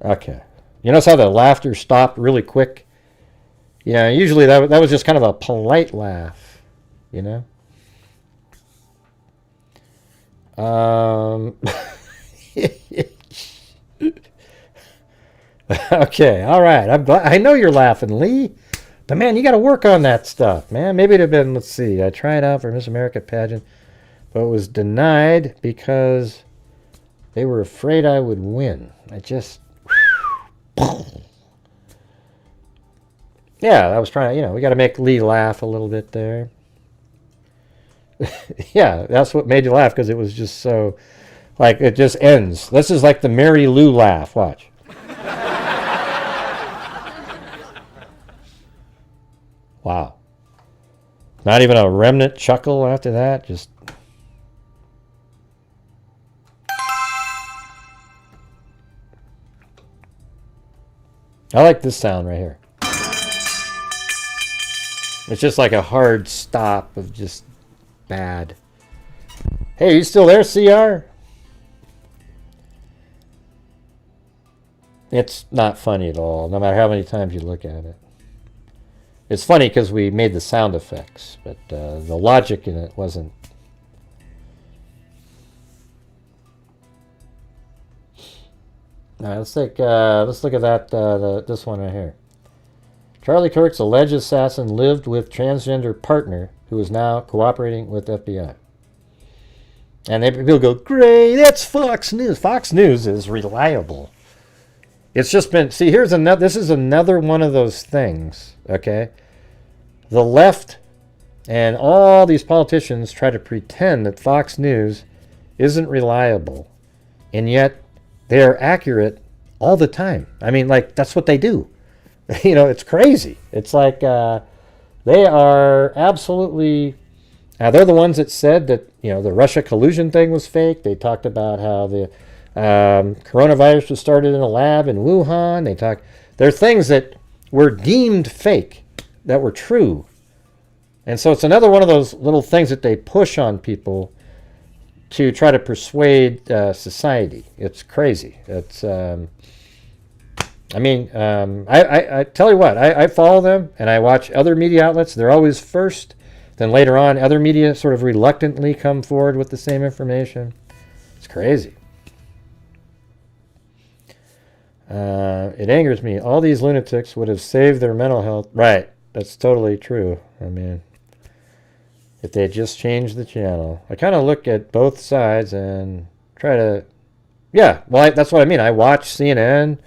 Okay. You notice how the laughter stopped really quick? Yeah, usually that was just kind of a polite laugh, you know? Okay, all right. I'm glad. I know you're laughing, Lee. But, man, you got to work on that stuff, man. Maybe it would have been, let's see, I tried out for Miss America pageant, but was denied because they were afraid I would win. I just... Yeah, I was trying to, we got to make Lee laugh a little bit there. Yeah, that's what made you laugh, because it was just so, like, it just ends. This is like the Mary Lou laugh. Watch. Wow. Not even a remnant chuckle after that, just... I like this sound right here. It's just like a hard stop of just bad. Hey, are you still there, CR? It's not funny at all, no matter how many times you look at it. It's funny because we made the sound effects, but the logic in it wasn't. All right, let's look at that. This one right here. Charlie Kirk's alleged assassin lived with transgender partner who is now cooperating with FBI. And people go, great, that's Fox News. Fox News is reliable. It's just been, see, this is another one of those things, okay? The left and all these politicians try to pretend that Fox News isn't reliable, and yet they're accurate all the time. I mean, like, that's what they do. It's crazy. It's like they are absolutely... they're the ones that said that, the Russia collusion thing was fake. They talked about how the coronavirus was started in a lab in Wuhan. There are things that were deemed fake that were true. And so it's another one of those little things that they push on people to try to persuade society. It's crazy. It's, I tell you what, I follow them and I watch other media outlets. They're always first. Then later on, other media sort of reluctantly come forward with the same information. It's crazy. It angers me. All these lunatics would have saved their mental health. Right. That's totally true. I mean, if they had just changed the channel. I kind of look at both sides and try to... Yeah, well, that's what I mean. I watch CNN.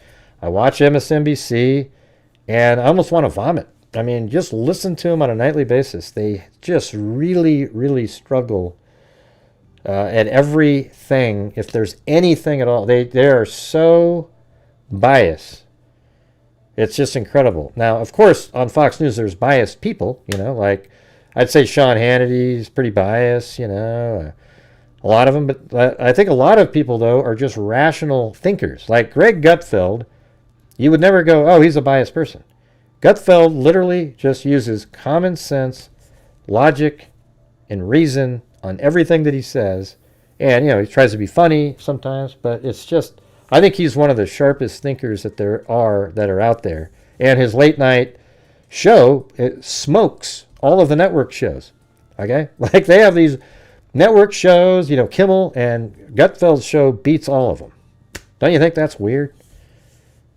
I watch MSNBC. And I almost want to vomit. I mean, just listen to them on a nightly basis. They just really, really struggle at everything. If there's anything at all, they are so biased. It's just incredible. Now, of course, on Fox News, there's biased people. Like I'd say Sean Hannity's pretty biased. A lot of them, but I think a lot of people though are just rational thinkers. Like Greg Gutfeld, you would never go, "Oh, he's a biased person." Gutfeld literally just uses common sense, logic, and reason on everything that he says. And, he tries to be funny sometimes, but it's just, I think he's one of the sharpest thinkers that there are out there. And his late night show, it smokes all of the network shows. Okay? Like they have these network shows, Kimmel, and Gutfeld's show beats all of them. Don't you think that's weird?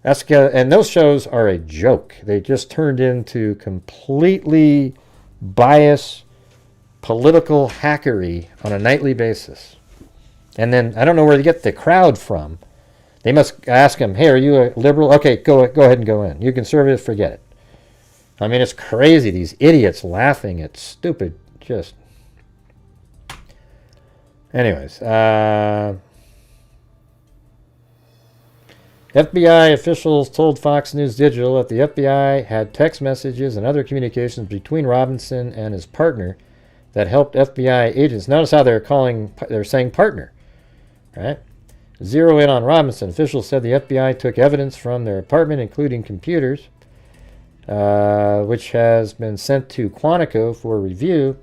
And those shows are a joke. They just turned into completely biased political hackery on a nightly basis. And then I don't know where they get the crowd from. They must ask him, "Hey, are you a liberal? Okay, go ahead and go in. You conservative, forget it." I mean, it's crazy. These idiots laughing at stupid, just. Anyways, FBI officials told Fox News Digital that the FBI had text messages and other communications between Robinson and his partner that helped FBI agents. Notice how they're saying partner, right? Zero in on Robinson. Officials said the FBI took evidence from their apartment, including computers, which has been sent to Quantico for review.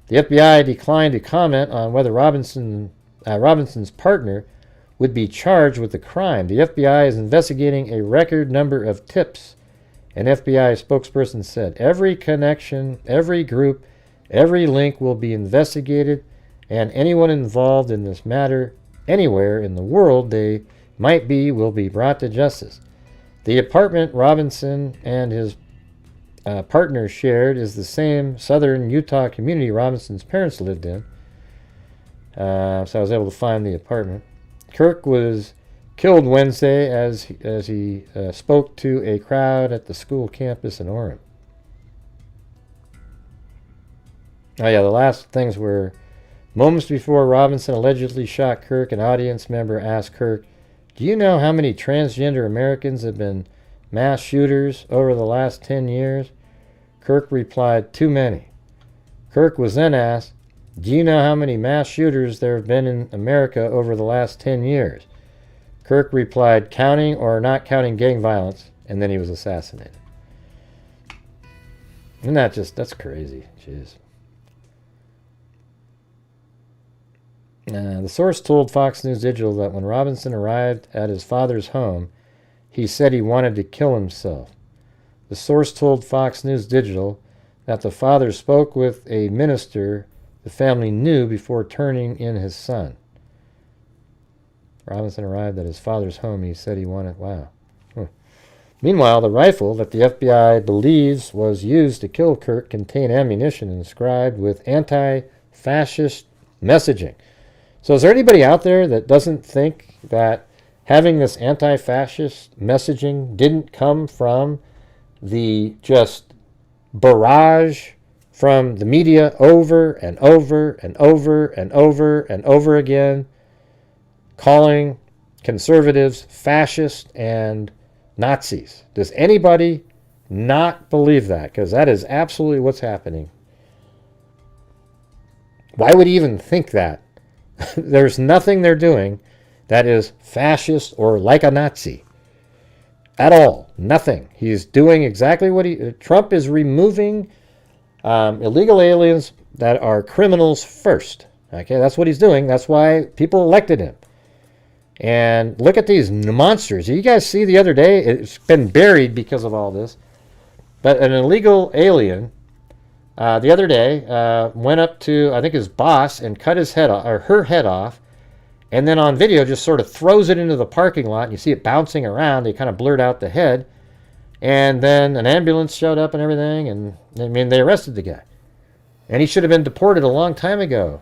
The FBI declined to comment on whether Robinson's partner would be charged with the crime. The FBI is investigating a record number of tips, an FBI spokesperson said. Every connection, every group, every link will be investigated, and anyone involved in this matter, anywhere in the world they might be, will be brought to justice. The apartment Robinson and his partner shared is the same southern Utah community Robinson's parents lived in. So I was able to find the apartment. Kirk was killed Wednesday as he spoke to a crowd at the school campus in Orem. Oh yeah, the last things were moments before Robinson allegedly shot Kirk. An audience member asked Kirk, "Do you know how many transgender Americans have been mass shooters over the last 10 years?" Kirk replied, "Too many." Kirk was then asked, "Do you know how many mass shooters there have been in America over the last 10 years? Kirk replied, "Counting or not counting gang violence," and then he was assassinated. Isn't that that's crazy? Jeez. The source told Fox News Digital that when Robinson arrived at his father's home, he said he wanted to kill himself. The source told Fox News Digital that the father spoke with a minister the family knew before turning in his son. Robinson arrived at his father's home. He said he wanted... Wow. Meanwhile, the rifle that the FBI believes was used to kill Kirk contained ammunition inscribed with anti-fascist messaging. So is there anybody out there that doesn't think that having this anti-fascist messaging didn't come from the just barrage from the media over and over and over and over and over again, calling conservatives fascist and Nazis? Does anybody not believe that? Because that is absolutely what's happening. Why would he even think that? There's nothing they're doing that is fascist or like a Nazi at all. Nothing. He's doing exactly what Trump is removing illegal aliens that are criminals first. Okay, that's what he's doing. That's why people elected him. And look at these monsters. You guys see the other day, it's been buried because of all this, but an illegal alien the other day went up to, I think, his boss and cut his head off, or her head off, and then on video just sort of throws it into the parking lot, and you see it bouncing around. They kind of blurred out the head, and then an ambulance showed up and everything, and I mean, they arrested the guy. And he should have been deported a long time ago.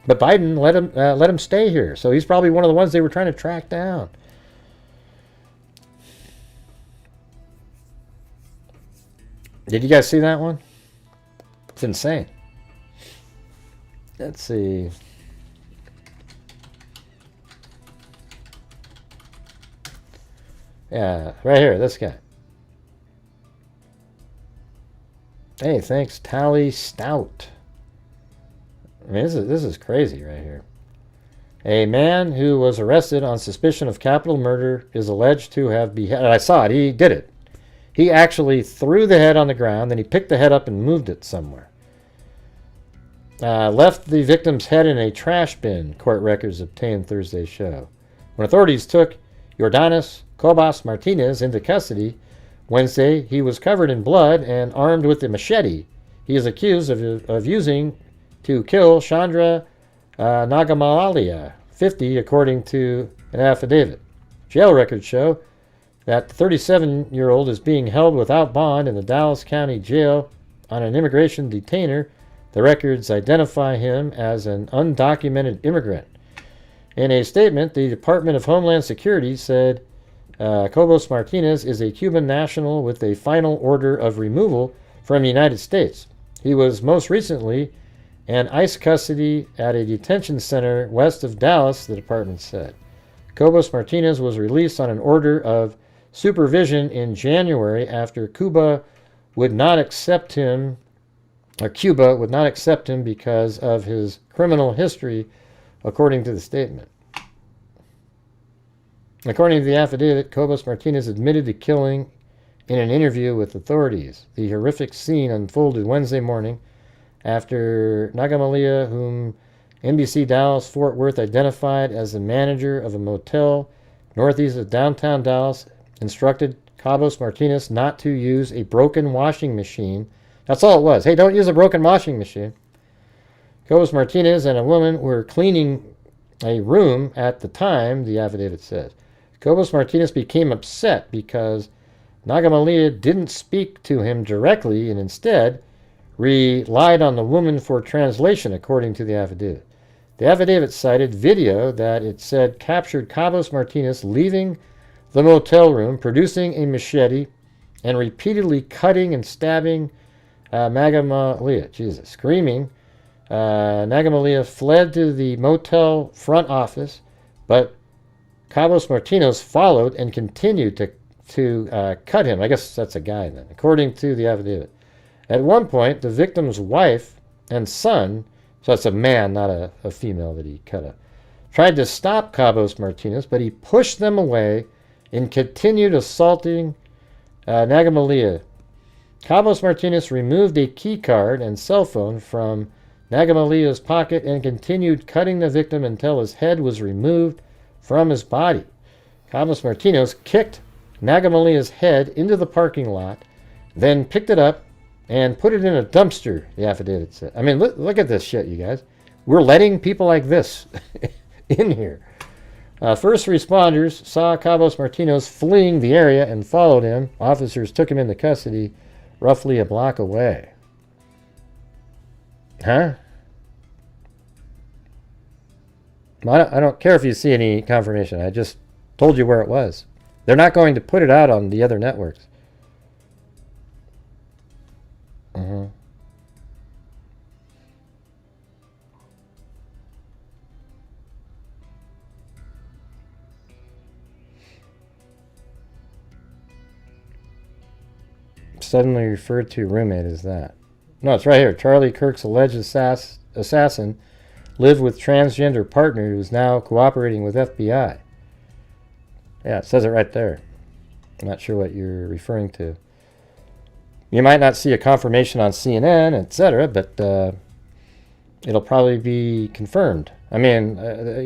But Biden let him stay here, so he's probably one of the ones they were trying to track down. Did you guys see that one? It's insane. Let's see. Yeah, right here, this guy. Hey, thanks, Tally Stout. I mean, this is crazy right here. A man who was arrested on suspicion of capital murder is alleged to have beheaded. I saw it. He did it. He actually threw the head on the ground, then he picked the head up and moved it somewhere. Left the victim's head in a trash bin, court records obtained Thursday's show. When authorities took Jordanis Cobas Martinez into custody Wednesday, he was covered in blood and armed with a machete. He is accused of using to kill Chandra Nagamalalia, 50, according to an affidavit. Jail records show that the 37-year-old is being held without bond in the Dallas County Jail on an immigration detainer. The records identify him as an undocumented immigrant. In a statement, the Department of Homeland Security said Cobos Martinez is a Cuban national with a final order of removal from the United States. He was most recently in ICE custody at a detention center west of Dallas, the department said. Cobos Martinez was released on an order of supervision in January after Cuba would not accept him because of his criminal history, according to the statement. According to the affidavit, Cobos Martinez admitted to killing in an interview with authorities. The horrific scene unfolded Wednesday morning after Nagamalia, whom NBC Dallas Fort Worth identified as the manager of a motel northeast of downtown Dallas, instructed Cobos Martinez not to use a broken washing machine. That's all it was. Hey, don't use a broken washing machine. Cobos Martinez and a woman were cleaning a room at the time, the affidavit said. Cobos Martinez became upset because Nagamalia didn't speak to him directly and instead relied on the woman for translation, according to the affidavit. The affidavit cited video that it said captured Cobos Martinez leaving the motel room, producing a machete, and repeatedly cutting and stabbing Nagamalia. Jesus. Screaming, Nagamalia fled to the motel front office, but Cobos Martinez followed and continued to cut him. I guess that's a guy then, according to the affidavit. At one point, the victim's wife and son, so that's a man, not a female that he cut up, tried to stop Cobos Martinez, but he pushed them away and continued assaulting Nagamalia. Cobos Martinez removed a key card and cell phone from Nagamalia's pocket and continued cutting the victim until his head was removed from his body. Cobos Martinez kicked Nagamalia's head into the parking lot, then picked it up and put it in a dumpster, the affidavit said. I mean, look at this shit, you guys. We're letting people like this in here. First responders saw Cobos Martinez fleeing the area and followed him. Officers took him into custody roughly a block away. Huh? I don't care if you see any confirmation. I just told you where it was. They're not going to put it out on the other networks. Suddenly referred to roommate as that. No, it's right here. Charlie Kirk's alleged assassin lived with transgender partner who is now cooperating with FBI. Yeah, it says it right there. I'm not sure what you're referring to. You might not see a confirmation on CNN, etc., but it'll probably be confirmed. I mean,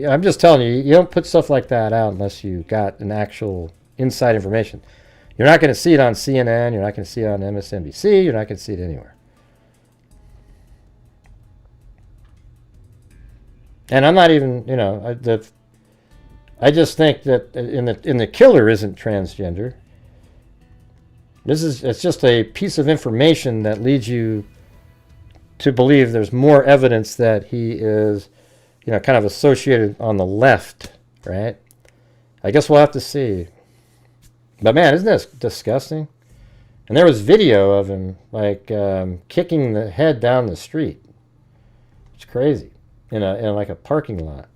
I'm just telling you, you don't put stuff like that out unless you got an actual inside information. You're not going to see it on CNN. You're not going to see it on MSNBC. You're not going to see it anywhere. And I'm not even, you know, I just think that in the killer isn't transgender. It's just a piece of information that leads you to believe there's more evidence that he is, you know, kind of associated on the left, right? I guess we'll have to see. But man, isn't this disgusting? And there was video of him like kicking the head down the street. It's crazy in like a parking lot.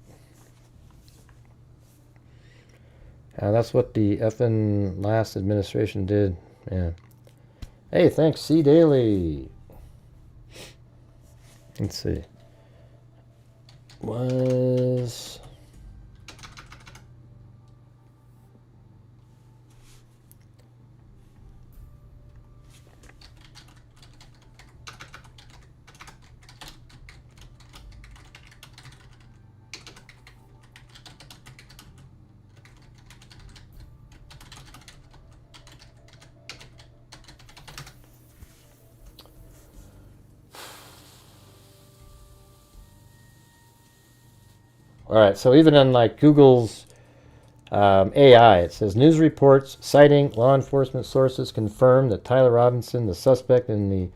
That's what the effing last administration did. Yeah. Hey, thanks, C Daily. Let's see. Was all right, so even in like Google's AI, it says news reports citing law enforcement sources confirm that Tyler Robinson, the suspect in the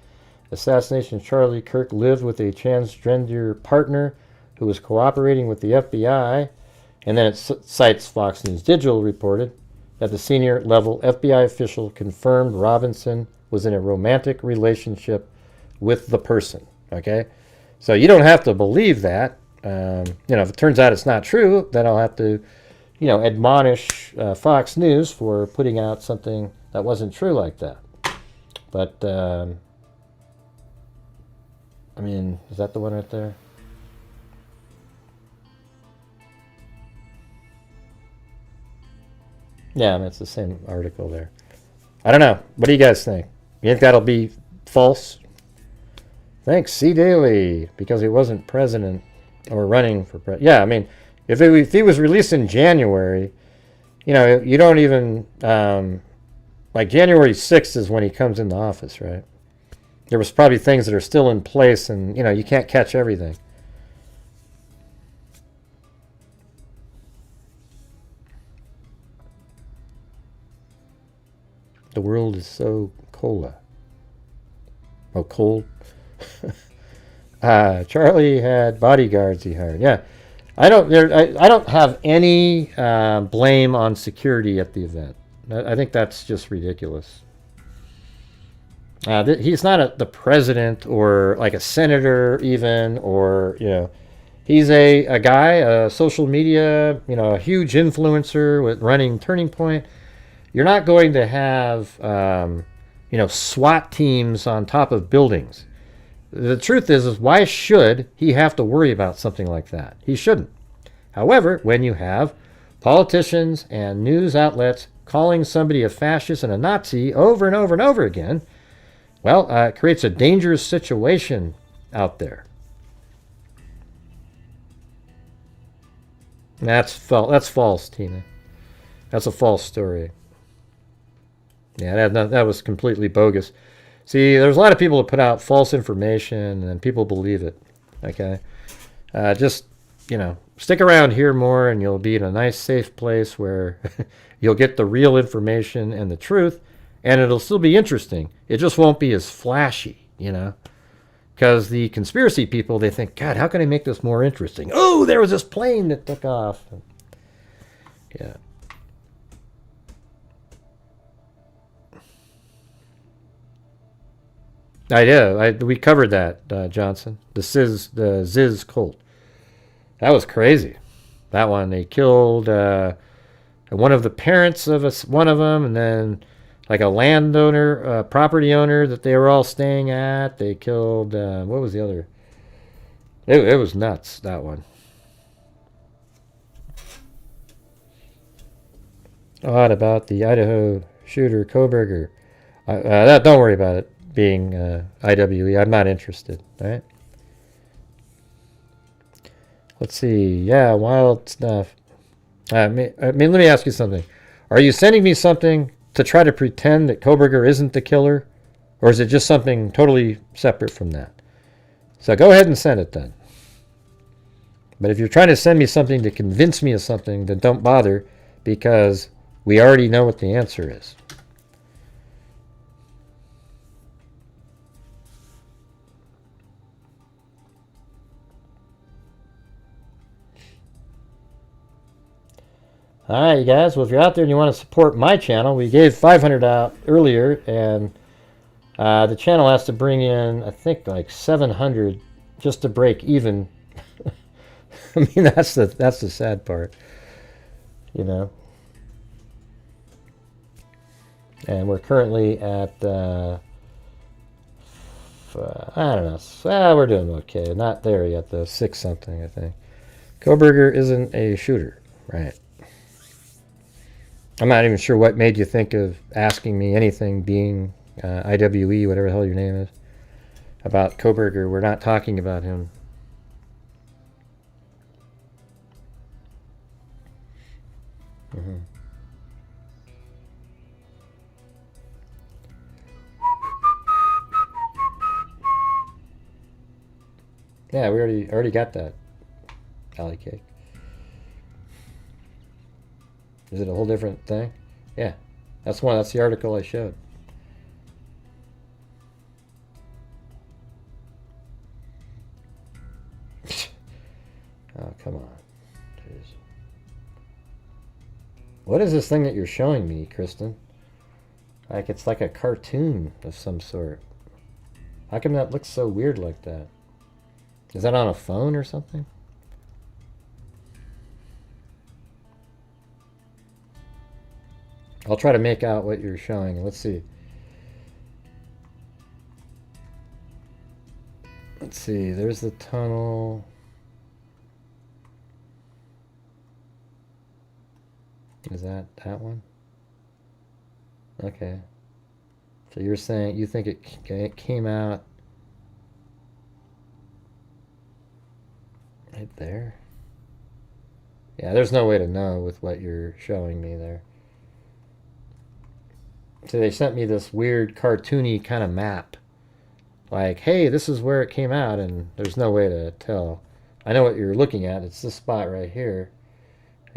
assassination of Charlie Kirk, lived with a transgender partner who was cooperating with the FBI. And then it cites Fox News Digital reported that the senior level FBI official confirmed Robinson was in a romantic relationship with the person. Okay, so you don't have to believe that. You know, if it turns out it's not true, then I'll have to, you know, admonish Fox News for putting out something that wasn't true like that. But, I mean, is that the one right there? Yeah, I mean, it's the same article there. I don't know. What do you guys think? You think that'll be false? Thanks, C Daily, because he wasn't president. Or running for president. Yeah, I mean, if he was released in January, you know, you don't even, like January 6th is when he comes into office, right? There was probably things that are still in place and, you know, you can't catch everything. The world is so cola. Oh, cold. Charlie had bodyguards he hired. Yeah, I don't have any blame on security at the event. I think that's just ridiculous. He's not the president or like a senator even, or, you know, he's a guy, a social media, you know, a huge influencer with running Turning Point. You're not going to have, you know, SWAT teams on top of buildings. The truth is why should he have to worry about something like that? He shouldn't. However, when you have politicians and news outlets calling somebody a fascist and a Nazi over and over and over again, well, it creates a dangerous situation out there. That's false, Tina. That's a false story. Yeah, that was completely bogus. See, there's a lot of people that put out false information and people believe it. Okay? Just, you know, stick around here more and you'll be in a nice, safe place where you'll get the real information and the truth, and it'll still be interesting. It just won't be as flashy, you know? Because the conspiracy people, they think, God, how can I make this more interesting? Oh, there was this plane that took off. Yeah. I did. We covered that, Johnson. The Ziz Colt. That was crazy. That one, they killed one of the parents of one of them, and then like a landowner, property owner that they were all staying at. They killed, what was the other? It was nuts, that one. Odd about the Idaho shooter Koberger. Don't worry about it being IWE. I'm not interested, right? Let's see. Yeah, wild stuff. Let me ask you something. Are you sending me something to try to pretend that Koberger isn't the killer? Or is it just something totally separate from that? So go ahead and send it then. But if you're trying to send me something to convince me of something, then don't bother, because we already know what the answer is. All right, you guys. Well, if you're out there and you want to support my channel, we gave 500 out earlier, and the channel has to bring in, I think, like 700 just to break even. I mean, that's the sad part, you know. And we're currently at I don't know. We're doing okay. Not there yet though. 6 something, I think. Koberger isn't a shooter, right? I'm not even sure what made you think of asking me anything being IWE, whatever the hell your name is, about Koberger. We're not talking about him. Mm-hmm. Yeah, we already got that alley cake. Is it a whole different thing? Yeah, that's the article I showed. Oh, come on. Jeez. What is this thing that you're showing me, Kristen? Like, it's like a cartoon of some sort. How come that looks so weird like that? Is that on a phone or something? I'll try to make out what you're showing. Let's see. Let's see. There's the tunnel. Is that one? Okay. So you're saying you think it came out right there? Yeah, there's no way to know with what you're showing me there. So they sent me this weird cartoony kind of map. Like, hey, this is where it came out, and there's no way to tell. I know what you're looking at. It's this spot right here.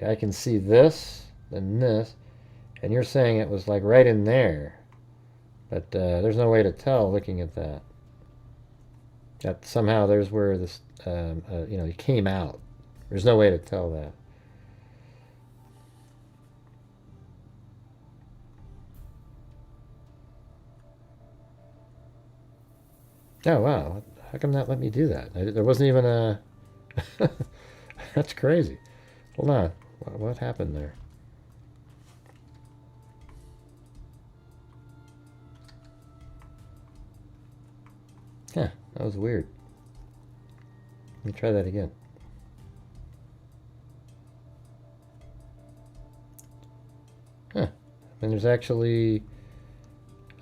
I can see this, then this, and you're saying it was like right in there. But there's no way to tell looking at that. That somehow there's where this, it came out. There's no way to tell that. Oh, wow. How come that let me do that? There wasn't even a... That's crazy. Hold on. What happened there? Huh. That was weird. Let me try that again. Huh. And there's actually...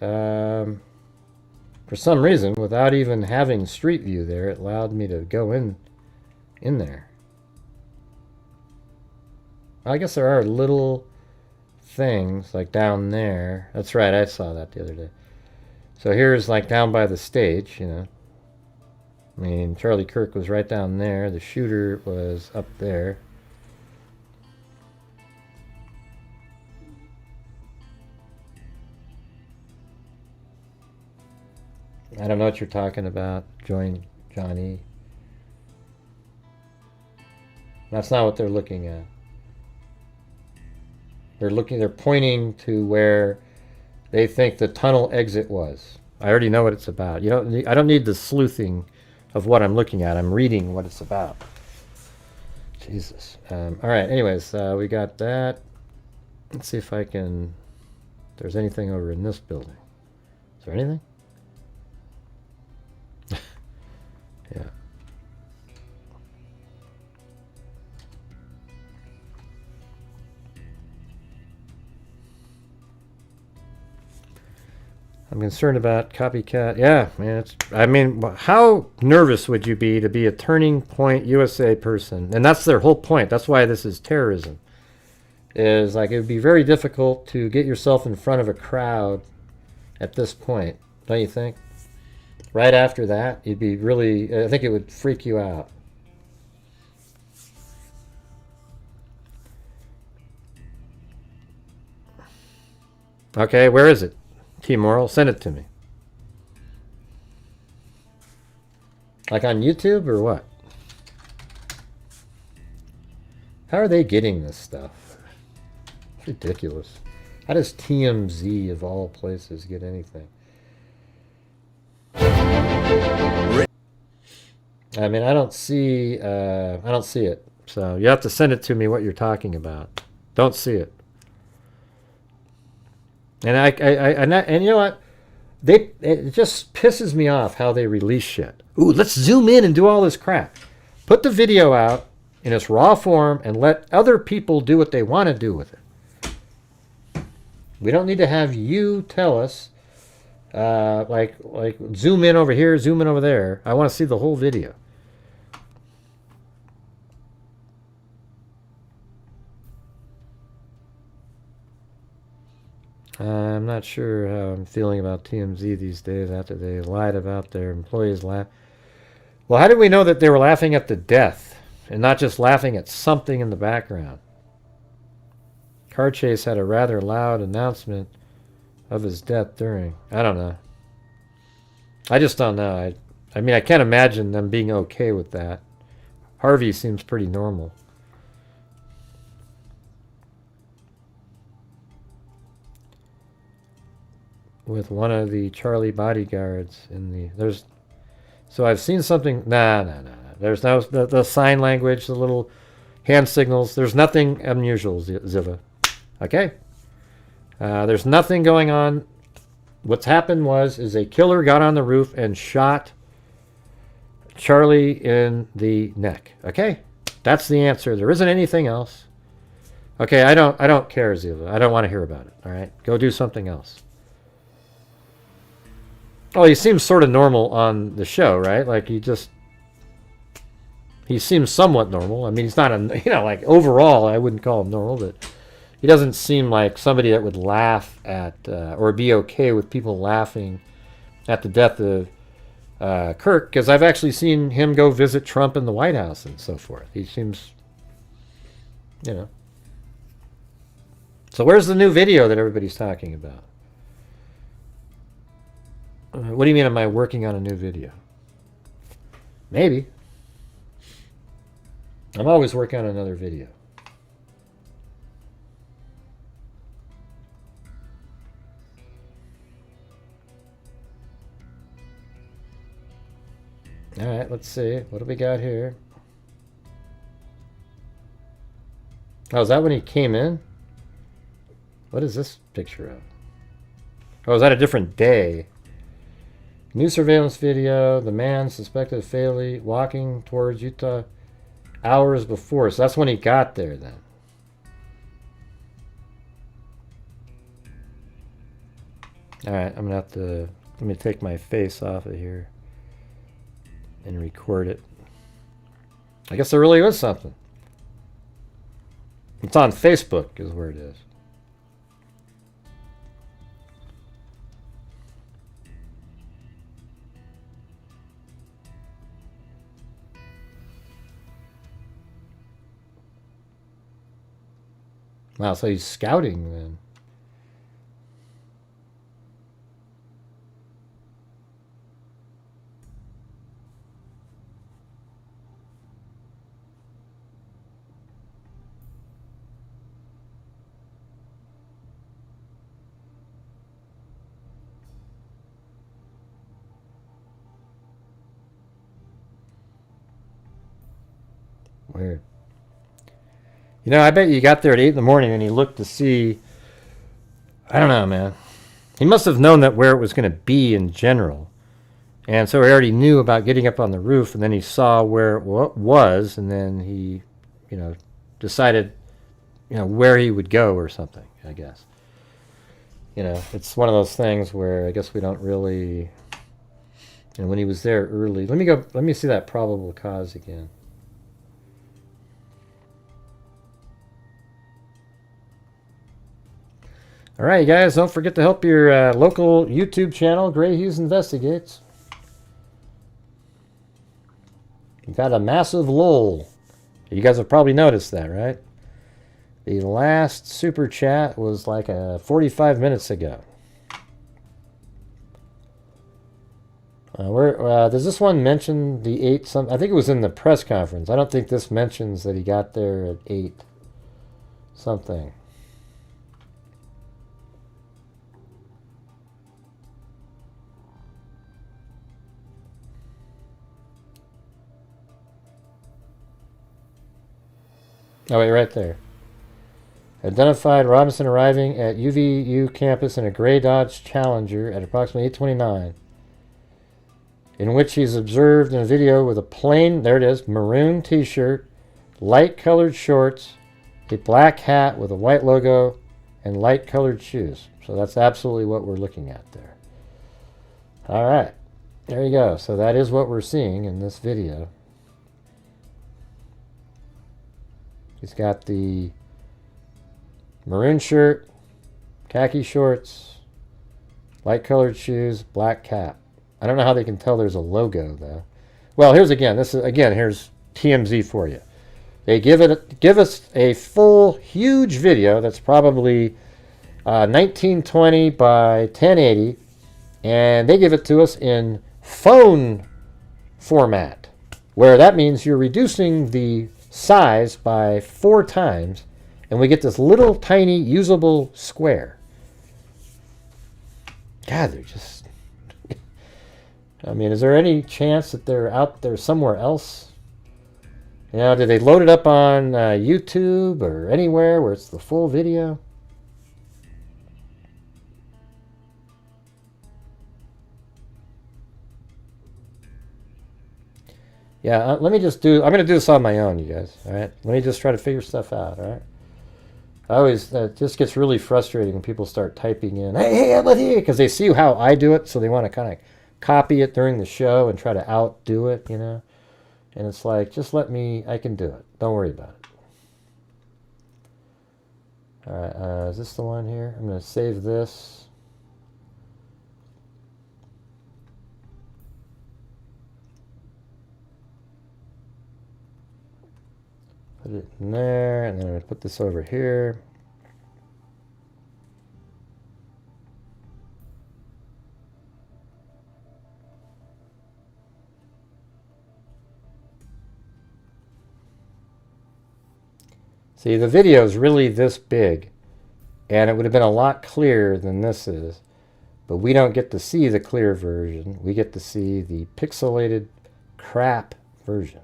for some reason, without even having Street View there, it allowed me to go in there. I guess there are little things like down there. That's right, I saw that the other day. So here's like down by the stage, you know. I mean, Charlie Kirk was right down there. The shooter was up there. I don't know what you're talking about. Join Johnny. That's not what they're looking at. They're pointing to where they think the tunnel exit was. I already know what it's about. I don't need the sleuthing of what I'm looking at. I'm reading what it's about. Jesus. All right. Anyways, we got that. Let's see if there's anything over in this building. Is there anything? Yeah. I'm concerned about copycat. Yeah, man. How nervous would you be to be a Turning Point USA person? And that's their whole point. That's why this is terrorism. Is like, it would be very difficult to get yourself in front of a crowd at this point, don't you think? Right after that, I think it would freak you out. Okay, where is it? T-Moral, send it to me. Like on YouTube or what? How are they getting this stuff? It's ridiculous. How does TMZ of all places get anything? I don't see it. So you have to send it to me what you're talking about. Don't see it. And you know what? It just pisses me off how they release shit. Ooh, let's zoom in and do all this crap. Put the video out in its raw form and let other people do what they want to do with it. We don't need to have you tell us, like zoom in over here, zoom in over there. I want to see the whole video. I'm not sure how I'm feeling about TMZ these days after they lied about their employees. Well, how did we know that they were laughing at the death and not just laughing at something in the background? Car Chase had a rather loud announcement of his death during. I don't know. I just don't know. I can't imagine them being okay with that. Harvey seems pretty normal. With one of the Charlie bodyguards so I've seen something. No. There's no the sign language, the little hand signals. There's nothing unusual, Ziva. Okay. There's nothing going on. What's happened is a killer got on the roof and shot Charlie in the neck. Okay, that's the answer. There isn't anything else. Okay, I don't care, Ziva. I don't want to hear about it. All right, go do something else. Oh, he seems sort of normal on the show, right? Like he seems somewhat normal. He's not like overall, I wouldn't call him normal, but he doesn't seem like somebody that would laugh at or be okay with people laughing at the death of Kirk, because I've actually seen him go visit Trump in the White House and so forth. He seems, So where's the new video that everybody's talking about? What do you mean, am I working on a new video? Maybe. I'm always working on another video. All right, let's see. What do we got here? Oh, is that when he came in? What is this picture of? Oh, is that a different day? New surveillance video. The man suspected of fatally walking towards Utah hours before. So that's when he got there then. All right, I'm going to have to... Let me take my face off of here and record it. I guess there really was something. It's on Facebook is where it is. Wow, so he's scouting then. Weird. You know, I bet you got there at 8 in the morning and he looked to see, I don't know, man. He must have known that where it was going to be in general. And so he already knew about getting up on the roof, and then he saw where it was, and then he, decided, where he would go or something, I guess. It's one of those things where I guess we don't really, when he was there early, let me see that probable cause again. All right, you guys, don't forget to help your local YouTube channel, Gray Hughes Investigates. We've got a massive lull. You guys have probably noticed that, right? The last super chat was like 45 minutes ago. Does this one mention the 8 something? I think it was in the press conference. I don't think this mentions that he got there at 8 something. Oh, wait, right there. Identified Robinson arriving at UVU campus in a gray Dodge Challenger at approximately 8:29, in which he's observed in a video with a plain, there it is, maroon t-shirt, light-colored shorts, a black hat with a white logo, and light-colored shoes. So that's absolutely what we're looking at there. All right. There you go. So that is what we're seeing in this video. He's got the maroon shirt, khaki shorts, light colored shoes, black cap. I don't know how they can tell there's a logo though. Well, here's TMZ for you. They give us a full huge video that's probably 1920 by 1080, and they give it to us in phone format, where that means you're reducing the size by 4 times, and we get this little tiny usable square. God, they're just I mean, is there any chance that they're out there somewhere else? Did they load it up on YouTube or anywhere where it's the full video? Yeah, I'm going to do this on my own, you guys, all right? Let me just try to figure stuff out, all right? It just gets really frustrating when people start typing in, hey, I'm with you, because they see how I do it, so they want to kind of copy it during the show and try to outdo it, And it's like, just let me, I can do it. Don't worry about it. All right, is this the one here? I'm going to save this. Put it in there, and then I'm going to put this over here. See, the video is really this big, and it would have been a lot clearer than this is, but we don't get to see the clear version. We get to see the pixelated crap version.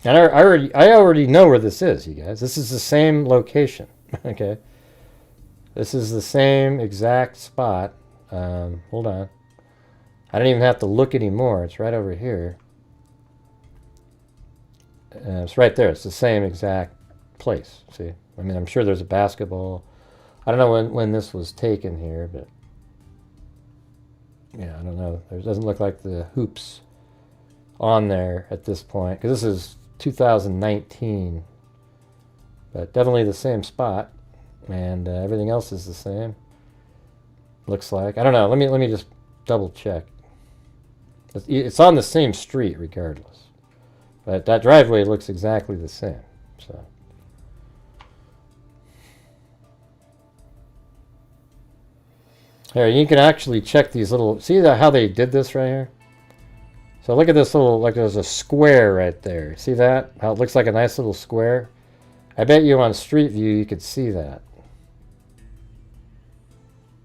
And I already know where this is, you guys. This is the same location, okay? This is the same exact spot. Hold on. I don't even have to look anymore. It's right over here. It's right there. It's the same exact place. See? I mean, I'm sure there's a basketball. I don't know when this was taken here, but yeah, I don't know. It doesn't look like the hoops on there at this point, because this is 2019, but definitely the same spot, and everything else is the same. Looks like. I don't know. Let me just double check. It's on the same street regardless, but that driveway looks exactly the same. So here you can actually check these little. See how they did this right here? So look at this little, like there's a square right there. See that? How it looks like a nice little square? I bet you on Street View you could see that.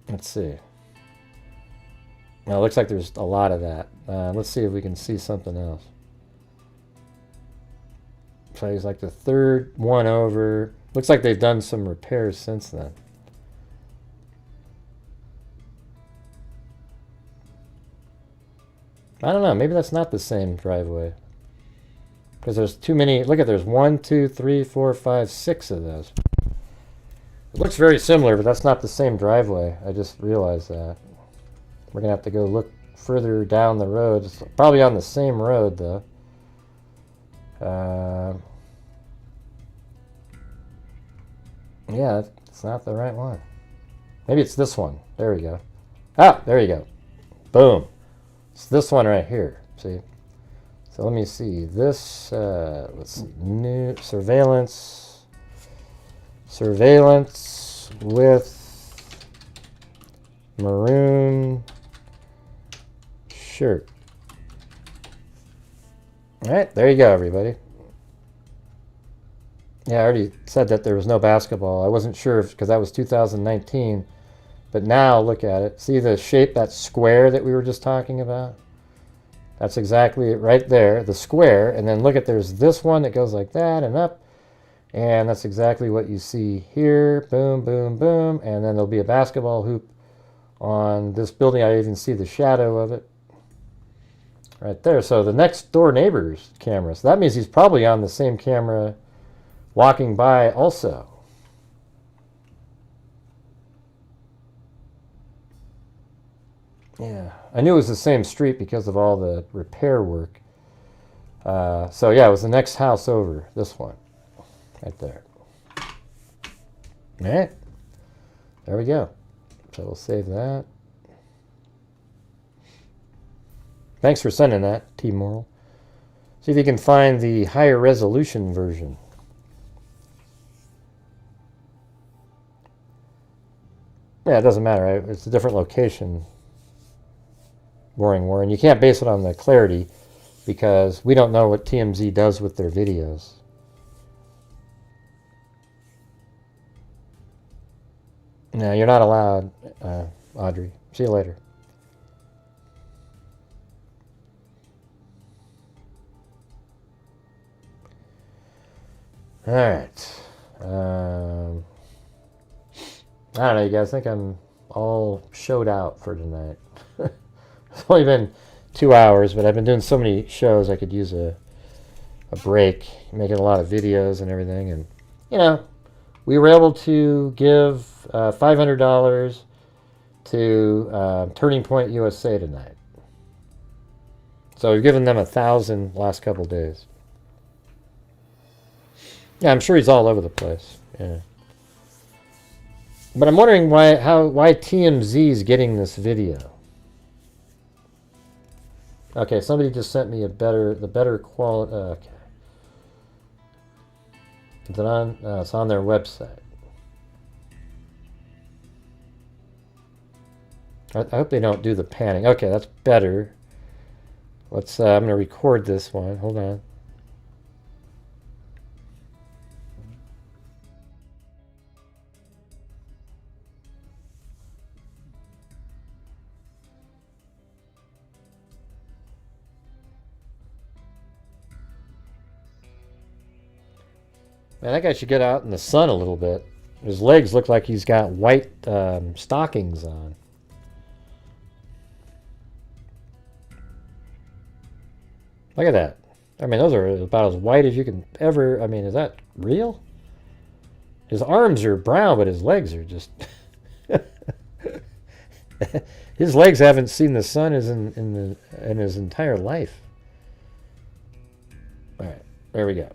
Let's see. Well, it looks like there's a lot of that. Let's see if we can see something else. So he's like the third one over. Looks like they've done some repairs since then. I don't know. Maybe that's not the same driveway. Because there's too many. Look at, there's 1, 2, 3, 4, 5, 6 of those. It looks very similar, but that's not the same driveway. I just realized that. We're going to have to go look further down the road. It's probably on the same road, though. Yeah, it's not the right one. Maybe it's this one. There we go. Ah, there you go. Boom. It's this one right here. See? So let me see. This, let's see. New surveillance. Surveillance with maroon shirt. All right, there you go, everybody. Yeah, I already said that there was no basketball. I wasn't sure because that was 2019. But now, look at it. See the shape, that square that we were just talking about? That's exactly it right there, the square. And then look at, there's this one that goes like that and up. And that's exactly what you see here. Boom, boom, boom. And then there'll be a basketball hoop on this building. I even see the shadow of it right there. So the next door neighbor's camera. So that means he's probably on the same camera walking by also. Yeah, I knew it was the same street because of all the repair work. So yeah, it was the next house over, this one, right there. All right, there we go. So we'll save that. Thanks for sending that, T Moral. See if you can find the higher resolution version. Yeah, it doesn't matter, right? It's a different location. Boring war, and you can't base it on the clarity because we don't know what TMZ does with their videos. No, you're not allowed, Audrey. See you later. All right. I don't know, you guys. I think I'm all showed out for tonight. It's only been 2 hours, but I've been doing so many shows I could use a break, making a lot of videos and everything. And, you know, we were able to give $500 to Turning Point USA tonight. So we've given them $1,000 last couple days. Yeah, I'm sure he's all over the place. Yeah. But I'm wondering why TMZ is getting this video. Okay, somebody just sent me the better quality. Okay, is it on? It's on their website. I hope they don't do the panning. Okay, that's better. Let's. I'm going to record this one. Hold on. Man, that guy should get out in the sun a little bit. His legs look like he's got white stockings on. Look at that. I mean, those are about as white as you can ever... I mean, is that real? His arms are brown, but his legs are just... His legs haven't seen the sun in his entire life. All right, there we go.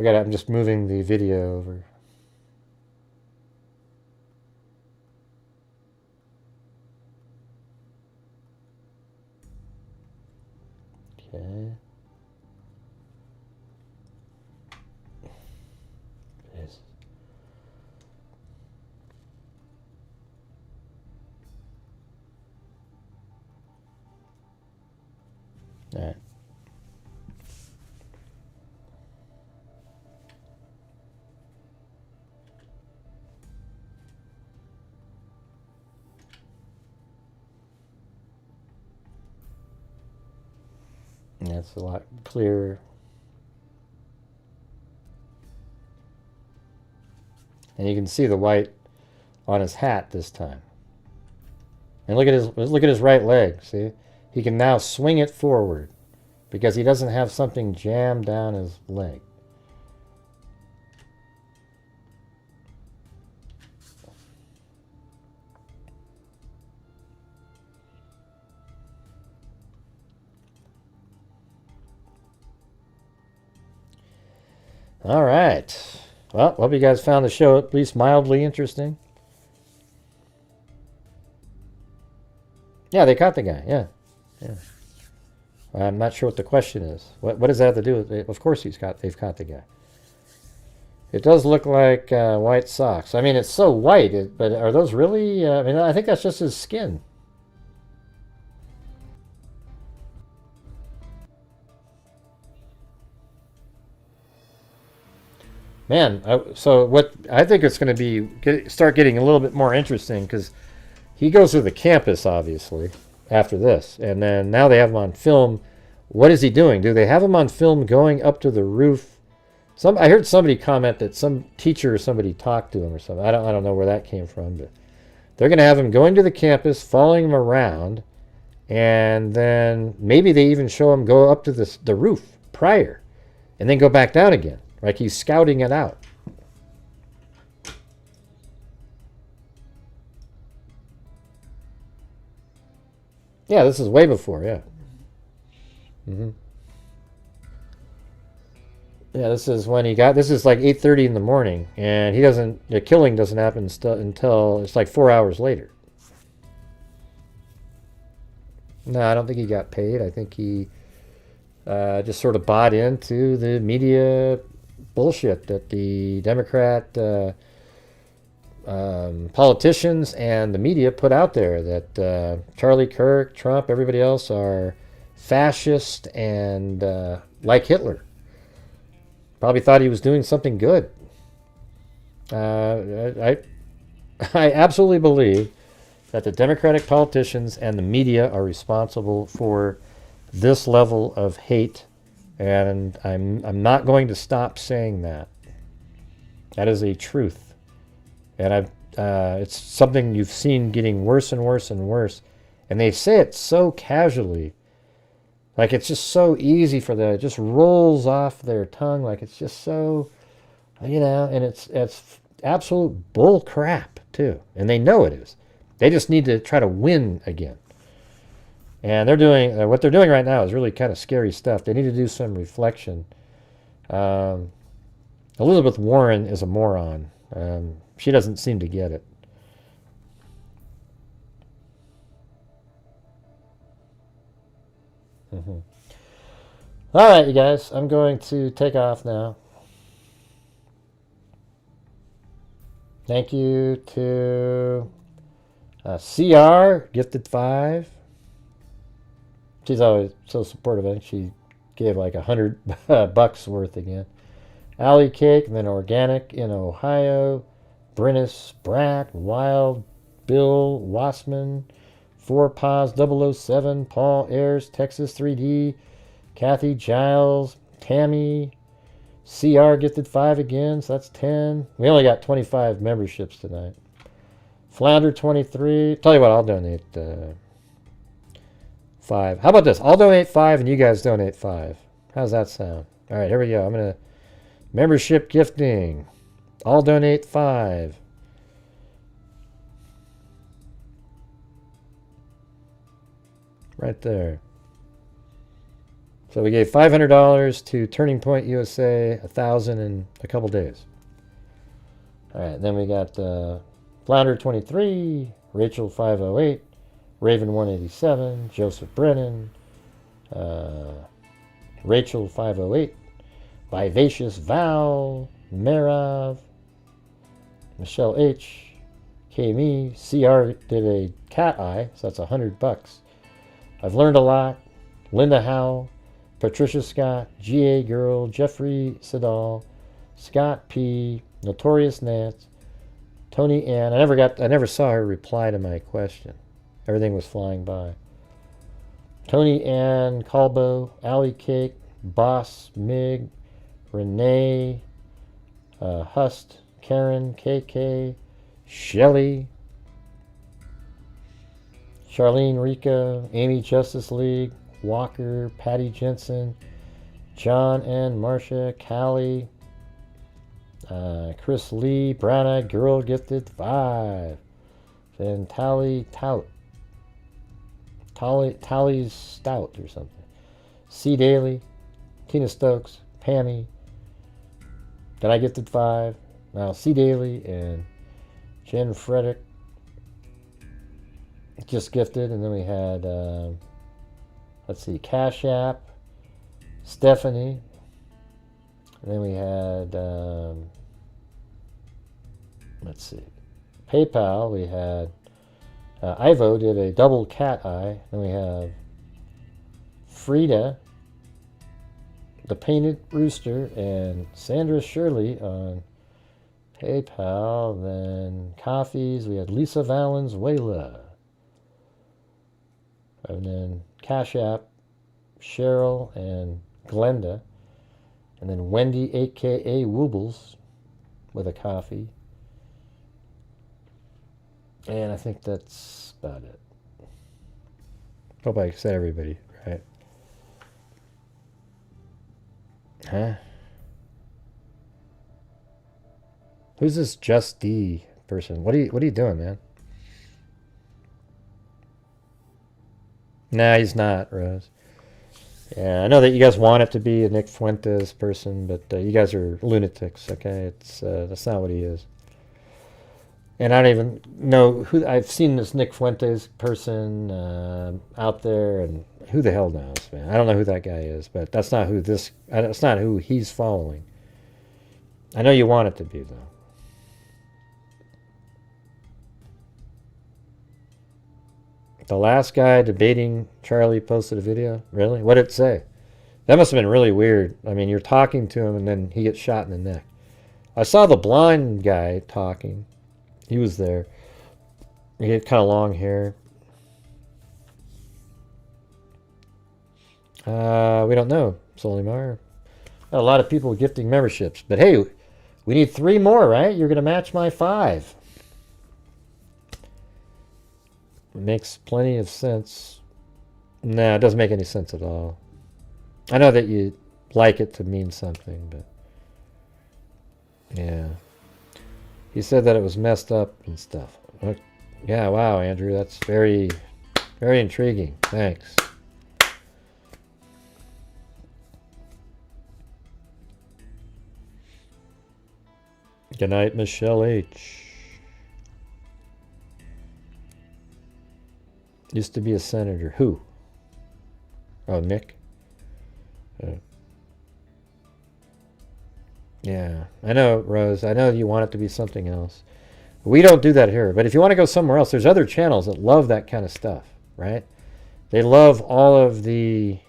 I'm just moving the video over. Okay. Yes. That's a lot clearer. And you can see the white on his hat this time. And look at his right leg. See, he can now swing it forward because he doesn't have something jammed down his leg. All right. Well, hope you guys found the show at least mildly interesting. Yeah, they caught the guy. Yeah. I'm not sure what the question is. What does that have to do with it? Of course they've caught the guy. It does look like white socks. I mean, it's so white, but are those really... I mean, I think that's just his skin. Man, so what I think it's going to be start getting a little bit more interesting because he goes through the campus obviously after this, and then now they have him on film. What is he doing? Do they have him on film going up to the roof? I heard somebody comment that some teacher or somebody talked to him or something. I don't know where that came from, but they're going to have him going to the campus, following him around, and then maybe they even show him go up to the roof prior, and then go back down again. Like he's scouting it out. Yeah, this is way before, yeah. Yeah, this is when this is like 8:30 in the morning, and the killing doesn't happen until it's like 4 hours later. No, I don't think he got paid. I think he just sort of bought into the media bullshit that the Democrat politicians and the media put out there, that Charlie Kirk, Trump, everybody else are fascist and like Hitler. Probably thought he was doing something good. I absolutely believe that the Democratic politicians and the media are responsible for this level of hate. And I'm not going to stop saying that. That is a truth. And it's something you've seen getting worse and worse and worse. And they say it so casually. Like it's just so easy for them. It just rolls off their tongue. Like it's just so, and it's absolute bull crap too. And they know it is. They just need to try to win again. And they're doing what they're doing right now is really kind of scary stuff. They need to do some reflection. Elizabeth Warren is a moron. She doesn't seem to get it. All right, you guys. I'm going to take off now. Thank you to CR, gifted 5. She's always so supportive. I think she gave like $100 worth again. Alley Cake, and then Organic in Ohio. Brennis Brack, Wild Bill Wassman, Four Paws 007, Paul Ayers, Texas 3D, Kathy Giles, Tammy, CR gifted 5 again, so that's 10. We only got 25 memberships tonight. Flounder 23. Tell you what, I'll donate 5. How about this? I'll donate 5 and you guys donate 5. How's that sound? All right, here we go. I'm going to membership gifting. I'll donate 5. Right there. So we gave $500 to Turning Point USA, $1,000 in a couple days. All right, then we got Flounder 23, Rachel 508, Raven 187, Joseph Brennan, Rachel 508, Vivacious Val, Merav, Michelle H, Kami, CR did a cat eye, so that's $100. I've learned a lot. Linda Howell, Patricia Scott, GA Girl, Jeffrey Siddall, Scott P, Notorious Nance, Tony Ann. I never saw her reply to my question. Everything was flying by. Tony Ann Calbo, Alley Cake, Boss, Mig, Renee, Hust, Karen, KK, Shelly, Charlene Rica, Amy Justice League, Walker, Patty Jensen, John and Marcia, Callie, Chris Lee, Brown Eyed Girl Gifted 5, then Tally Tout, Tally's Stout or something, C Daly, Tina Stokes, Pammy, that I gifted 5, now C Daly and Jen Frederick just gifted, and then we had let's see, Cash App, Stephanie, and then we had let's see, PayPal. We had Ivo did a double cat eye. Then we have Frida, the Painted Rooster, and Sandra Shirley on PayPal. Then coffees, we had Lisa Valenzuela, and then Cash App, Cheryl and Glenda, and then Wendy, aka Woobles, with a coffee. And I think that's about it. Hope I said everybody right. Huh? Who's this Just D person? What are you doing, man? Nah, he's not, Rose. Yeah, I know that you guys want it to be a Nick Fuentes person, but you guys are lunatics, okay? It's that's not what he is. And I don't even know who. I've seen this Nick Fuentes person out there, and who the hell knows, man? I don't know who that guy is, but that's not who this. That's not who he's following. I know you want it to be, though. The last guy debating Charlie posted a video. Really? What did it say? That must have been really weird. I mean, you're talking to him, and then he gets shot in the neck. I saw the blind guy talking. He was there. He had kind of long hair. We don't know, Solimar. Got a lot of people gifting memberships. But hey, we need 3 more, right? You're going to match my 5. It makes plenty of sense. Nah, it doesn't make any sense at all. I know that you like it to mean something, but yeah. He said that it was messed up and stuff. Yeah, wow, Andrew, that's very, very intriguing. Thanks. Good night, Michelle H. Used to be a senator. Who? Oh, Nick? Yeah, I know, Rose. I know you want it to be something else. We don't do that here. But if you want to go somewhere else, there's other channels that love that kind of stuff, right? They love all of the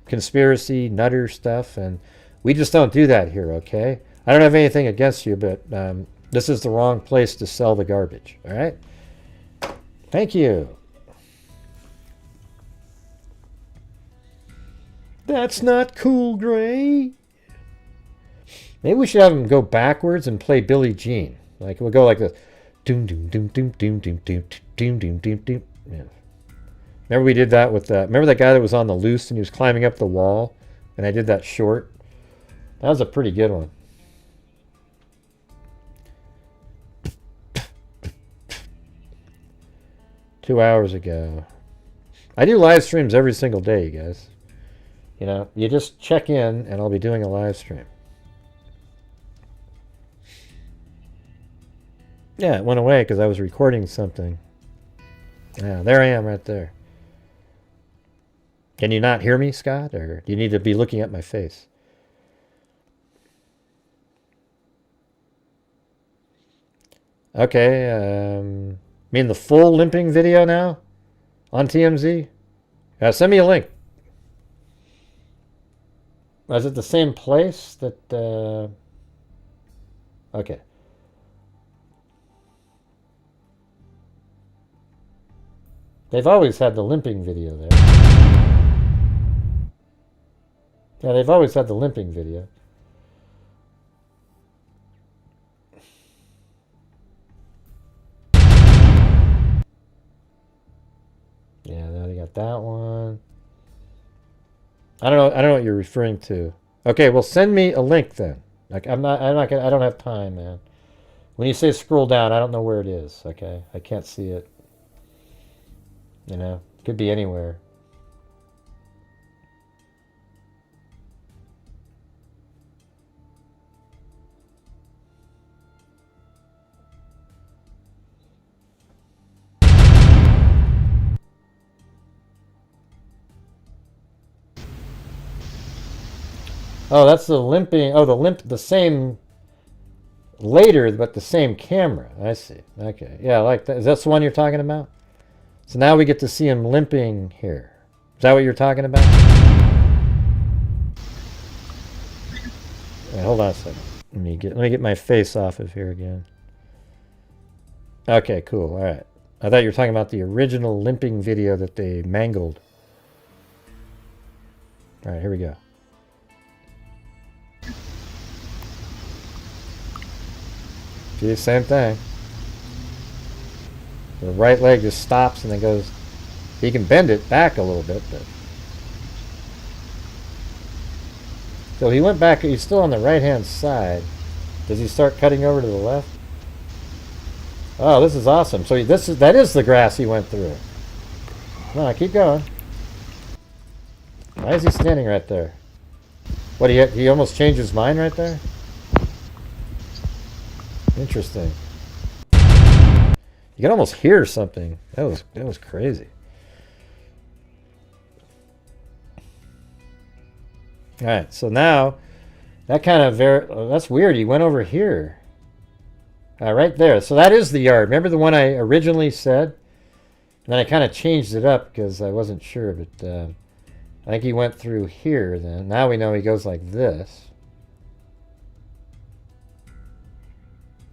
conspiracy nutter stuff, and we just don't do that here, okay? I don't have anything against you, but this is the wrong place to sell the garbage, all right? Thank you. That's not cool, Gray. Maybe we should have him go backwards and play Billie Jean. Like, we'll go like this. Doom, doom, doom, doom, doom, doom, doom, doom, doom, doom, doom. Yeah. Remember we did that with that? Remember that guy that was on the loose and he was climbing up the wall? And I did that short? That was a pretty good one. Two hours ago. I do live streams every single day, you guys. You know, you just check in and I'll be doing a live stream. Yeah, it went away because I was recording something. Yeah, there I am right there. Can you not hear me, Scott? Or do you need to be looking at my face? Okay, mean the full limping video now? On TMZ? Send me a link. Was it the same place that... Okay. They've always had the limping video there. Yeah, they've always had the limping video. Yeah, now they got that one. I don't know what you're referring to. Okay, well send me a link then. Like I don't have time, man. When you say scroll down, I don't know where it is, okay? I can't see it. You know, could be anywhere. Oh, that's the limping. Oh, the same later, but the same camera. I see. Okay. Yeah, like that. Is that the one you're talking about? So now we get to see him limping here. Is that what you're talking about? Wait, hold on a second. Let me get my face off of here again. Okay, cool. All right. I thought you were talking about the original limping video that they mangled. All right, here we go. See, same thing. The right leg just stops and then goes. He can bend it back a little bit, but so he went back. He's still on the right-hand side. Does he start cutting over to the left? Oh, this is awesome. So that is the grass he went through. Come on, keep going. Why is he standing right there? What, he almost changed his mind right there? Interesting. You can almost hear something. That was crazy. All right, so now that kind of that's weird. He went over here, right there. So that is the yard. Remember the one I originally said? And then I kind of changed it up because I wasn't sure, but I think he went through here. Then now we know he goes like this.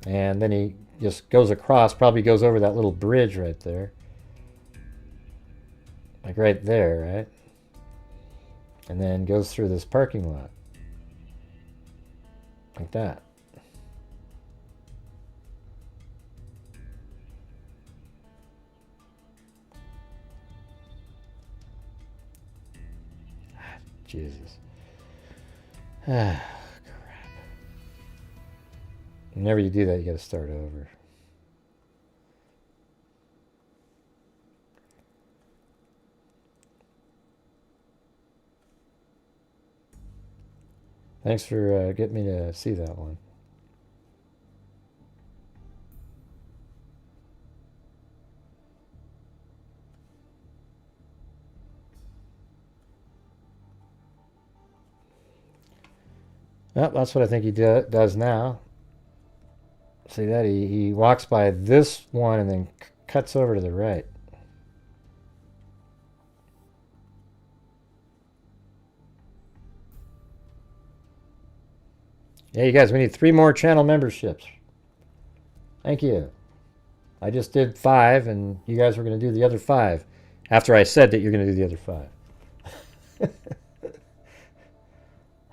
And then he just goes across, probably goes over that little bridge right there. Like right there, right? And then goes through this parking lot. Like that. Jesus. Whenever you do that, you got to start over. Thanks for getting me to see that one. Well, that's what I think he does now. See that? He walks by this one and then cuts over to the right. Yeah, you guys, we need 3 more channel memberships. Thank you. I just did 5, and you guys were going to do the other 5 after I said that you're going to do the other 5.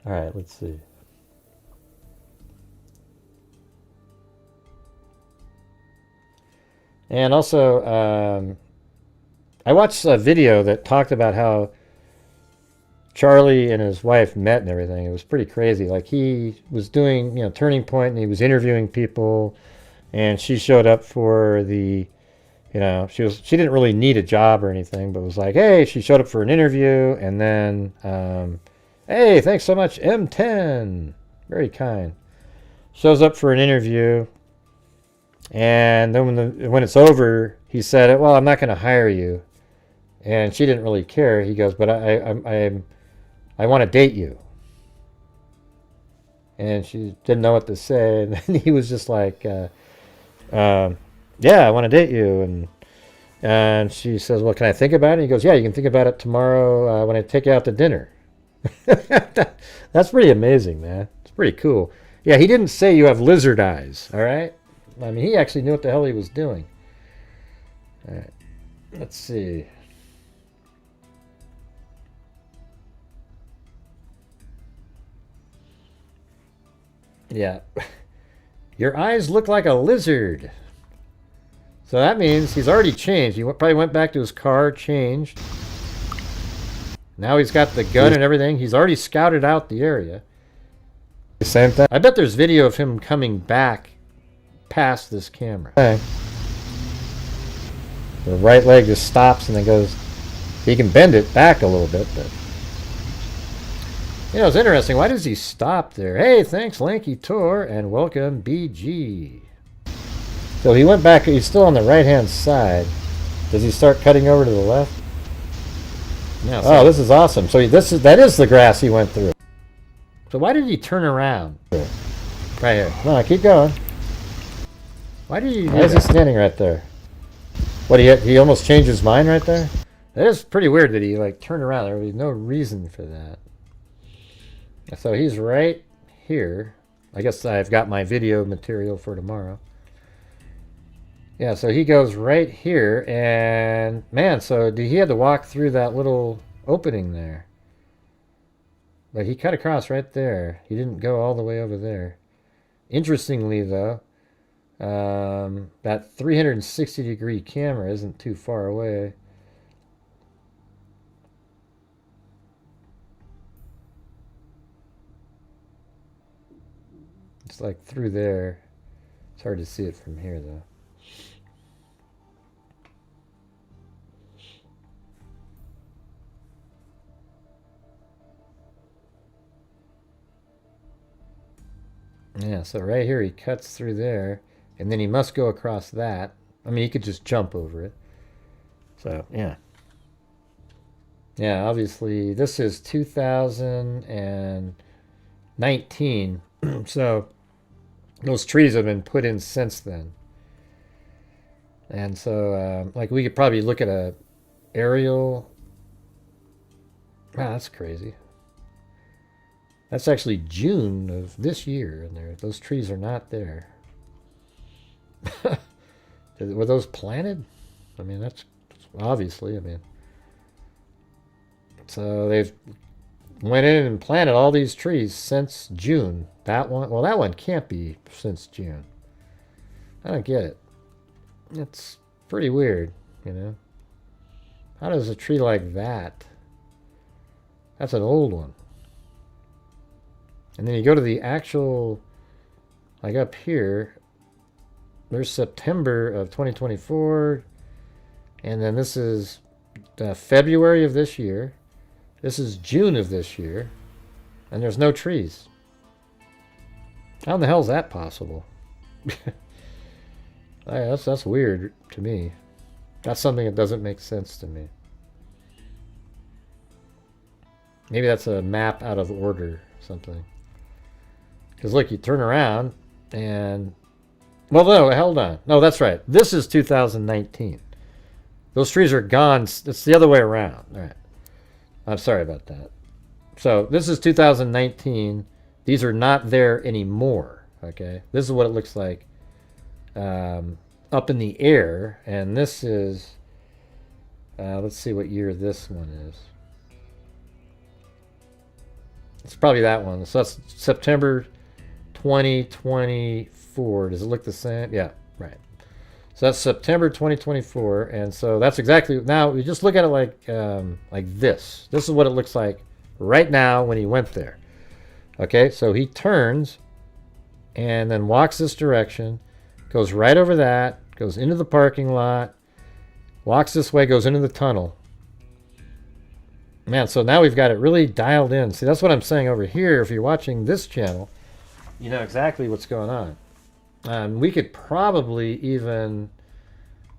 All right, let's see. And also, I watched a video that talked about how Charlie and his wife met and everything. It was pretty crazy. Like, he was doing, Turning Point, and he was interviewing people, and she showed up for the, she didn't really need a job or anything, but was like, hey, she showed up for an interview, and then, hey, thanks so much, M10. Very kind. Shows up for an interview. And then when it's over, he said, well, I'm not going to hire you. And she didn't really care. He goes, but I want to date you. And she didn't know what to say. And then he was just like, yeah, I want to date you. And she says, well, can I think about it? He goes, yeah, you can think about it tomorrow when I take you out to dinner. That's pretty amazing, man. It's pretty cool. Yeah, he didn't say you have lizard eyes, all right? I mean, he actually knew what the hell he was doing. All right. Let's see. Yeah. Your eyes look like a lizard. So that means he's already changed. He probably went back to his car, changed. Now he's got the gun and everything. He's already scouted out the area. Same thing. I bet there's video of him coming back past this camera. Okay. The right leg just stops and then goes. He can bend it back a little bit, but you know, it's interesting. Why does he stop there? Hey, thanks, Lanky Tor, and welcome, BG. So he went back. He's still on the right-hand side. Does he start cutting over to the left? No. Oh, this is awesome. So that is the grass he went through. So why did he turn around? Right here. No, keep going. Why is he standing right there? What, he almost changed his mind right there? That is pretty weird that he like turned around. There was no reason for that. So he's right here. I guess I've got my video material for tomorrow. Yeah, so he goes right here, and man, so he had to walk through that little opening there. But he cut across right there. He didn't go all the way over there. Interestingly, though, that 360-degree camera isn't too far away. It's like through there. It's hard to see it from here, though. Yeah, so right here he cuts through there, and then he must go across that. I mean, he could just jump over it. So, yeah. Yeah, obviously, this is 2019, so those trees have been put in since then. And so, like, we could probably look at a aerial. Wow, that's crazy. That's actually June of this year, and those trees are not there. Were those planted? I mean, that's obviously, I mean. So they've went in and planted all these trees since June. That one, well, that one can't be since June. I don't get it. It's pretty weird, you know. How does a tree like that? That's an old one. And then you go to the actual, like up here, there's September of 2024, and then this is February of this year. This is June of this year, and there's no trees. How in the hell is that possible? That's weird to me. That's something that doesn't make sense to me. Maybe that's a map out of order or something. Because look, you turn around and, well, no, hold on. No, that's right. This is 2019. Those trees are gone. It's the other way around. All right. I'm sorry about that. So this is 2019. These are not there anymore. Okay. This is what it looks like up in the air. And this is, let's see what year this one is. It's probably that one. So that's September 2024. Does it look the same? Yeah, right. So that's September 2024, and so that's exactly, now we just look at it like this. This is what it looks like right now when he went there. Okay, so he turns and then walks this direction, goes right over that, goes into the parking lot, walks this way, goes into the tunnel. Man, so now we've got it really dialed in. See, that's what I'm saying over here. If you're watching this channel, you know exactly what's going on. We could probably even,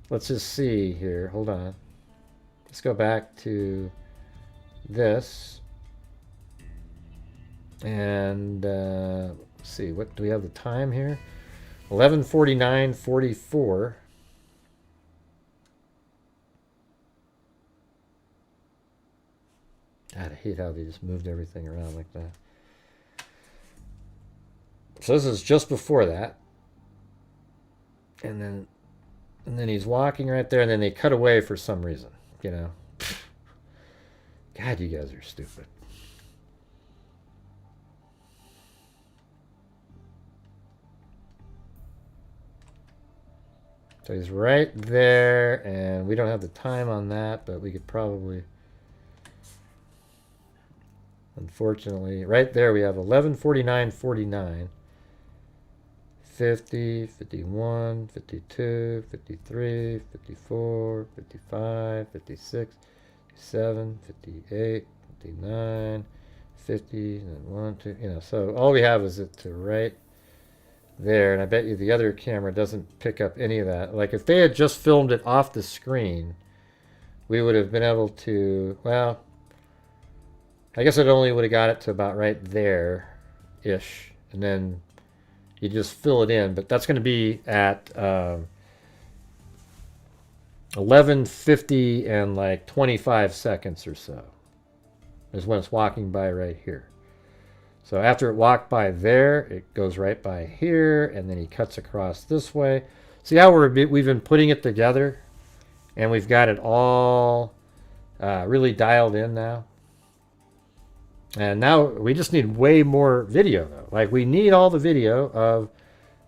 let's just see here. Hold on. Let's go back to this. And let's see, what do we have the time here? 11:49:44. God, I hate how they just moved everything around like that. So this is just before that. And then And then he's walking right there, and then they cut away for some reason, you know. God, you guys are stupid. So he's right there, and we don't have the time on that, but we could probably... Unfortunately, right there we have 11:49:49, 50, 51, 52, 53, 54, 55, 56, 57, 58, 59, 50, and 1, 2, you know. So all we have is it to right there, and I bet you the other camera doesn't pick up any of that. Like if they had just filmed it off the screen, we would have been able to, well, I guess it only would have got it to about right there-ish, and then you just fill it in. But that's going to be at 11:50 and like 25 seconds or so is when it's walking by right here. So after it walked by there, it goes right by here, and then he cuts across this way. See how we've been putting it together, and we've got it all really dialed in now. And now we just need way more video, though. Like, we need all the video of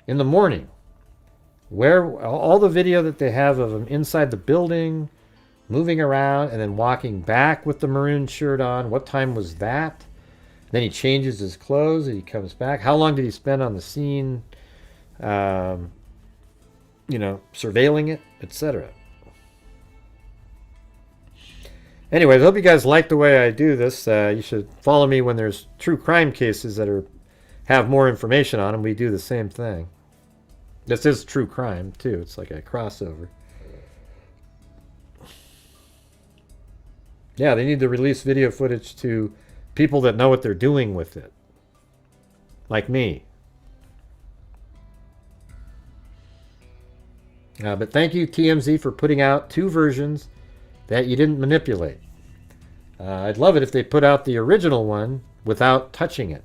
in the morning. Where all the video that they have of him inside the building, moving around, and then walking back with the maroon shirt on. What time was that? Then he changes his clothes and he comes back. How long did he spend on the scene, you know, surveilling it, etc. Anyways, I hope you guys like the way I do this. You should follow me when there's true crime cases that have more information on them. We do the same thing. This is true crime, too. It's like a crossover. Yeah, they need to release video footage to people that know what they're doing with it. Like me. But thank you, TMZ, for putting out 2 versions that you didn't manipulate. I'd love it if they put out the original one without touching it.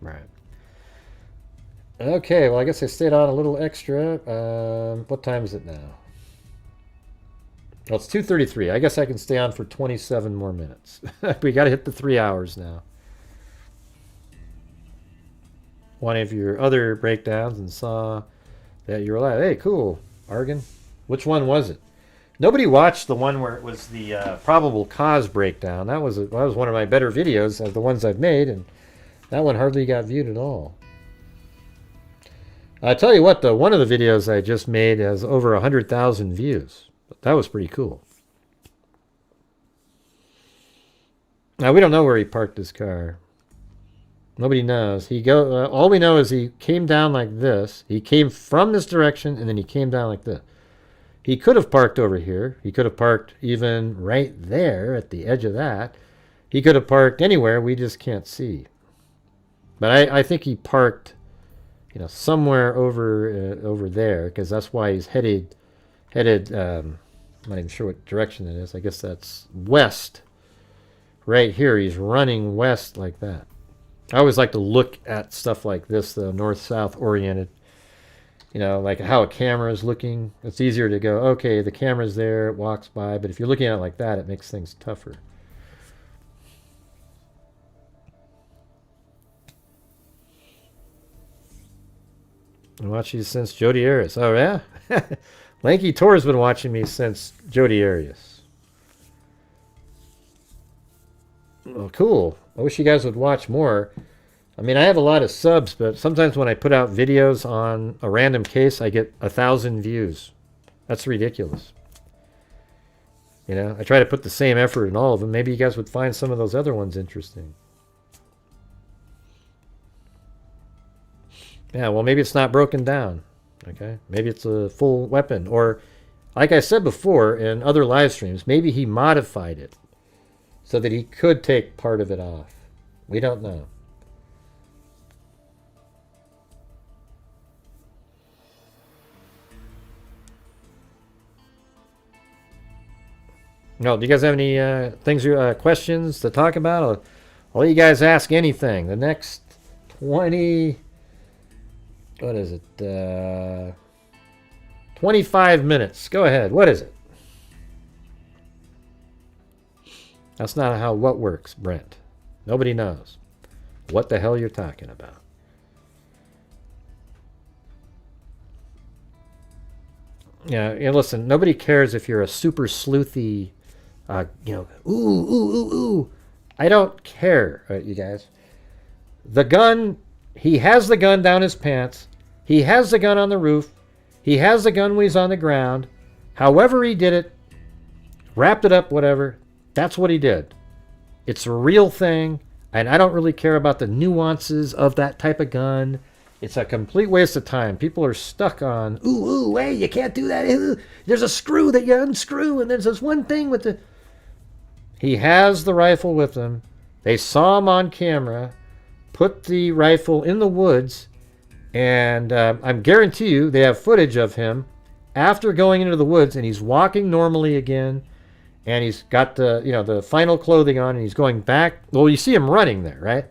Right. Okay, well, I guess I stayed on a little extra. What time is it now? Well, it's 2:33. I guess I can stay on for 27 more minutes. We got to hit the 3 hours now. One of your other breakdowns and saw that you were like, hey, cool, Argon. Which one was it? Nobody watched the one where it was the probable cause breakdown. That was one of my better videos of the ones I've made, and that one hardly got viewed at all. I tell you what, though, one of the videos I just made has over 100,000 views. That was pretty cool. Now, we don't know where he parked his car. Nobody knows. All we know is he came down like this. He came from this direction, and then he came down like this. He could have parked over here. He could have parked even right there at the edge of that. He could have parked anywhere. We just can't see. But I think he parked, you know, somewhere over there, because that's why he's headed. I'm not even sure what direction it is. I guess that's west. Right here, he's running west like that. I always like to look at stuff like this, the north-south oriented. You know, like how a camera is looking. It's easier to go, okay, the camera's there, it walks by. But if you're looking at it like that, it makes things tougher. I watch you since Jody Arias. Oh, yeah? Lanky Tor's been watching me since Jody Arias. Well, cool. I wish you guys would watch more. I mean, I have a lot of subs, but sometimes when I put out videos on a random case, I get 1,000 views. That's ridiculous. You know, I try to put the same effort in all of them. Maybe you guys would find some of those other ones interesting. Yeah, well, maybe it's not broken down. Okay, maybe it's a full weapon. Or, like I said before in other live streams, maybe he modified it so that he could take part of it off. We don't know. No, do you guys have any questions to talk about? I'll let you guys ask anything. The next 20, what is it? 25 minutes. Go ahead. What is it? That's not how what works, Brent. Nobody knows what the hell you're talking about. Yeah, and listen, nobody cares if you're a super sleuthy, ooh. I don't care, you guys. The gun, he has the gun down his pants. He has the gun on the roof. He has the gun when he's on the ground. However he did it, wrapped it up, whatever, that's what he did. It's a real thing, and I don't really care about the nuances of that type of gun. It's a complete waste of time. People are stuck on, ooh, hey, you can't do that. Ooh, there's a screw that you unscrew, and there's this one thing with the... He has the rifle with him. They saw him on camera, put the rifle in the woods, and I guarantee you they have footage of him after going into the woods, and he's walking normally again, and he's got the final clothing on, and he's going back. Well, you see him running there, right?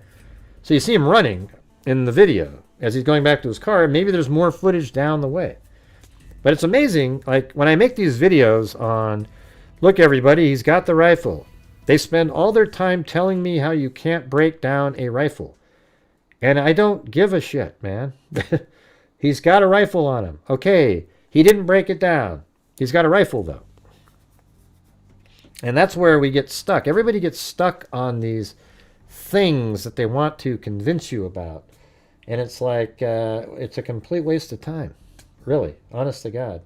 So you see him running in the video as he's going back to his car. Maybe there's more footage down the way. But it's amazing, like when I make these videos on, look everybody, he's got the rifle. They spend all their time telling me how you can't break down a rifle. And I don't give a shit, man. He's got a rifle on him. Okay, he didn't break it down. He's got a rifle though. And that's where we get stuck. Everybody gets stuck on these things that they want to convince you about. And it's like, it's a complete waste of time. Really, honest to God.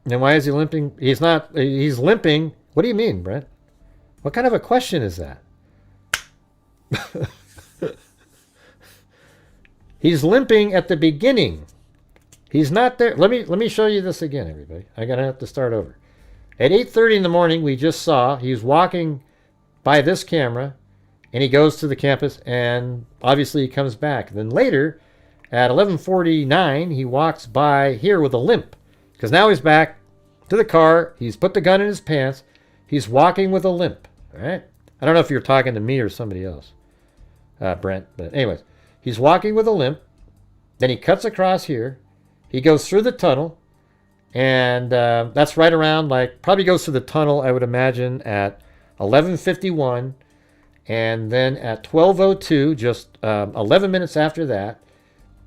And why is he limping? He's limping. What do you mean, Brent? What kind of a question is that? He's limping at the beginning. He's not there. Let me show you this again, everybody. I'm going to have to start over. At 8:30 in the morning, we just saw he's walking by this camera, and he goes to the campus, and obviously he comes back. Then later, at 11:49, he walks by here with a limp, because now he's back to the car. He's put the gun in his pants. He's walking with a limp. All right. I don't know if you're talking to me or somebody else, Brent. But anyways, he's walking with a limp. Then he cuts across here. He goes through the tunnel. And that's right around, probably goes through the tunnel, I would imagine, at 11:51. And then at 12:02, just 11 minutes after that,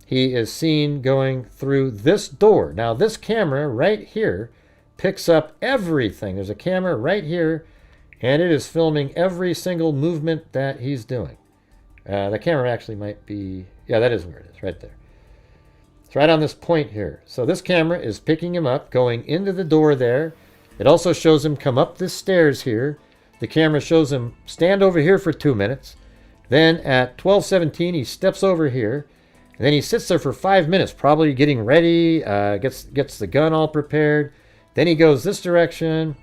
he is seen going through this door. Now, this camera right here picks up everything. There's a camera right here, and it is filming every single movement that he's doing. The camera actually might be, yeah, that is where it is, right there. It's right on this point here. So this camera is picking him up, going into the door there. It also shows him come up the stairs here. The camera shows him stand over here for 2 minutes. Then at 12:17, he steps over here. And then he sits there for 5 minutes, probably getting ready, gets the gun all prepared. Then he goes this direction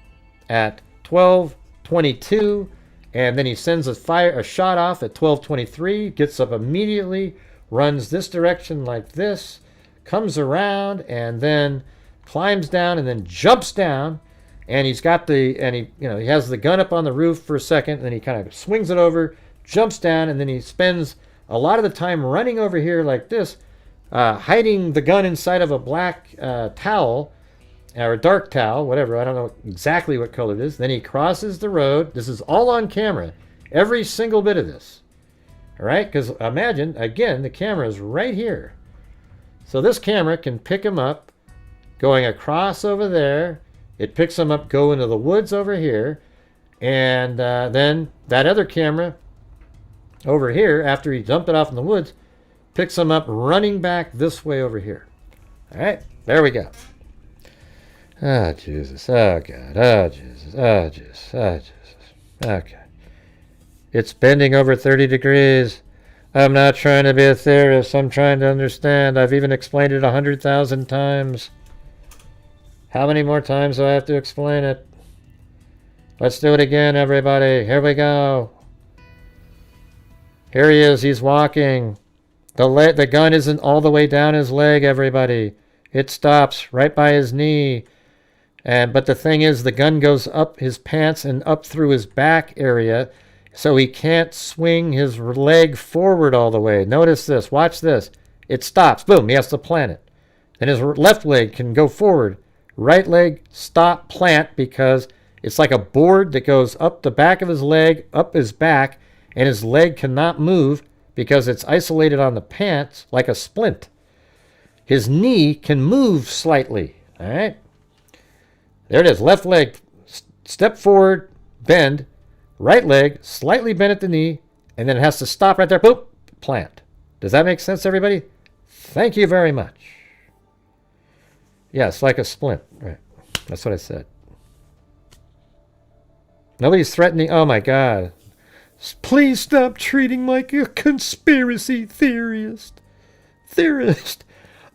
at 12:22. And then he sends a shot off at 12:23, gets up immediately, runs this direction like this, comes around, and then climbs down and then jumps down. And he has the gun up on the roof for a second, and then he kind of swings it over, jumps down, and then he spends a lot of the time running over here like this, hiding the gun inside of a black towel, or a dark towel, whatever. I don't know exactly what color it is. Then he crosses the road. This is all on camera, every single bit of this. All right, because imagine, again, the camera is right here. So this camera can pick him up going across over there. It picks him up, go into the woods over here. And then that other camera over here, after he dumped it off in the woods, picks him up running back this way over here. All right, there we go. Oh, Jesus. Oh, God. Oh, Jesus. Oh, Jesus. Oh, Jesus. Okay. It's bending over 30 degrees. I'm not trying to be a theorist. I'm trying to understand. I've even explained it 100,000 times. How many more times do I have to explain it? Let's do it again, everybody. Here we go. Here he is. He's walking. The gun isn't all the way down his leg, everybody. It stops right by his knee. But the thing is, the gun goes up his pants and up through his back area, so he can't swing his leg forward all the way. Notice this. Watch this. It stops. Boom. He has to plant it. And his left leg can go forward. Right leg, stop, plant, because it's like a board that goes up the back of his leg, up his back, and his leg cannot move because it's isolated on the pants like a splint. His knee can move slightly. All right? There it is. Left leg, step forward, bend. Right leg, slightly bent at the knee, and then it has to stop right there. Boop, plant. Does that make sense, everybody? Thank you very much. Yes, like a splint. Right. That's what I said. Nobody's threatening. Oh, my God. Please stop treating me like a conspiracy theorist.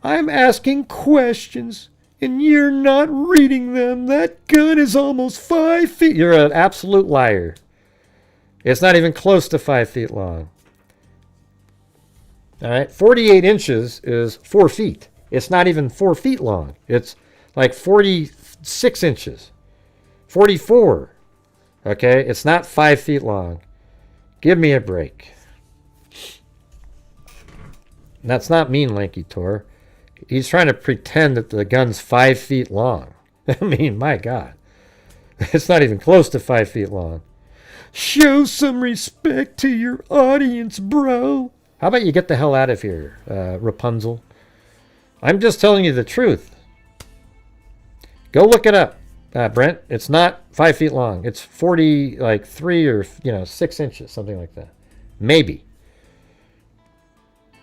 I'm asking questions, and you're not reading them. That gun is almost 5 feet. You're an absolute liar. It's not even close to 5 feet long. All right, 48 inches is 4 feet. It's not even 4 feet long. It's like 46 inches. 44. Okay, it's not 5 feet long. Give me a break. And that's not mean, Lanky Tor. He's trying to pretend that the gun's 5 feet long. I mean, my God. It's not even close to 5 feet long. Show some respect to your audience, bro. How about you get the hell out of here, Rapunzel? I'm just telling you the truth. Go look it up, Brent. It's not 5 feet long. It's 3 or 6 inches, something like that. Maybe.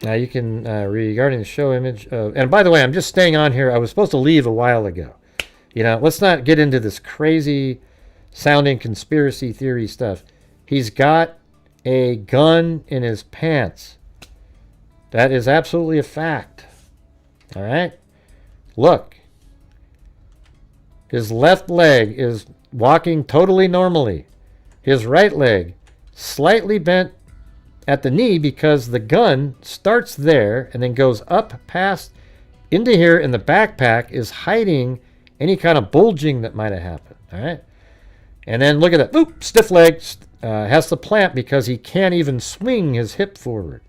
Now you can, regarding the show image, and by the way, I'm just staying on here. I was supposed to leave a while ago. Let's not get into this crazy sounding conspiracy theory stuff. He's got a gun in his pants. That is absolutely a fact. All right? Look. His left leg is walking totally normally. His right leg slightly bent at the knee because the gun starts there and then goes up past into here, and the backpack is hiding any kind of bulging that might have happened. All right? And then look at that. Boop, stiff leg. Has to plant because he can't even swing his hip forward.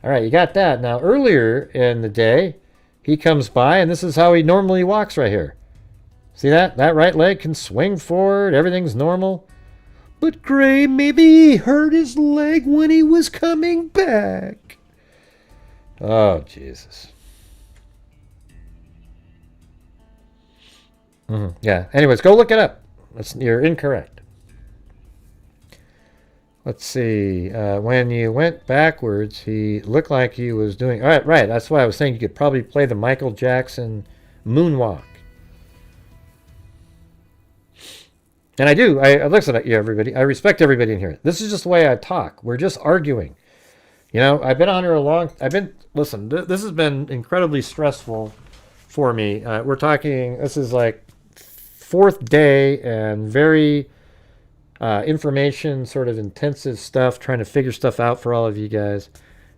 All right, you got that. Now, earlier in the day, he comes by, and this is how he normally walks right here. See that? That right leg can swing forward. Everything's normal. But Gray, maybe he hurt his leg when he was coming back. Oh, Jesus. Yeah. Anyways, go look it up. You're incorrect. Let's see. When you went backwards, he looked like he was doing... All right, right. That's why I was saying you could probably play the Michael Jackson moonwalk. And I do. I listen to you, everybody. I respect everybody in here. This is just the way I talk. We're just arguing. I've been on here listen, this has been incredibly stressful for me. We're talking, this is like 4th day and very information sort of intensive stuff, trying to figure stuff out for all of you guys.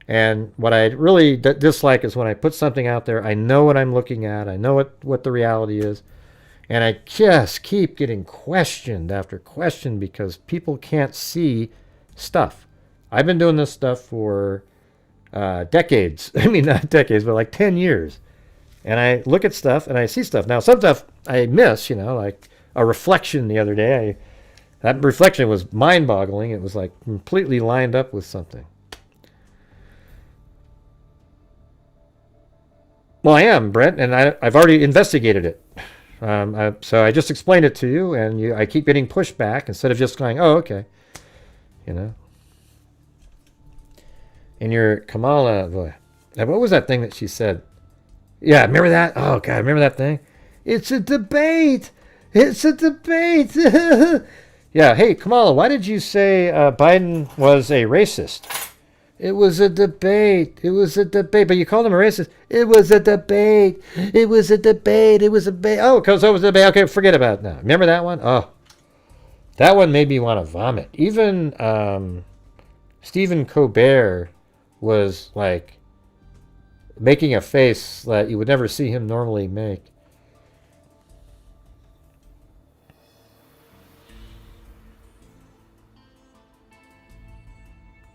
And what I really dislike is when I put something out there, I know what I'm looking at, I know what the reality is, and I just keep getting questioned after question because people can't see stuff. I've been doing this stuff for decades. I mean, not decades, but like 10 years. And I look at stuff and I see stuff. Now, some stuff I miss, like a reflection the other day. That reflection was mind-boggling. It was like completely lined up with something. Well, I am, Brent, and I've already investigated it. So I just explained it to you, and I keep getting pushback instead of just going, oh, okay. And your Kamala, boy, what was that thing that she said? Yeah, remember that? Oh, God, remember that thing? It's a debate. It's a debate. Yeah, hey, Kamala, why did you say Biden was a racist? It was a debate. It was a debate. But you called him a racist. It was a debate. It was a debate. It was a debate. Oh, because it was a debate. Okay, forget about it now. Remember that one? Oh, that one made me want to vomit. Even Stephen Colbert was like making a face that you would never see him normally make.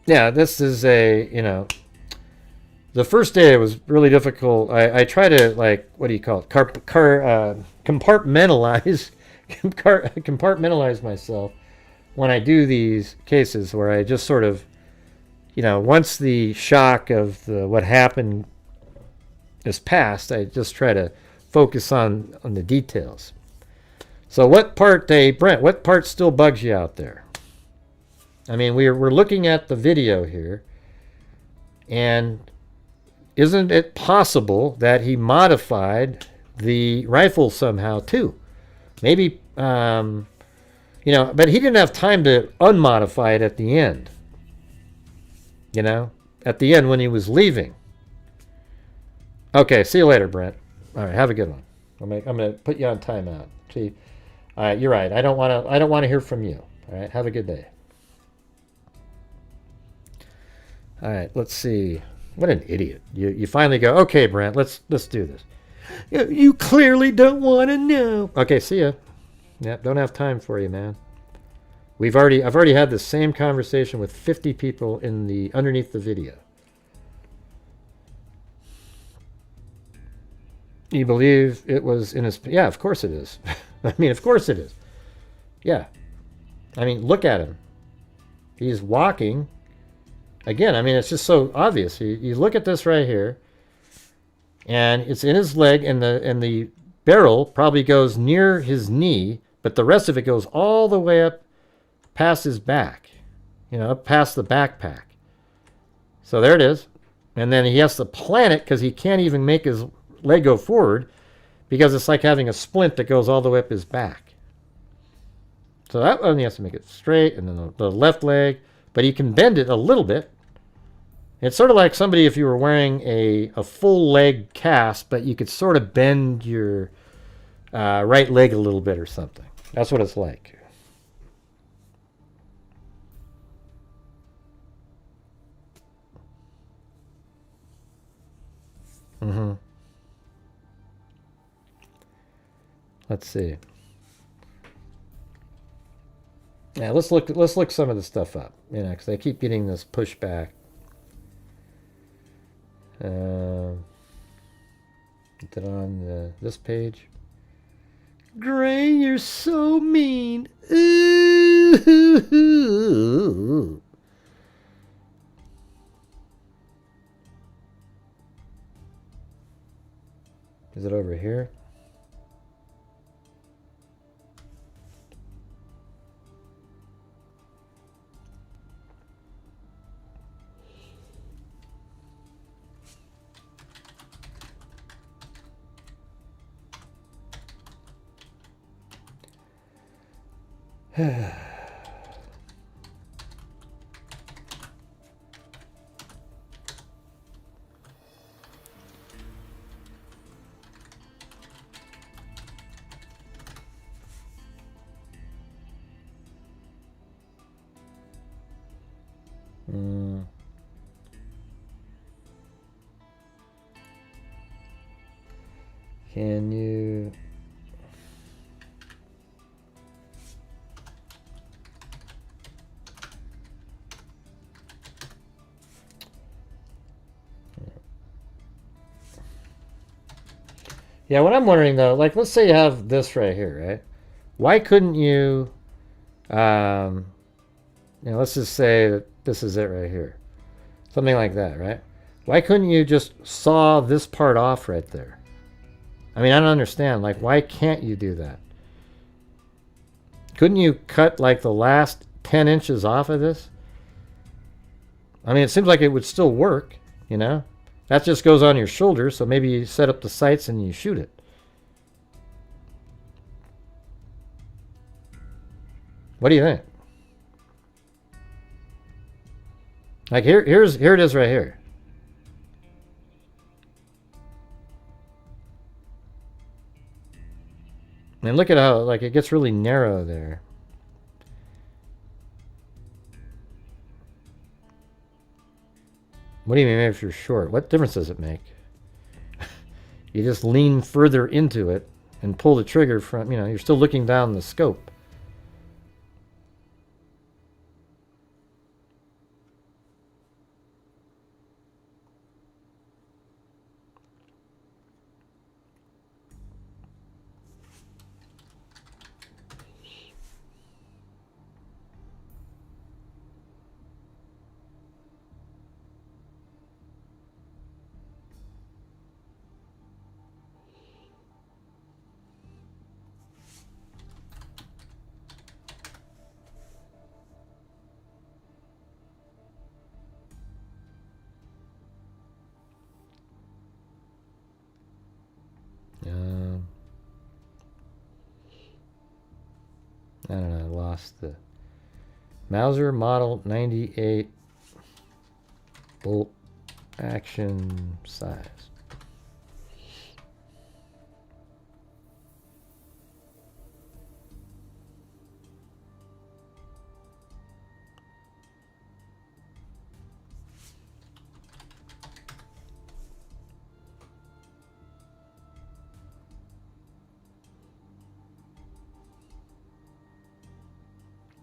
Yeah, this is a, you know, the first day it was really difficult. I try to, like, what do you call it? Compartmentalize myself when I do these cases, where I just sort of, you know, once the shock of what happened is past, I just try to focus on the details. So what part, Brent, what part still bugs you out there? I mean, we're looking at the video here, and isn't it possible that he modified the rifle somehow too? Maybe, you know, but he didn't have time to unmodify it at the end. You know, at the end when he was leaving. Okay, see you later, Brent. All right, have a good one. I'm gonna put you on timeout. See, you're right. I don't want to hear from you. All right, have a good day. All right, let's see. What an idiot. You finally go, okay, Brent, let's do this. You clearly don't want to know. Okay, see ya. Yep, don't have time for you, man. I've already had the same conversation with 50 people underneath the video. You believe it was in his... Yeah, of course it is. I mean, of course it is. Yeah. I mean, look at him. He's walking... Again, I mean, it's just so obvious. You look at this right here, and it's in his leg, and the barrel probably goes near his knee, but the rest of it goes all the way up past his back, you know, up past the backpack. So there it is. And then he has to plant it because he can't even make his leg go forward because it's like having a splint that goes all the way up his back. So that one he has to make it straight, and then the left leg. But he can bend it a little bit. It's sort of like somebody if you were wearing a full leg cast, but you could sort of bend your right leg a little bit or something. That's what it's like. Let's see. Yeah, let's look some of the stuff up, you know, because I keep getting this pushback. Put it on this page. Gray, you're so mean. Ooh. Is it over here? Can you... Yeah, what I'm wondering though, like let's say you have this right here, right? Why couldn't you, you know, let's just say that this is it right here. Something like that, right? Why couldn't you just saw this part off right there? I mean, I don't understand. Like, why can't you do that? Couldn't you cut like the last 10 inches off of this? I mean, it seems like it would still work, you know? That just goes on your shoulder, so maybe you set up the sights and you shoot it. What do you think? Like here it is right here. And look at how like it gets really narrow there. What do you mean maybe if you're short? What difference does it make? You just lean further into it and pull the trigger from, you're still looking down the scope. I don't know, I lost the Mauser Model 98 bolt action size.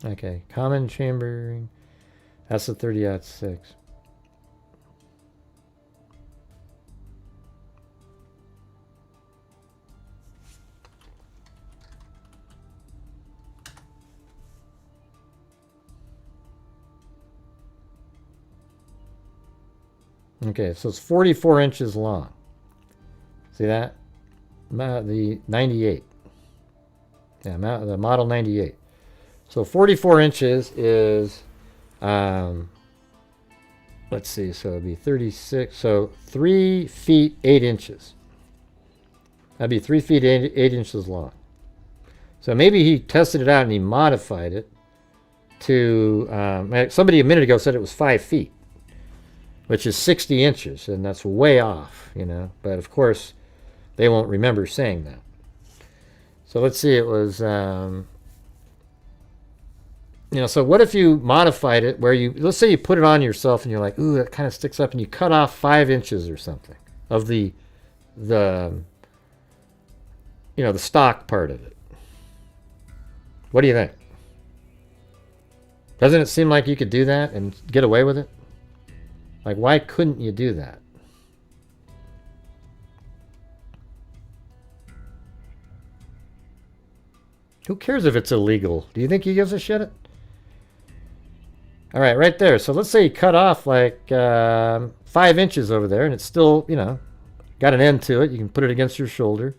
Okay, common chambering. That's the 30-06. Okay, so it's 44 inches long. See that? The 98. Yeah, the Model 98. So 44 inches is, let's see, so it'd be 36, so 3 feet 8 inches. That'd be 3 feet 8 inches long. So maybe he tested it out and he modified it to, somebody a minute ago said it was 5 feet, which is 60 inches, and that's way off, but of course they won't remember saying that. So let's see, it was, so what if you modified it where let's say you put it on yourself and you're like, ooh, that kind of sticks up, and you cut off 5 inches or something of the stock part of it. What do you think? Doesn't it seem like you could do that and get away with it? Like, why couldn't you do that? Who cares if it's illegal? Do you think he gives a shit? All right, right there. So let's say you cut off like 5 inches over there, and it's still, got an end to it. You can put it against your shoulder.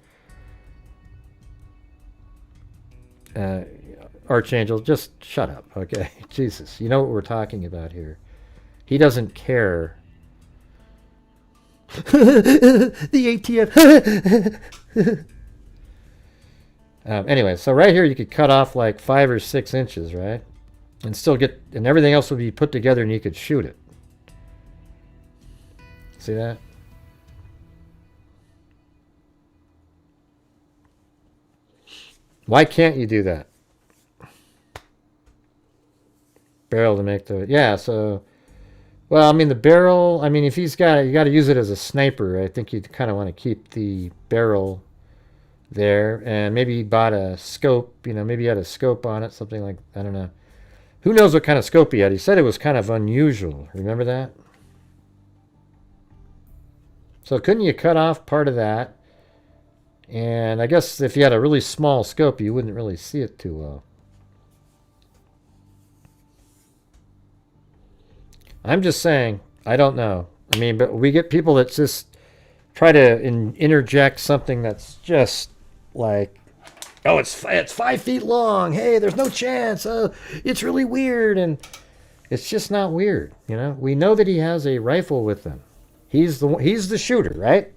Archangel, just shut up, okay? Jesus, you know what we're talking about here. He doesn't care. The ATF. Anyway, so right here you could cut off like 5 or 6 inches, right? And still and everything else would be put together and you could shoot it. See that? Why can't you do that? Barrel to make so, well, the barrel, if you got to use it as a sniper, I think you'd kind of want to keep the barrel there, and maybe he bought a scope, maybe he had a scope on it, something like, I don't know. Who knows what kind of scope he had? He said it was kind of unusual. Remember that? So couldn't you cut off part of that? And I guess if you had a really small scope, you wouldn't really see it too well. I'm just saying, I don't know. But we get people that just try to interject something that's just like, oh, it's 5 feet long. Hey, there's no chance. It's really weird. And it's just not weird. We know that he has a rifle with him. He's the shooter, right?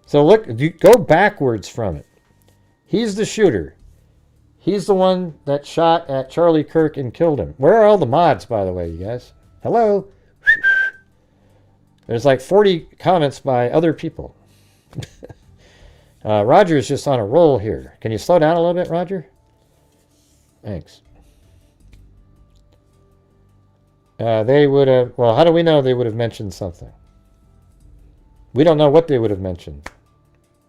So look, you go backwards from it. He's the shooter. He's the one that shot at Charlie Kirk and killed him. Where are all the mods, by the way, you guys? Hello? There's like 40 comments by other people. Roger is just on a roll here. Can you slow down a little bit, Roger? Thanks. They would have... Well, how do we know they would have mentioned something? We don't know what they would have mentioned.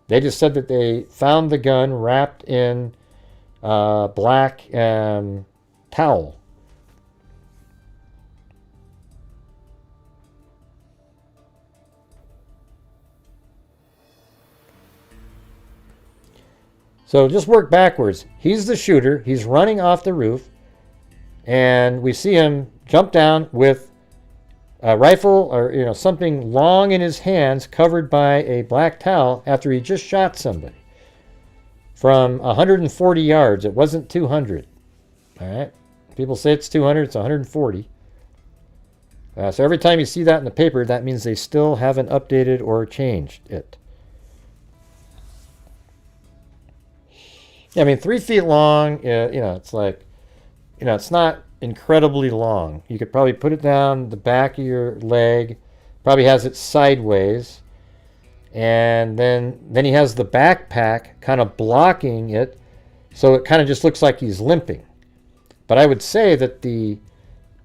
They just said that they found the gun wrapped in black towel. So just work backwards. He's the shooter. He's running off the roof. And we see him jump down with a rifle or something long in his hands covered by a black towel after he just shot somebody from 140 yards. It wasn't 200. All right. People say it's 200. It's 140. So every time you see that in the paper, that means they still haven't updated or changed it. I mean, 3 feet long, it's like, it's not incredibly long. You could probably put it down the back of your leg. Probably has it sideways. And then he has the backpack kind of blocking it. So it kind of just looks like he's limping. But I would say that the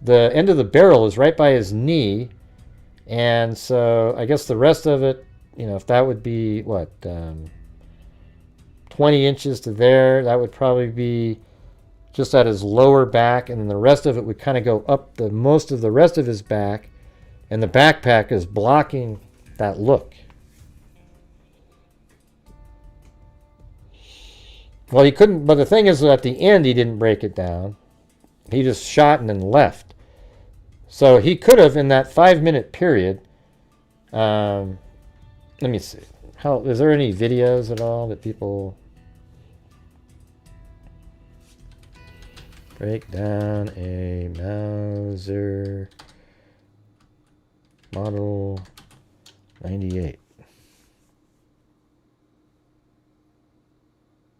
end of the barrel is right by his knee. And so I guess the rest of it, if that would be, 20 inches to there, that would probably be just at his lower back, and then the rest of it would kind of go up the most of the rest of his back, and the backpack is blocking that look. Well, he couldn't, but the thing is, at the end, he didn't break it down. He just shot and then left. So he could have, in that 5-minute period, let me see. Is there any videos at all that people... Break down a Mauser Model 98.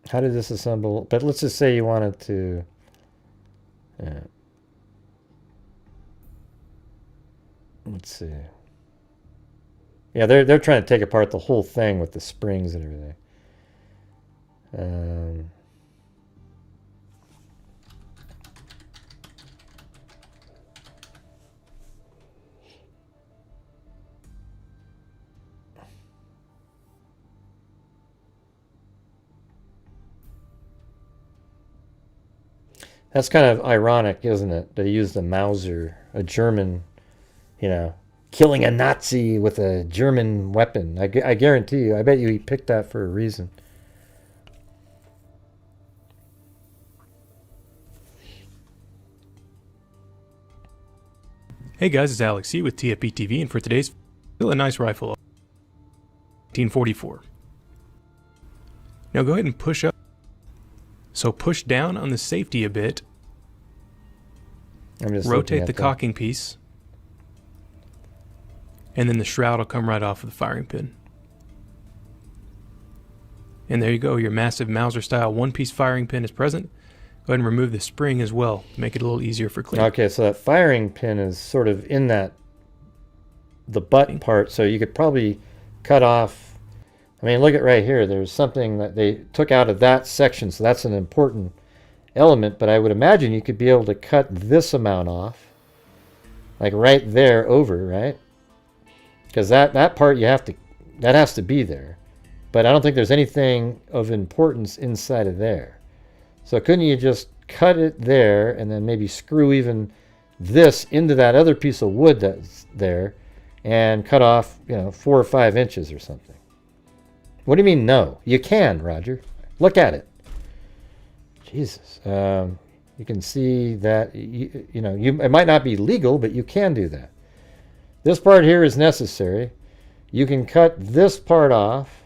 How did this assemble? But let's just say you wanted to... let's see. Yeah, they're trying to take apart the whole thing with the springs and everything. That's kind of ironic, isn't it? They used a Mauser, a German, killing a Nazi with a German weapon. I guarantee you, I bet you he picked that for a reason. Hey guys, it's Alex C with TFP TV, and for today's, still a nice rifle, 1944. Now go ahead and push up. So push down on the safety a bit. Rotate the cocking piece. And then the shroud will come right off of the firing pin. And there you go, your massive Mauser style one-piece firing pin is present. Go ahead and remove the spring as well to make it a little easier for cleaning. Okay, so that firing pin is sort of in the butt part, so you could probably cut off. I mean, look at right here. There's something that they took out of that section, so that's an important element. But I would imagine you could be able to cut this amount off, like right there over, right? Because that part that has to be there. But I don't think there's anything of importance inside of there. So couldn't you just cut it there and then maybe screw even this into that other piece of wood that's there and cut off, 4 or 5 inches or something? What do you mean no? You can, Roger. Look at it. Jesus. You can see that, it might not be legal, but you can do that. This part here is necessary. You can cut this part off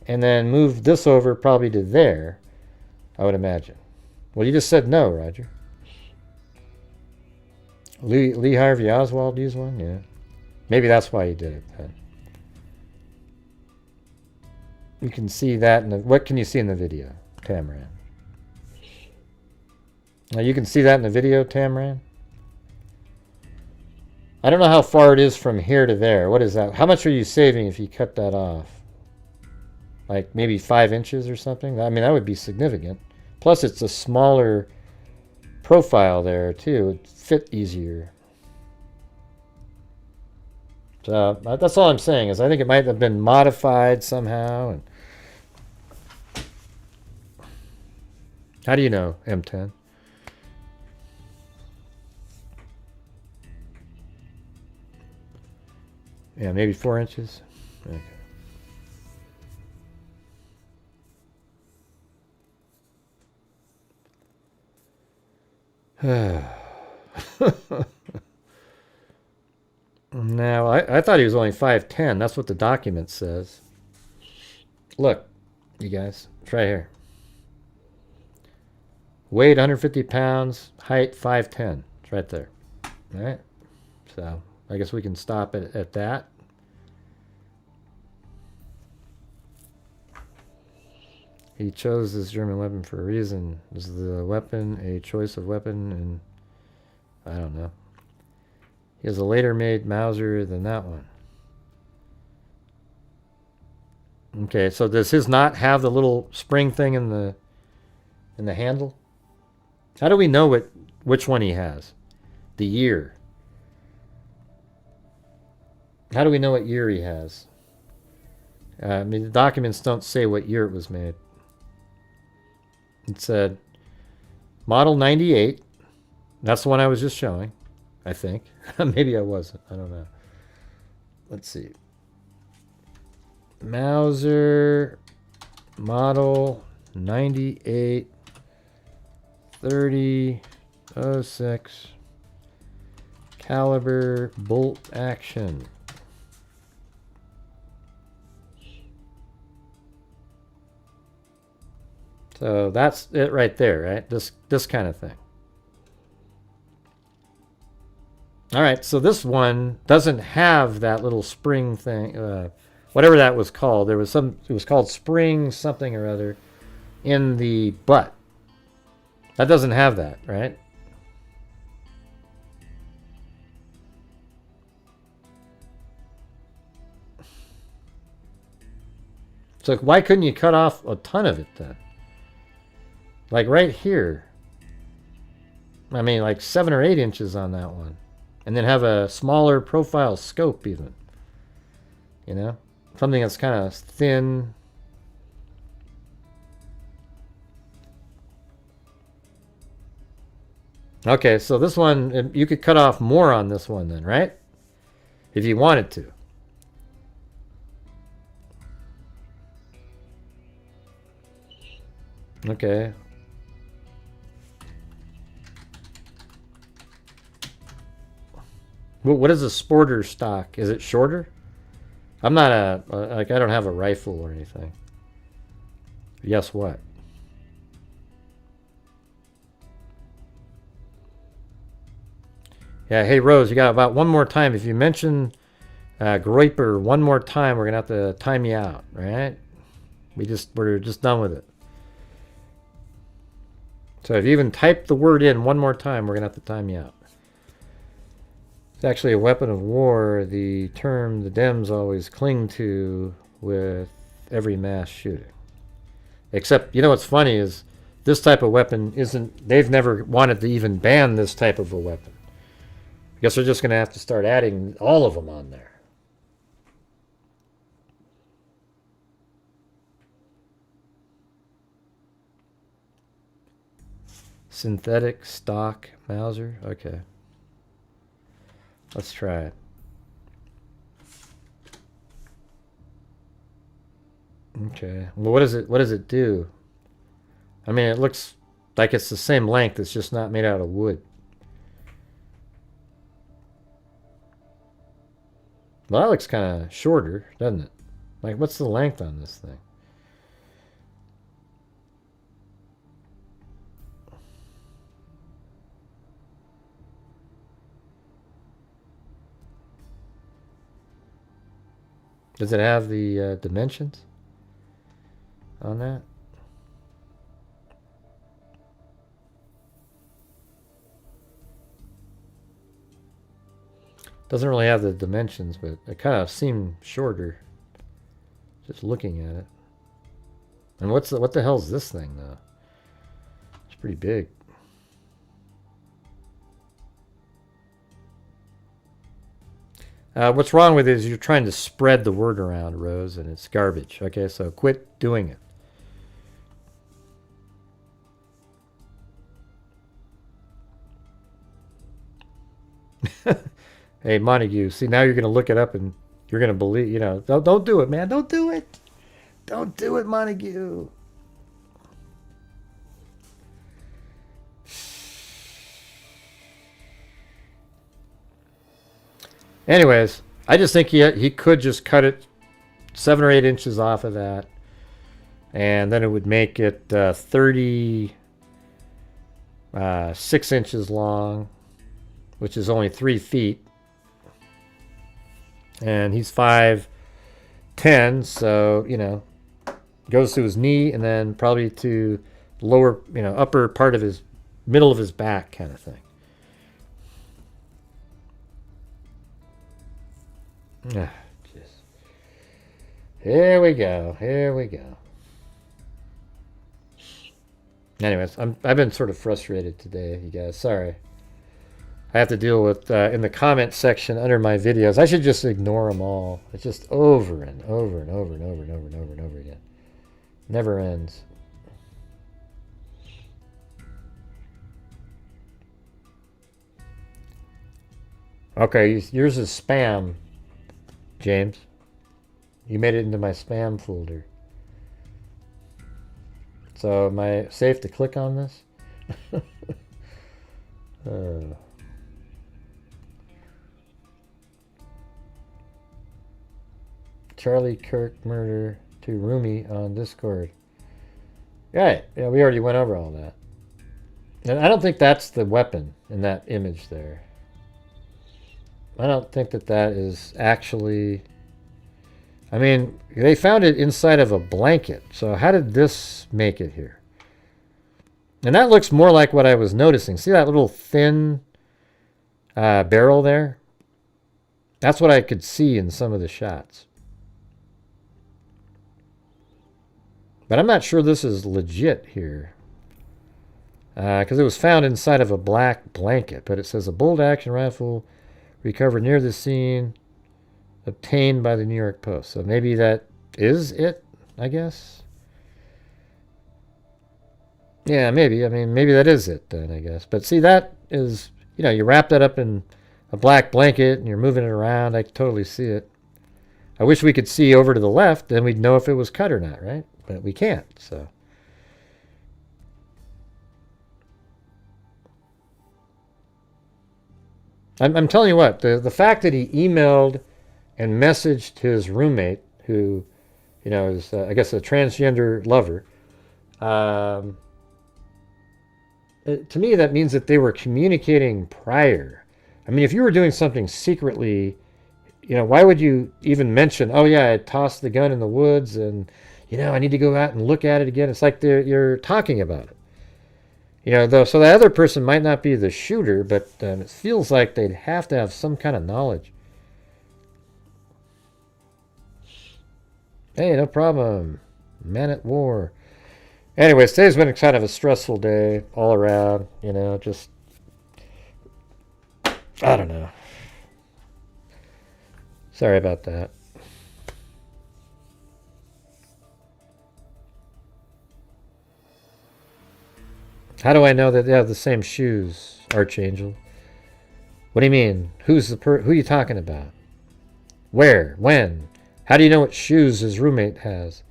and then move this over probably to there, I would imagine. Well, you just said no, Roger. Lee Harvey Oswald used one? Yeah. Maybe that's why he did it then. You can see that what can you see in the video, Tamran? Now you can see that in the video, Tamran? I don't know how far it is from here to there. What is that? How much are you saving if you cut that off? Like maybe 5 inches or something? I mean, that would be significant. Plus it's a smaller profile there too. It'd fit easier. So that's all I'm saying is I think it might have been modified somehow. And how do you know M10? Yeah, maybe 4 inches. Okay. Now, I thought he was only 5'10". That's what the document says. Look, you guys, it's right here. Weight 150 pounds, height 5'10". It's right there. All right. So I guess we can stop it at that. He chose this German weapon for a reason. Is the weapon a choice of weapon? And I don't know. He has a later made Mauser than that one. Okay, so does his not have the little spring thing in the handle? How do we know which one he has? The year. How do we know what year he has? I mean, the documents don't say what year it was made. It said model 98. That's the one I was just showing, I think. Maybe I wasn't. I don't know. Let's see. Mauser model 98 3006 caliber bolt action. So that's it right there, right? This kind of thing. All right, so this one doesn't have that little spring thing, whatever that was called. There was it was called spring something or other in the butt. That doesn't have that, right? So why couldn't you cut off a ton of it then? Like right here. I mean, like 7 or 8 inches on that one. And then have a smaller profile scope even. You know? Something that's kind of thin. Okay, so this one, you could cut off more on this one then, right? If you wanted to. Okay. What is a sporter stock? Is it shorter? I'm not like I don't have a rifle or anything. Guess what? Yeah, hey Rose, you got about one more time. If you mention Groiper one more time, we're gonna have to time you out, right? We're just done with it. So if you even type the word in one more time, we're gonna have to time you out. It's actually a weapon of war, the term the Dems always cling to with every mass shooting. Except, you know what's funny is this type of weapon isn't, they've never wanted to even ban this type of a weapon. I guess they're just going to have to start adding all of them on there. Synthetic stock Mauser? Okay. Let's try it. Okay. Well, what does it do? I mean, it looks like it's the same length. It's just not made out of wood. Well, that looks kind of shorter, doesn't it? Like, what's the length on this thing? Does it have the dimensions on that? Doesn't really have the dimensions, but it kind of seemed shorter just looking at it. And what the hell's this thing though? It's pretty big. What's wrong with it is you're trying to spread the word around, Rose, and it's garbage. Okay, so quit doing it. Hey, Montague, see, now you're going to look it up and you're going to believe, you know, don't do it, man. Don't do it. Don't do it, Montague. Anyways, I just think he could just cut it 7 or 8 inches off of that, and then it would make it 36 inches long, which is only 3 feet. And he's 5'10", so, you know, goes to his knee and then probably to lower, you know, upper part of his, middle of his back kind of thing. Ah, jeez. Here we go. Here we go. Anyways, I've been sort of frustrated today, you guys. Sorry. I have to deal with, in the comment section under my videos, I should just ignore them all. It's just over and over and over and over and over and over and over again. Never ends. Okay, yours is spam, James. You made it into my spam folder. So am I safe to click on this? Charlie Kirk murder to Rumi on Discord. Right. Yeah, we already went over all that. And I don't think that's the weapon in that image there. I don't think that that is actually... I mean, they found it inside of a blanket. So how did this make it here? And that looks more like what I was noticing. See that little thin barrel there? That's what I could see in some of the shots. But I'm not sure this is legit here. Because it was found inside of a black blanket. But it says a bolt-action rifle recovered near the scene, obtained by the New York Post. So maybe that is it, I guess. Yeah, maybe. I mean, maybe that is it then, I guess. But see, that is, you know, you wrap that up in a black blanket and you're moving it around. I can totally see it. I wish we could see over to the left, then we'd know if it was cut or not, right? But we can't, so. I'm telling you what, the fact that he emailed and messaged his roommate, who, you know, is, I guess, a transgender lover, to me that means that they were communicating prior. I mean, if you were doing something secretly, you know, why would you even mention, oh yeah, I tossed the gun in the woods and, you know, I need to go out and look at it again. It's like you're talking about it. You know, though, so the other person might not be the shooter, but it feels like they'd have to have some kind of knowledge. Hey, no problem. Man at war. Anyways, today's been kind of a stressful day all around. You know, just, I don't know. Sorry about that. How do I know that they have the same shoes, Archangel? What do you mean? Who are you talking about? Where? When? How do you know what shoes his roommate has?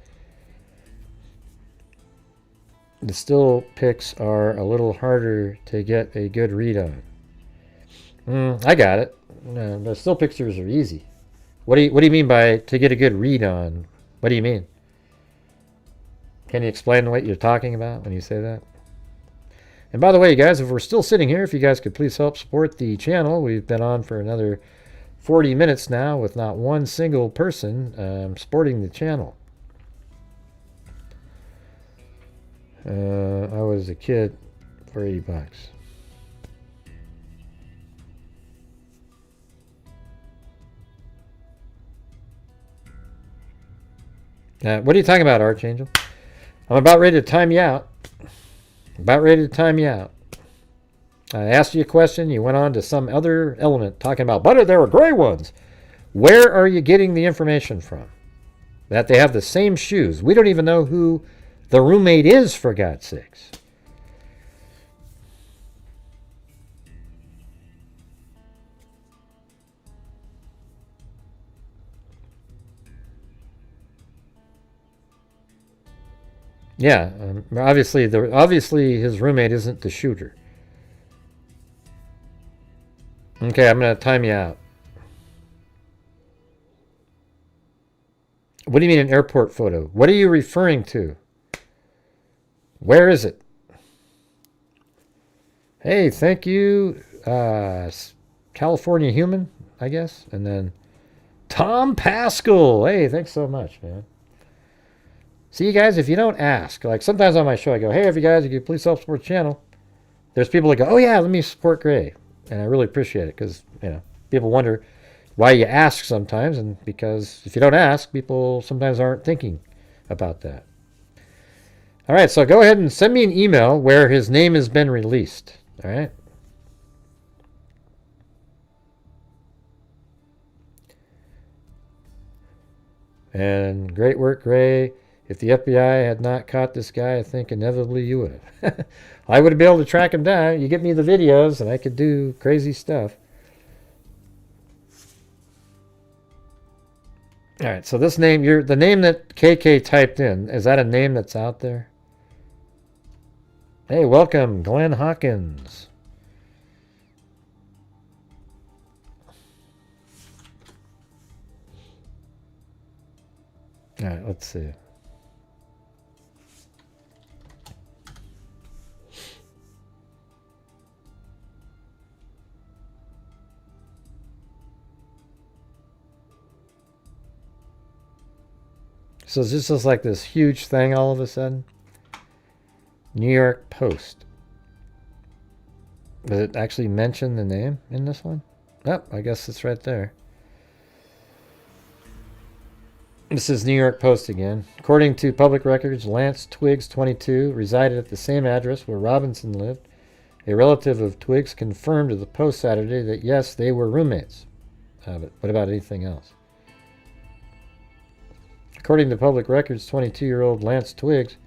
The still pics are a little harder to get a good read on. I got it. No, the still pictures are easy. What do you mean by to get a good read on? What do you mean? Can you explain what you're talking about when you say that? And by the way, guys, if we're still sitting here, if you guys could please help support the channel. We've been on for another 40 minutes now with not one single person supporting the channel. I was a kid for $80. What are you talking about, Archangel? I'm about ready to time you out. About ready to time you out. I asked you a question. You went on to some other element talking about, but there were gray ones. Where are you getting the information from? That they have the same shoes. We don't even know who the roommate is, for God's sakes. Yeah, obviously his roommate isn't the shooter. Okay, I'm going to time you out. What do you mean an airport photo? What are you referring to? Where is it? Hey, thank you, California Human, I guess. And then Tom Pascal. Hey, thanks so much, man. See, you guys, if you don't ask, like sometimes on my show I go, hey, if you guys, you could please help support the channel. There's people that go, oh yeah, let me support Gray. And I really appreciate it because, you know, people wonder why you ask sometimes. And because if you don't ask, people sometimes aren't thinking about that. All right, so go ahead and send me an email where his name has been released. All right. And great work, Gray. If the FBI had not caught this guy, I think inevitably you would have. I would have been able to track him down. You get me the videos, and I could do crazy stuff. All right, so this name, the name that KK typed in, is that a name that's out there? Hey, welcome, Glenn Hawkins. All right, let's see. So this is like this huge thing all of a sudden. New York Post. Does it actually mention the name in this one? Oh, I guess it's right there. This is New York Post again. According to public records, Lance Twiggs, 22, resided at the same address where Robinson lived. A relative of Twiggs confirmed to the Post Saturday that yes, they were roommates. But what about anything else? According to public records, 22-year-old Lance Twiggs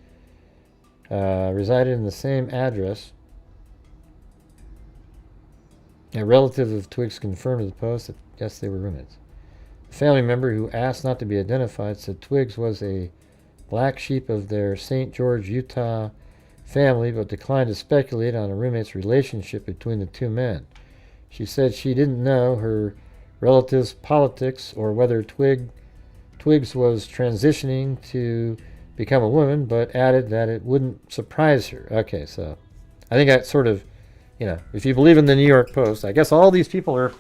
resided in the same address. A relative of Twiggs confirmed to the Post that yes, they were roommates. A family member who asked not to be identified said Twiggs was a black sheep of their St. George, Utah family, but declined to speculate on a roommate's relationship between the two men. She said she didn't know her relative's politics or whether Twiggs was transitioning to become a woman, but added that it wouldn't surprise her. Okay, so I think that sort of, you know, if you believe in the New York Post, I guess all these people are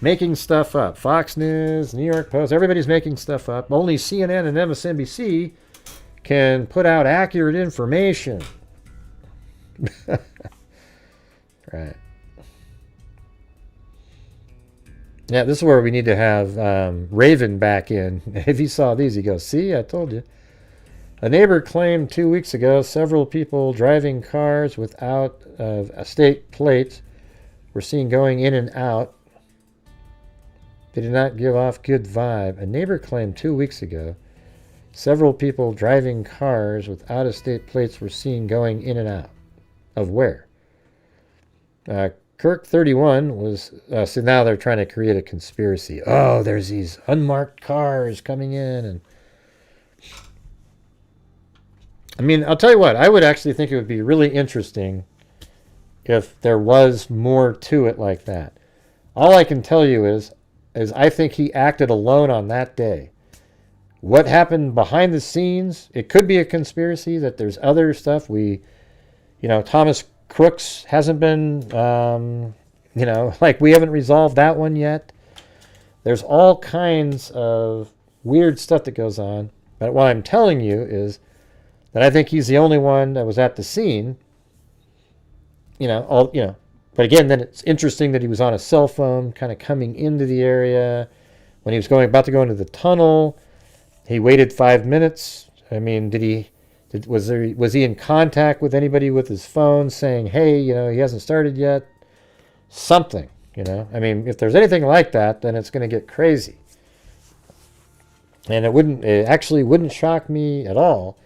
making stuff up. Fox News, New York Post, everybody's making stuff up. Only CNN and MSNBC can put out accurate information. Right. Yeah, this is where we need to have Raven back in. If he saw these, he goes, see, I told you. A neighbor claimed 2 weeks ago several people driving cars without state plates were seen going in and out. They did not give off good vibe. A neighbor claimed 2 weeks ago several people driving cars with out-of-state plates were seen going in and out. Of where? Kirk 31 was, so now they're trying to create a conspiracy. Oh, there's these unmarked cars coming in. And I mean, I'll tell you what, I would actually think it would be really interesting if there was more to it like that. All I can tell you is I think he acted alone on that day. What happened behind the scenes, it could be a conspiracy that there's other stuff Thomas Crooks hasn't been, we haven't resolved that one yet. There's all kinds of weird stuff that goes on. But what I'm telling you is that I think he's the only one that was at the scene. But again, then it's interesting that he was on a cell phone kind of coming into the area. When he was about to go into the tunnel, he waited 5 minutes. I mean, was he in contact with anybody with his phone saying, hey, he hasn't started yet? Something, I mean, if there's anything like that, then it's going to get crazy. And it actually wouldn't shock me at all.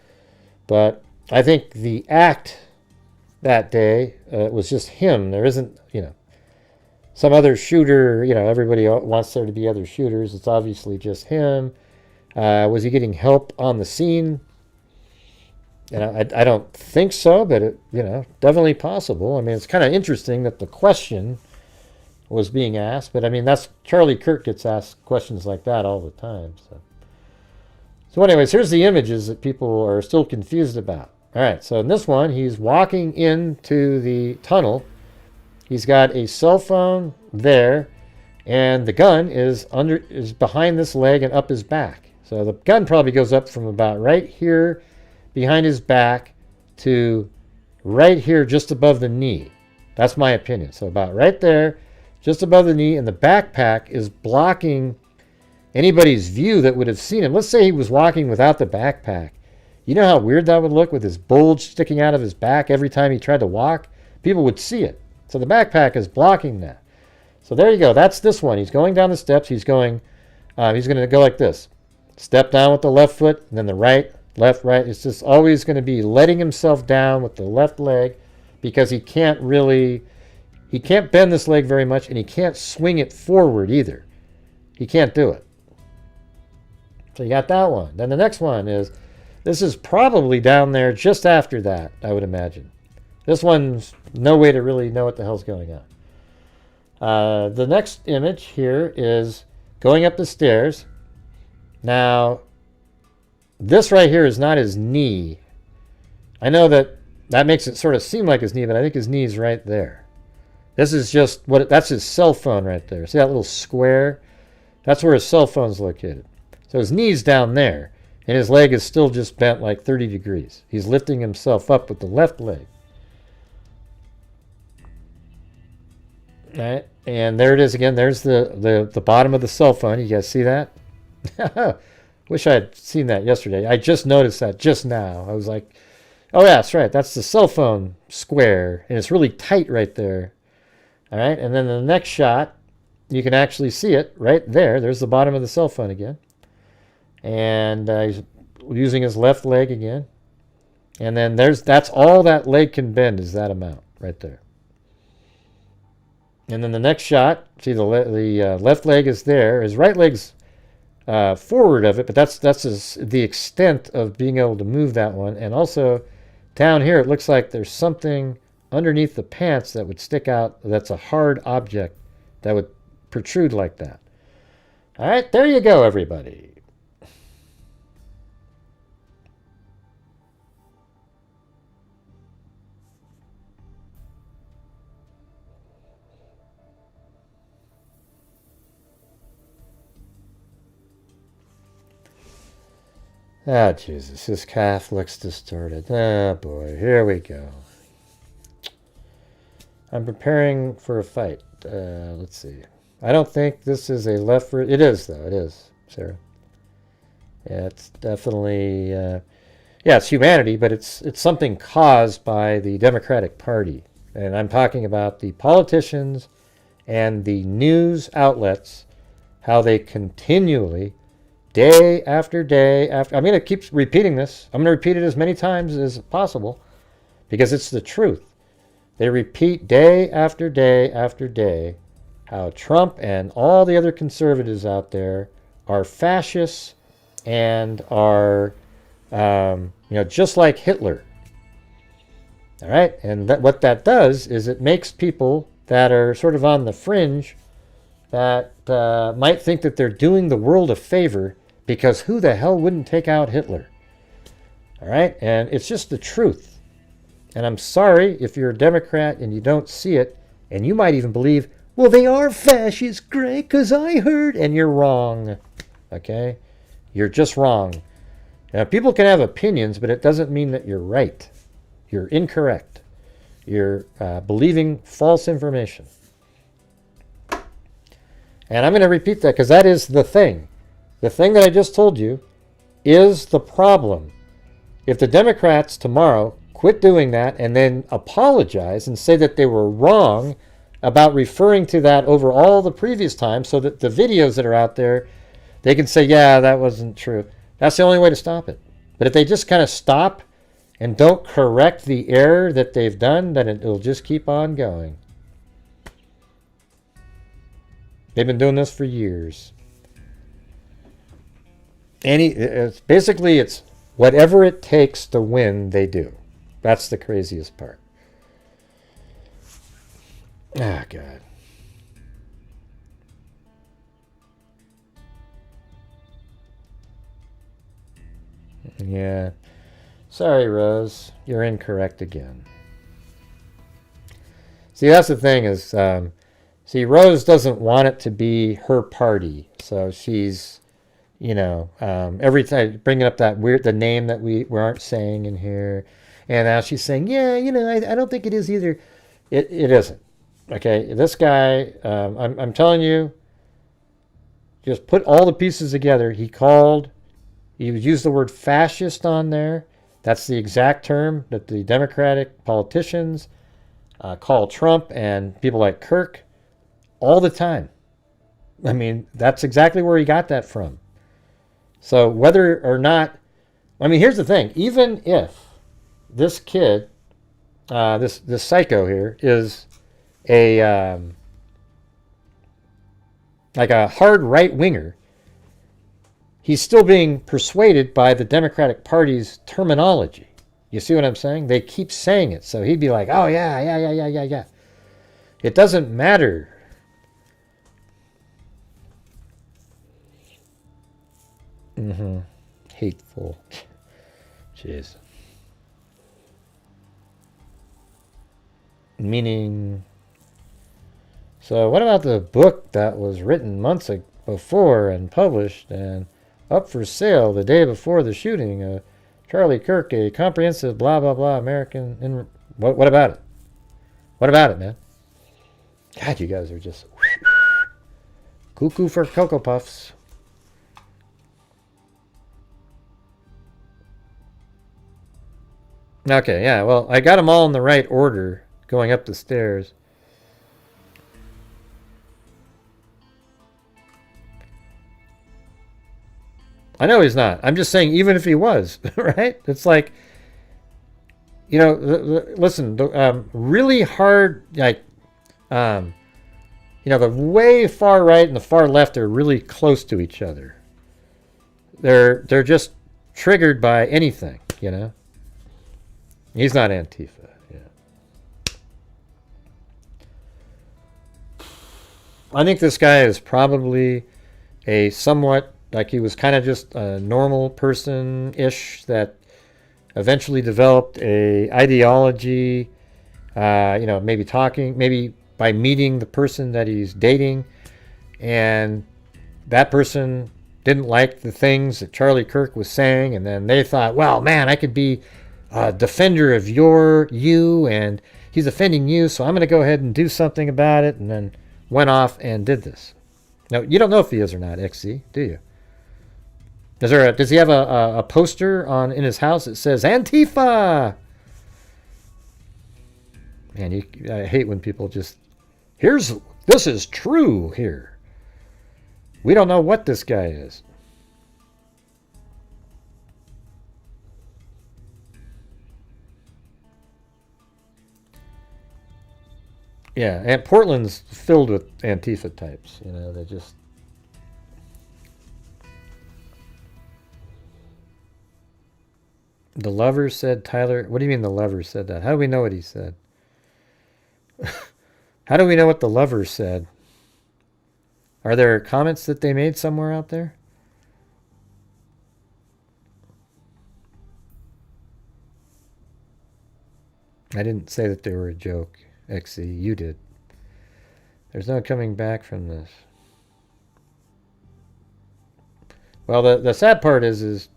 But I think the act that day was just him. There isn't, some other shooter, everybody wants there to be other shooters. It's obviously just him. Was he getting help on the scene? I don't think so, but it, definitely possible. I mean, it's kind of interesting that the question was being asked, but I mean, that's Charlie Kirk gets asked questions like that all the time. So anyways, here's the images that people are still confused about. All right, so in this one, he's walking into the tunnel. He's got a cell phone there, and the gun is behind this leg and up his back. So the gun probably goes up from about right here behind his back to right here just above the knee. That's my opinion. So about right there, just above the knee, and the backpack is blocking anybody's view that would have seen him. Let's say he was walking without the backpack. You know how weird that would look with his bulge sticking out of his back every time he tried to walk? People would see it. So the backpack is blocking that. So there you go. That's this one. He's going down the steps. He's going to go like this. Step down with the left foot, and then the right, left, right. It's just always going to be letting himself down with the left leg because he can't bend this leg very much, and he can't swing it forward either. He can't do it. So you got that one. Then the next one is, this is probably down there just after that, I would imagine. This one's no way to really know what the hell's going on. The next image here is going up the stairs. Now, this right here is not his knee. I know that makes it sort of seem like his knee, but I think his knee is right there. This is just that's his cell phone right there. See that little square? That's where his cell phone's located. So his knee's down there, and his leg is still just bent like 30 degrees. He's lifting himself up with the left leg. All right, and there it is again. There's the bottom of the cell phone. You guys see that? Wish I had seen that yesterday. I just noticed that just now. I was like, oh yeah, that's right. That's the cell phone square, and it's really tight right there. All right, and then the next shot, you can actually see it right there. There's the bottom of the cell phone again. And he's using his left leg again. And then that's all that leg can bend is that amount right there. And then the next shot, see the left leg is there. His right leg's forward of it, but that's the extent of being able to move that one. And also down here, it looks like there's something underneath the pants that would stick out. That's a hard object that would protrude like that. All right, there you go, everybody. Ah, Jesus, his calf looks distorted. Ah, boy, here we go. I'm preparing for a fight. Let's see. I don't think this is a left... It is, though. It is, Sarah. Yeah, it's definitely... yeah, it's humanity, but it's something caused by the Democratic Party. And I'm talking about the politicians and the news outlets, how they continually... day after day after... I'm going to keep repeating this. I'm going to repeat it as many times as possible because it's the truth. They repeat day after day after day how Trump and all the other conservatives out there are fascists and are, just like Hitler. All right? And what that does is it makes people that are sort of on the fringe that might think that they're doing the world a favor because who the hell wouldn't take out Hitler? All right? And it's just the truth. And I'm sorry if you're a Democrat and you don't see it, and you might even believe, well, they are fascists, Greg, because I heard, and you're wrong. Okay? You're just wrong. Now, people can have opinions, but it doesn't mean that you're right. You're incorrect. You're believing false information. And I'm going to repeat that because that is the thing. The thing that I just told you is the problem. If the Democrats tomorrow quit doing that and then apologize and say that they were wrong about referring to that over all the previous times so that the videos that are out there they can say, yeah, that wasn't true. That's the only way to stop it. But if they just kind of stop and don't correct the error that they've done, then it'll just keep on going. They've been doing this for years. It's whatever it takes to win, they do. That's the craziest part. Ah, God. Yeah. Sorry, Rose. You're incorrect again. See, that's the thing is, Rose doesn't want it to be her party. So she's, every time bringing up the name that we aren't saying in here. And now she's saying, yeah, I don't think it is either. It isn't. Okay, this guy, I'm telling you, just put all the pieces together. He used the word fascist on there. That's the exact term that the Democratic politicians call Trump and people like Kirk all the time. I mean, that's exactly where he got that from. So whether or not, here's the thing. Even if this kid, this psycho here, is like a hard right-winger, he's still being persuaded by the Democratic Party's terminology. You see what I'm saying? They keep saying it. So he'd be like, oh, yeah. It doesn't matter. Hateful. Jeez. Meaning... So what about the book that was written months before and published and up for sale the day before the shooting? Charlie Kirk, a comprehensive blah, blah, blah American... What about it? What about it, man? God, you guys are just... cuckoo for Cocoa Puffs. Okay, yeah, well, I got them all in the right order going up the stairs. I know he's not. I'm just saying, even if he was, right? It's like, listen, really hard, like, the way far right and the far left are really close to each other. They're just triggered by anything, He's not Antifa, yeah. I think this guy is probably a somewhat, like he was kind of just a normal person-ish that eventually developed a ideology, maybe by meeting the person that he's dating, and that person didn't like the things that Charlie Kirk was saying, and then they thought, well, man, I could be a defender of you, and he's offending you, so I'm going to go ahead and do something about it, and then went off and did this. Now, you don't know if he is or not, XZ, do you? Does he have a poster in his house that says Antifa? Man, I hate when people just, this is true here. We don't know what this guy is. Yeah, and Portland's filled with Antifa types. They just... The lover said Tyler... What do you mean the lover said that? How do we know what he said? How do we know what the lover said? Are there comments that they made somewhere out there? I didn't say that they were a joke. XZ, you did. There's no coming back from this. Well, the sad part is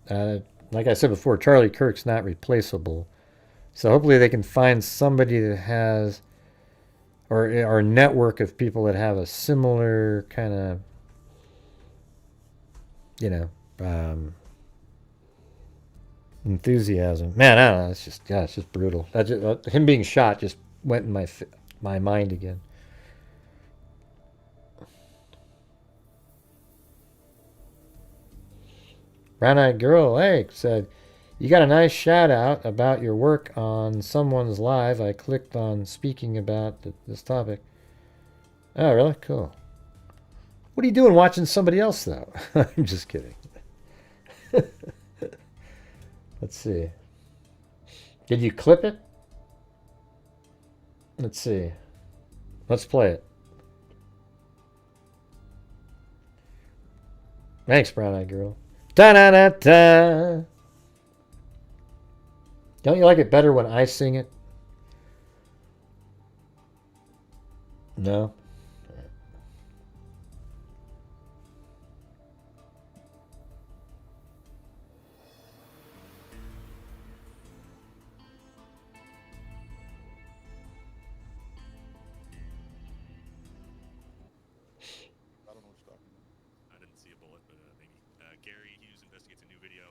like I said before, Charlie Kirk's not replaceable. So hopefully they can find somebody that has, or a network of people that have a similar kind of, enthusiasm. Man, I don't know. It's just brutal. Him being shot just went in my mind again. Brown-eyed girl, hey, said, you got a nice shout out about your work on someone's live. I clicked on speaking about this topic. Oh, really? Cool. What are you doing watching somebody else, though? I'm just kidding. Let's see. Did you clip it? Let's see. Let's play it. Thanks, brown-eyed girl. Da-da-da-da. Don't you like it better when I sing it? No?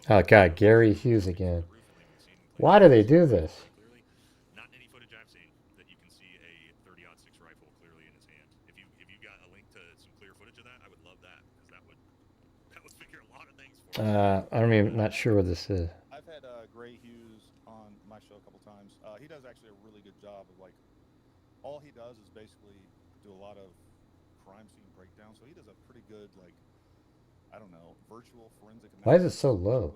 Oh God, Gary Hughes again. Why do they do this? Not in any footage I've seen that you can see a 30-06 rifle clearly in his hand. If you got a link to some clear footage of that, I would love that because that would figure a lot of things for us. I'm even not sure what this is. I've had Grant Hughes on my show a couple times. He does actually a really good job of like all he does is basically do a lot of crime scene breakdown. So he does a pretty good like I don't know virtual forensic. Why is it so low?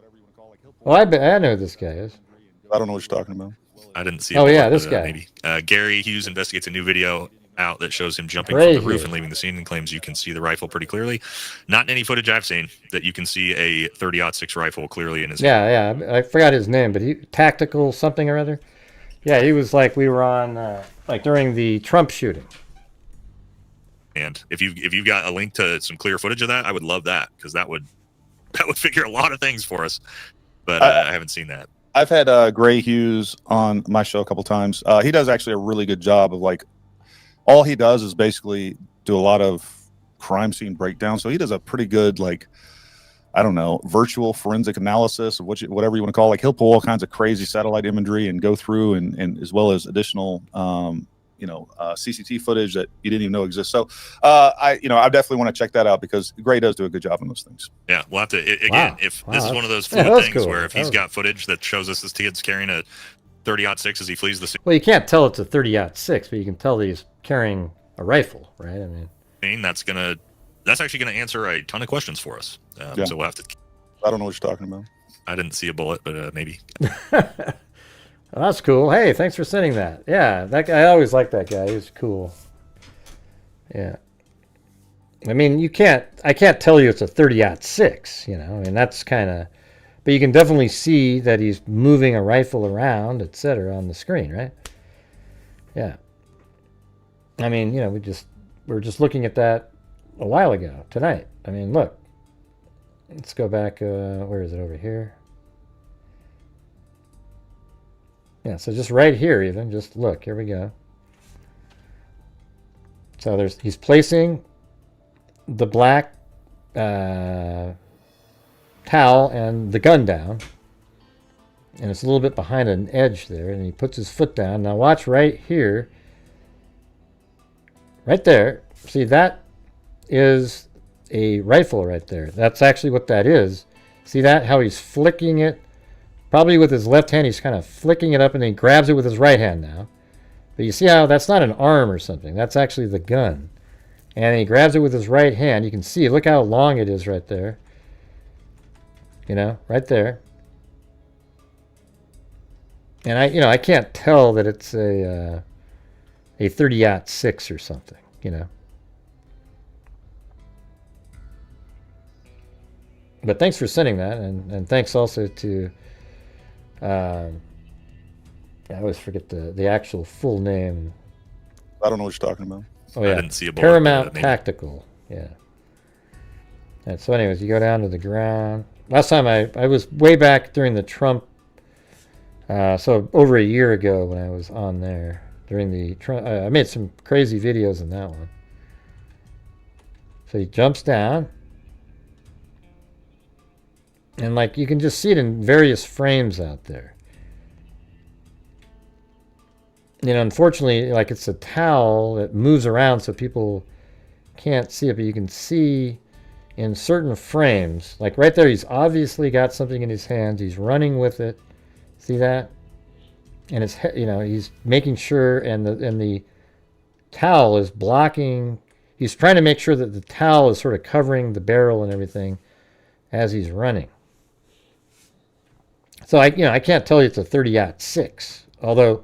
Well, I know who this guy is. I don't know what you're talking about. I didn't see. Oh yeah, this guy. Maybe Gary Hughes investigates a new video out that shows him jumping from the roof and leaving the scene and claims you can see the rifle pretty clearly. Not in any footage I've seen that you can see a 30-06 rifle clearly in his hand. Yeah, I forgot his name, but he tactical something or other. Yeah, he was like we were on like during the Trump shooting. And if you've got a link to some clear footage of that, I would love that because that would figure a lot of things for us. But I haven't seen that. I've had Grant Hughes on my show a couple times. He does actually a really good job of like all he does is basically do a lot of crime scene breakdown. So he does a pretty good like I don't know virtual forensic analysis of whatever you want to call it. Like he'll pull all kinds of crazy satellite imagery and go through and as well as additional CCT footage that you didn't even know exists. So I definitely want to check that out because Gray does do a good job on those things. Yeah, we'll have to again. If this is one of those fluid things cool. Where if he's got footage that shows us this kid's carrying a 30-06 as he flees the scene. Well, you can't tell it's a 30-06, but you can tell that he's carrying a rifle, right? I mean, that's actually gonna answer a ton of questions for us. So we'll have to. I don't know what you're talking about. I didn't see a bullet, but maybe. Well, that's cool. Hey, thanks for sending that. Yeah, that guy, I always liked that guy. He was cool. Yeah. I mean, I can't tell you it's a 30-06, you know. I mean, that's kind of, but you can definitely see that he's moving a rifle around, etc., on the screen, right? Yeah. I mean, you know, we were just looking at that a while ago tonight. I mean, look. Let's go back. Where is it? Over here. Yeah, so just right here even, just look, here we go. So he's placing the black towel and the gun down. And it's a little bit behind an edge there, and he puts his foot down. Now watch right here. Right there. See, that is a rifle right there. That's actually what that is. See that? How he's flicking it? Probably with his left hand, he's kind of flicking it up, and then he grabs it with his right hand now. But you see how that's not an arm or something. That's actually the gun. And he grabs it with his right hand. You can see, look how long it is right there. You know, right there. And I can't tell that it's a 30-06 or something, you know. But thanks for sending that, and thanks also to... I always forget the actual full name. I don't know what you're talking about. Oh yeah, I didn't see a bullet, Paramount Tactical. Yeah. And so, anyways, you go down to the ground. Last time I was way back during the Trump. So over a year ago when I was on there during the Trump, I made some crazy videos in that one. So he jumps down. And like you can just see it in various frames out there. You know, unfortunately, like it's a towel that moves around so people can't see it, but you can see in certain frames. Like right there, he's obviously got something in his hands. He's running with it. See that? And it's, you know, he's making sure, and the towel is blocking. He's trying to make sure that the towel is sort of covering the barrel and everything as he's running. So I can't tell you it's a 30-06, although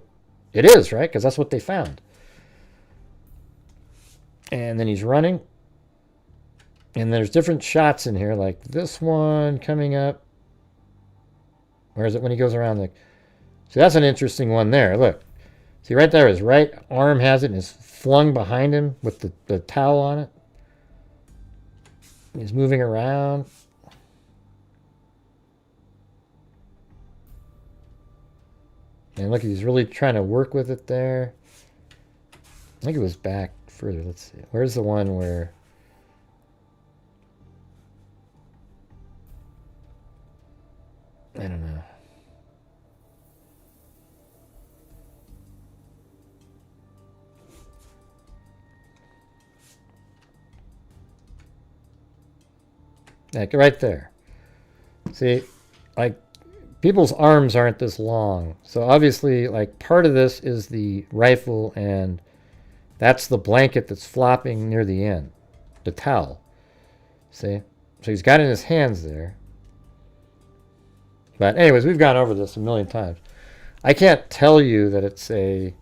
it is, right? Because that's what they found. And then he's running. And there's different shots in here, like this one coming up. Where is it when he goes around? Like, see, that's an interesting one there. Look. See, right there, his right arm has it and is flung behind him with the towel on it. He's moving around. And look, he's really trying to work with it there. I think it was back further. Let's see. Where's the one where... I don't know. Like right there. See, like people's arms aren't this long. So obviously, like part of this is the rifle, and that's the blanket that's flopping near the end. The towel. See? So he's got it in his hands there. But anyways, we've gone over this a million times. I can't tell you that it's a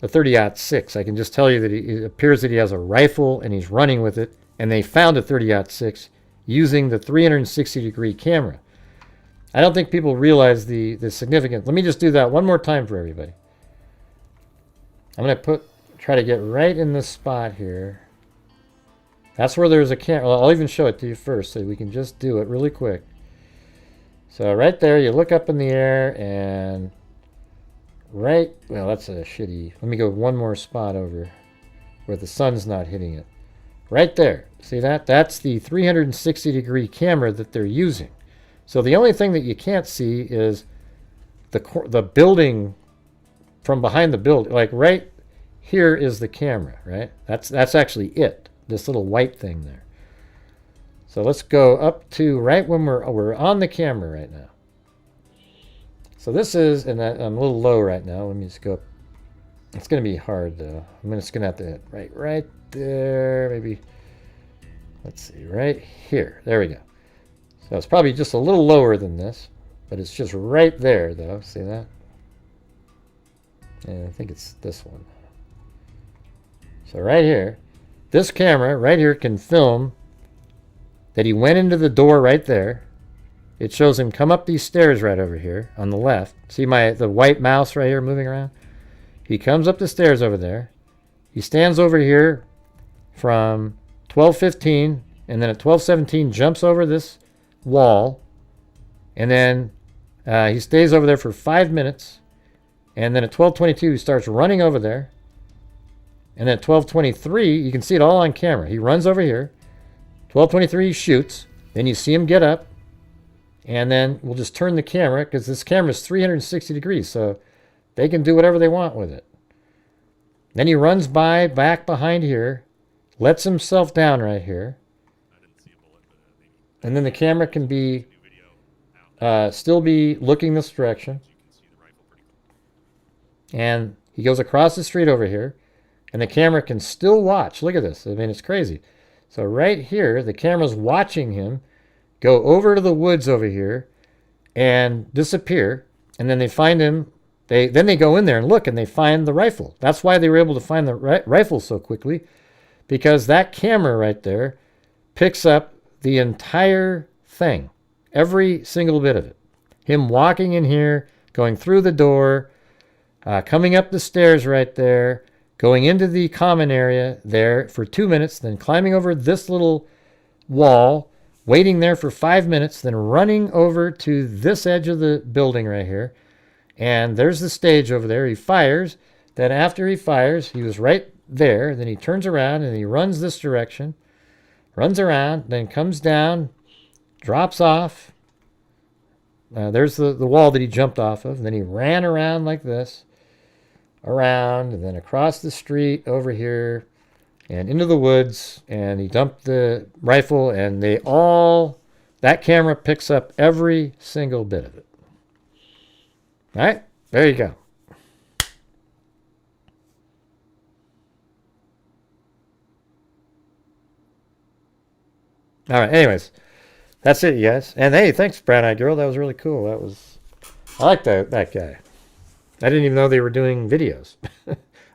30-06. I can just tell you that it appears that he has a rifle and he's running with it, and they found a 30-06 using the 360-degree camera. I don't think people realize the significance. Let me just do that one more time for everybody. I'm going to try to get right in this spot here. That's where there's a camera. Well, I'll even show it to you first so we can just do it really quick. So right there, you look up in the air and well, that's a shitty. Let me go one more spot over where the sun's not hitting it. Right there. See that? That's the 360-degree camera that they're using. So the only thing that you can't see is the building from behind the building. Like right here is the camera, right? That's actually it. This little white thing there. So let's go up to right when we're on the camera right now. So this is, and I'm a little low right now. Let me just go up. It's going to be hard though. I'm just going to have to hit right there, maybe. Let's see, right here. There we go. So it's probably just a little lower than this, but it's just right there though. See that? And I think it's this one. So right here, this camera right here can film that he went into the door right there. It shows him come up these stairs right over here on the left. See the white mouse right here moving around? He comes up the stairs over there. He stands over here from 12:15, and then at 12:17 jumps over this wall, and then he stays over there for 5 minutes, and then at 12:22 he starts running over there, and then at 12:23 you can see it all on camera. He runs over here. 12:23 he shoots. Then you see him get up, and then we'll just turn the camera because this camera is 360 degrees, so they can do whatever they want with it. Then he runs back behind here, lets himself down right here, and then the camera can be still be looking this direction, and he goes across the street over here, and the camera can still watch. Look at this. I mean, it's crazy. So right here, the camera's watching him go over to the woods over here and disappear, and then they find him. Then they go in there and look, and they find the rifle. That's why they were able to find the rifle so quickly, because that camera right there picks up the entire thing, every single bit of it. Him walking in here, going through the door, coming up the stairs right there, going into the common area there for 2 minutes, then climbing over this little wall, waiting there for 5 minutes, then running over to this edge of the building right here. And there's the stage over there. He fires. Then after he fires, he was right there. Then he turns around and he runs this direction, runs around, then comes down, drops off. There's the wall that he jumped off of. Then he ran around like this, around, and then across the street over here, and into the woods, and he dumped the rifle, and that camera picks up every single bit of it. All right, there you go. All right, anyways, that's it, you guys. And hey, thanks, Brown-Eyed Girl. That was really cool. I like that guy. I didn't even know they were doing videos.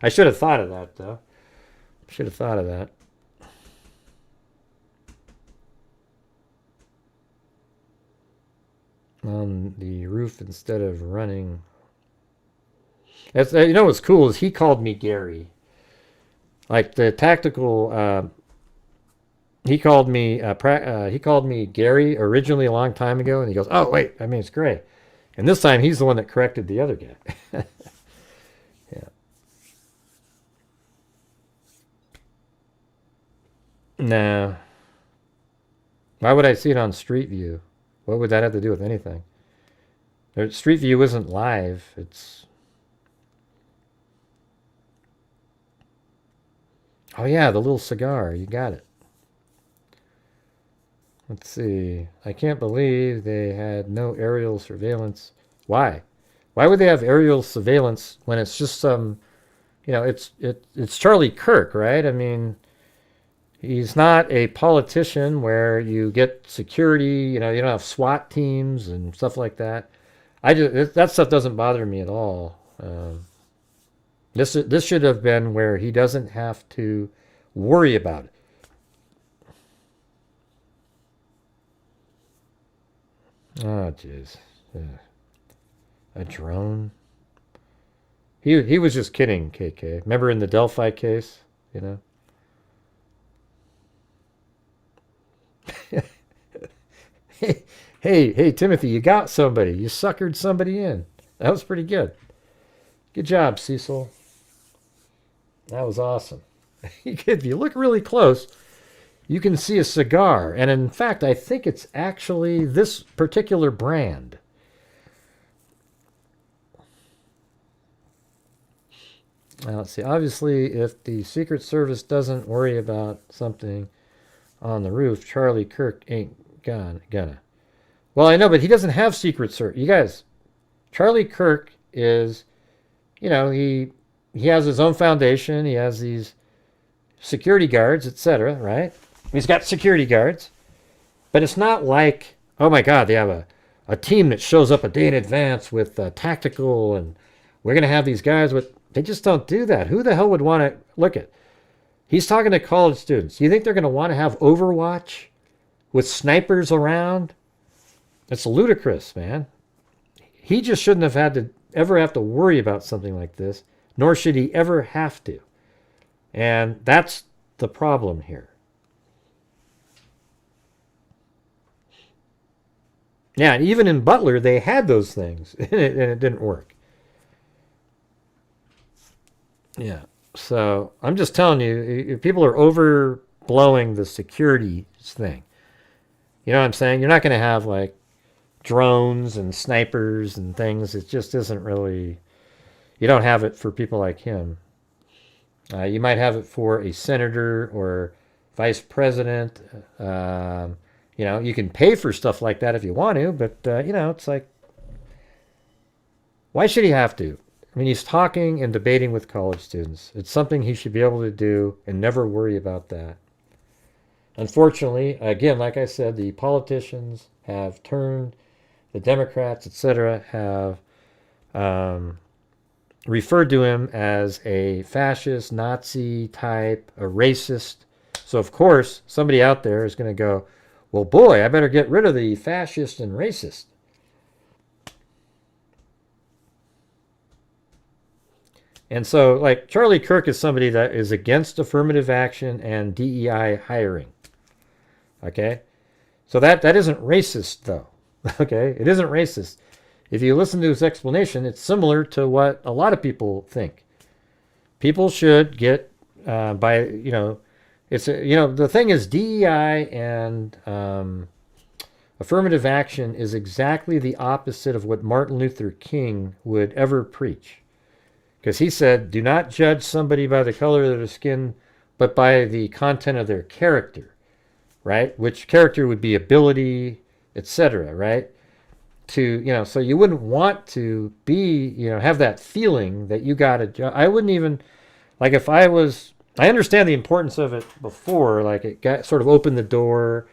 I should have thought of that, though. Should have thought of that. On the roof instead of running. You know what's cool is he called me Gary. Like the tactical, he called me Gary originally a long time ago, and he goes, "Oh wait, I mean it's Gray," and this time he's the one that corrected the other guy. Yeah. Nah. Why would I see it on Street View? What would that have to do with anything? Street View isn't live. It's... Oh yeah, the little cigar. You got it. Let's see. I can't believe they had no aerial surveillance. Why? Why would they have aerial surveillance when it's just some... it's Charlie Kirk, right? I mean... He's not a politician where you get security, you don't have SWAT teams and stuff like that. That stuff doesn't bother me at all. This should have been where he doesn't have to worry about it. Oh, jeez. A drone? He was just kidding, KK. Remember in the Delphi case, Hey, Timothy, you got somebody. You suckered somebody in. That was pretty good. Good job, Cecil. That was awesome. If you look really close, you can see a cigar. And in fact, I think it's actually this particular brand. Now, let's see. Obviously, if the Secret Service doesn't worry about something on the roof, Charlie Kirk ain't gonna. Well, I know, but he doesn't have Secret Service. You guys, Charlie Kirk is, he has his own foundation. He has these security guards, etc., right? He's got security guards. But it's not like, oh my God, they have a team that shows up a day in advance with tactical, and we're going to have these guys with... They just don't do that. Who the hell would want to... Look at... He's talking to college students. You think they're going to want to have Overwatch with snipers around? It's ludicrous, man. He just shouldn't have ever have to worry about something like this, nor should he ever have to. And that's the problem here. Yeah, and even in Butler, they had those things, and it didn't work. Yeah. So I'm just telling you, if people are overblowing the security thing, you know what I'm saying? You're not going to have like drones and snipers and things. It just isn't really, you don't have it for people like him. You might have it for a senator or vice president. You can pay for stuff like that if you want to, but it's like, why should he have to? I mean, he's talking and debating with college students. It's something he should be able to do and never worry about that. Unfortunately, again, like I said, the politicians have turned, the Democrats, etc., have referred to him as a fascist, Nazi type, a racist. So, of course, somebody out there is going to go, well, boy, I better get rid of the fascist and racist. And so, like, Charlie Kirk is somebody that is against affirmative action and DEI hiring. Okay? So that isn't racist, though. Okay? It isn't racist. If you listen to his explanation, it's similar to what a lot of people think. People should get, the thing is DEI and affirmative action is exactly the opposite of what Martin Luther King would ever preach. Because he said, do not judge somebody by the color of their skin, but by the content of their character, right? Which character would be ability, etc., right? To, so you wouldn't want to be, have that feeling that you got a job. I wouldn't even, like if I understand the importance of it before, like it got sort of opened the door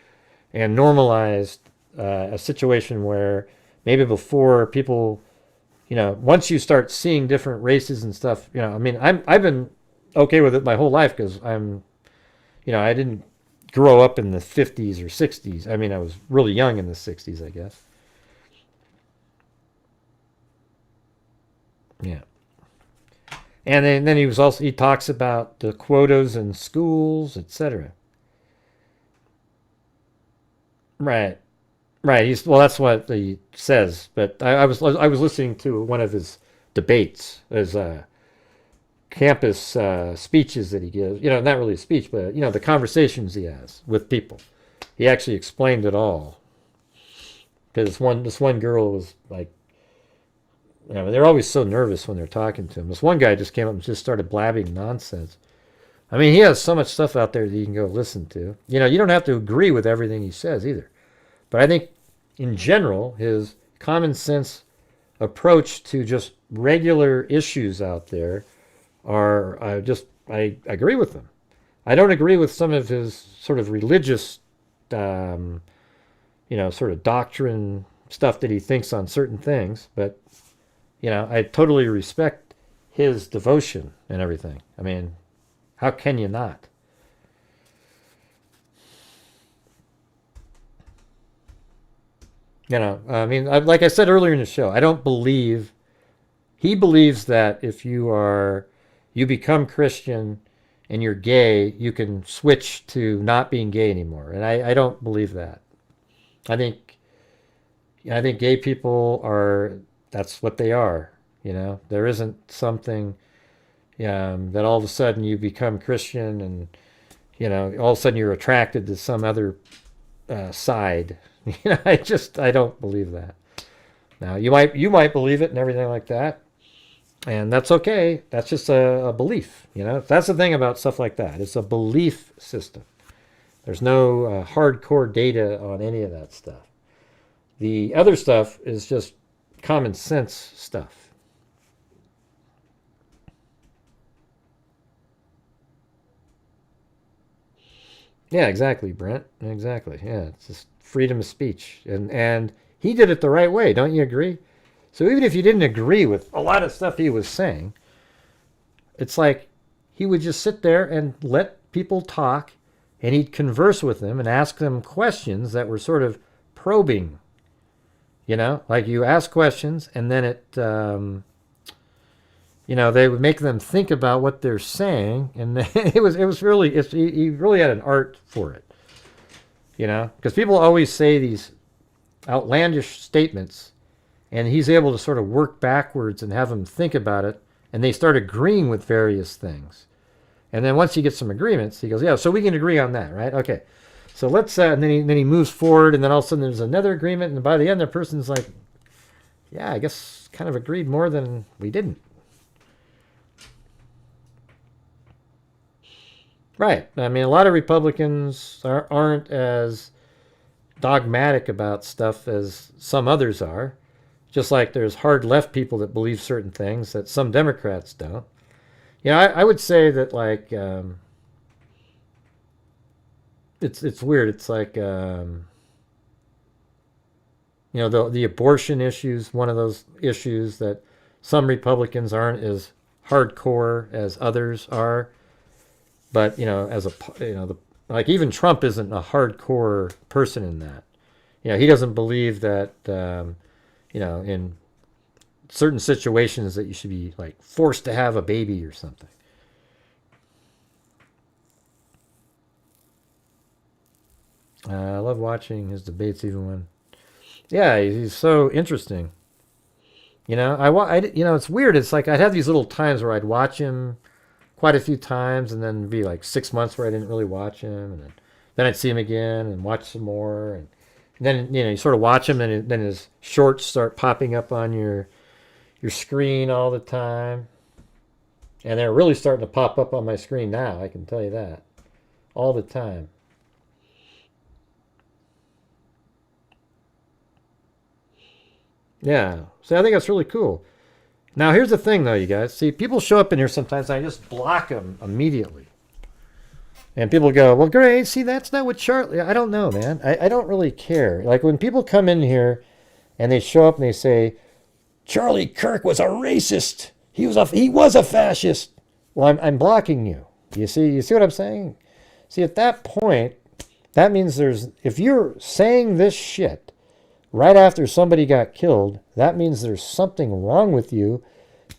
and normalized a situation where maybe before people, once you start seeing different races and stuff, I've been okay with it my whole life because I didn't grow up in the 50s or 60s. I mean, I was really young in the 60s, I guess. Yeah. And then he talks about the quotas in schools, etc. Right. That's what he says. But I was listening to one of his debates, his campus speeches that he gives. Not really a speech, but the conversations he has with people. He actually explained it all. Because this one girl was like, they're always so nervous when they're talking to him. This one guy just came up and just started blabbing nonsense. I mean, he has so much stuff out there that you can go listen to. You don't have to agree with everything he says either. But I think, in general, his common sense approach to just regular issues out there are, I agree with them. I don't agree with some of his sort of religious, sort of doctrine stuff that he thinks on certain things, but I totally respect his devotion and everything. I mean, how can you not? Like I said earlier in the show, I don't believe, he believes that if you become Christian and you're gay, you can switch to not being gay anymore. And I don't believe that. I think gay people that's what they are. There isn't something that all of a sudden you become Christian and, all of a sudden you're attracted to some other side. I don't believe that. Now, you might believe it and everything like that, and that's okay. That's just a belief. That's the thing about stuff like that. It's a belief system. There's no hardcore data on any of that stuff. The other stuff is just common sense stuff. Yeah, exactly, Brent. Exactly. Yeah, it's just freedom of speech. And he did it the right way, don't you agree? So even if you didn't agree with a lot of stuff he was saying, it's like he would just sit there and let people talk, and he'd converse with them and ask them questions that were sort of probing. Like you ask questions, and then it, they would make them think about what they're saying, and he really had an art for it. Because people always say these outlandish statements, and he's able to sort of work backwards and have them think about it, and they start agreeing with various things. And then once he gets some agreements, he goes, yeah, so we can agree on that, right? Okay. So let's, and then he moves forward, and then all of a sudden there's another agreement, and by the end the person's like, yeah, I guess kind of agreed more than we didn't. Right. I mean, a lot of Republicans aren't as dogmatic about stuff as some others are. Just like there's hard left people that believe certain things that some Democrats don't. I would say that, like, it's weird. It's like, the abortion issue's one of those issues that some Republicans aren't as hardcore as others are. But, like even Trump isn't a hardcore person in that. He doesn't believe that, in certain situations that you should be, like, forced to have a baby or something. I love watching his debates even when... Yeah, he's so interesting. It's weird. It's like I'd have these little times where I'd watch him quite a few times, and then be like 6 months where I didn't really watch him, and then I'd see him again and watch some more, and then you sort of watch him, and then his shorts start popping up on your screen all the time. And they're really starting to pop up on my screen now, I can tell you that. All the time. Yeah, so I think that's really cool. Now, here's the thing, though, you guys. See, people show up in here sometimes, and I just block them immediately. And people go, well, great, see, that's not what Charlie... I don't know, man. I don't really care. Like, when people come in here, and they show up and they say, Charlie Kirk was a racist. He was a fascist. Well, I'm blocking you. You see what I'm saying? See, at that point, that means if you're saying this shit right after somebody got killed, that means there's something wrong with you,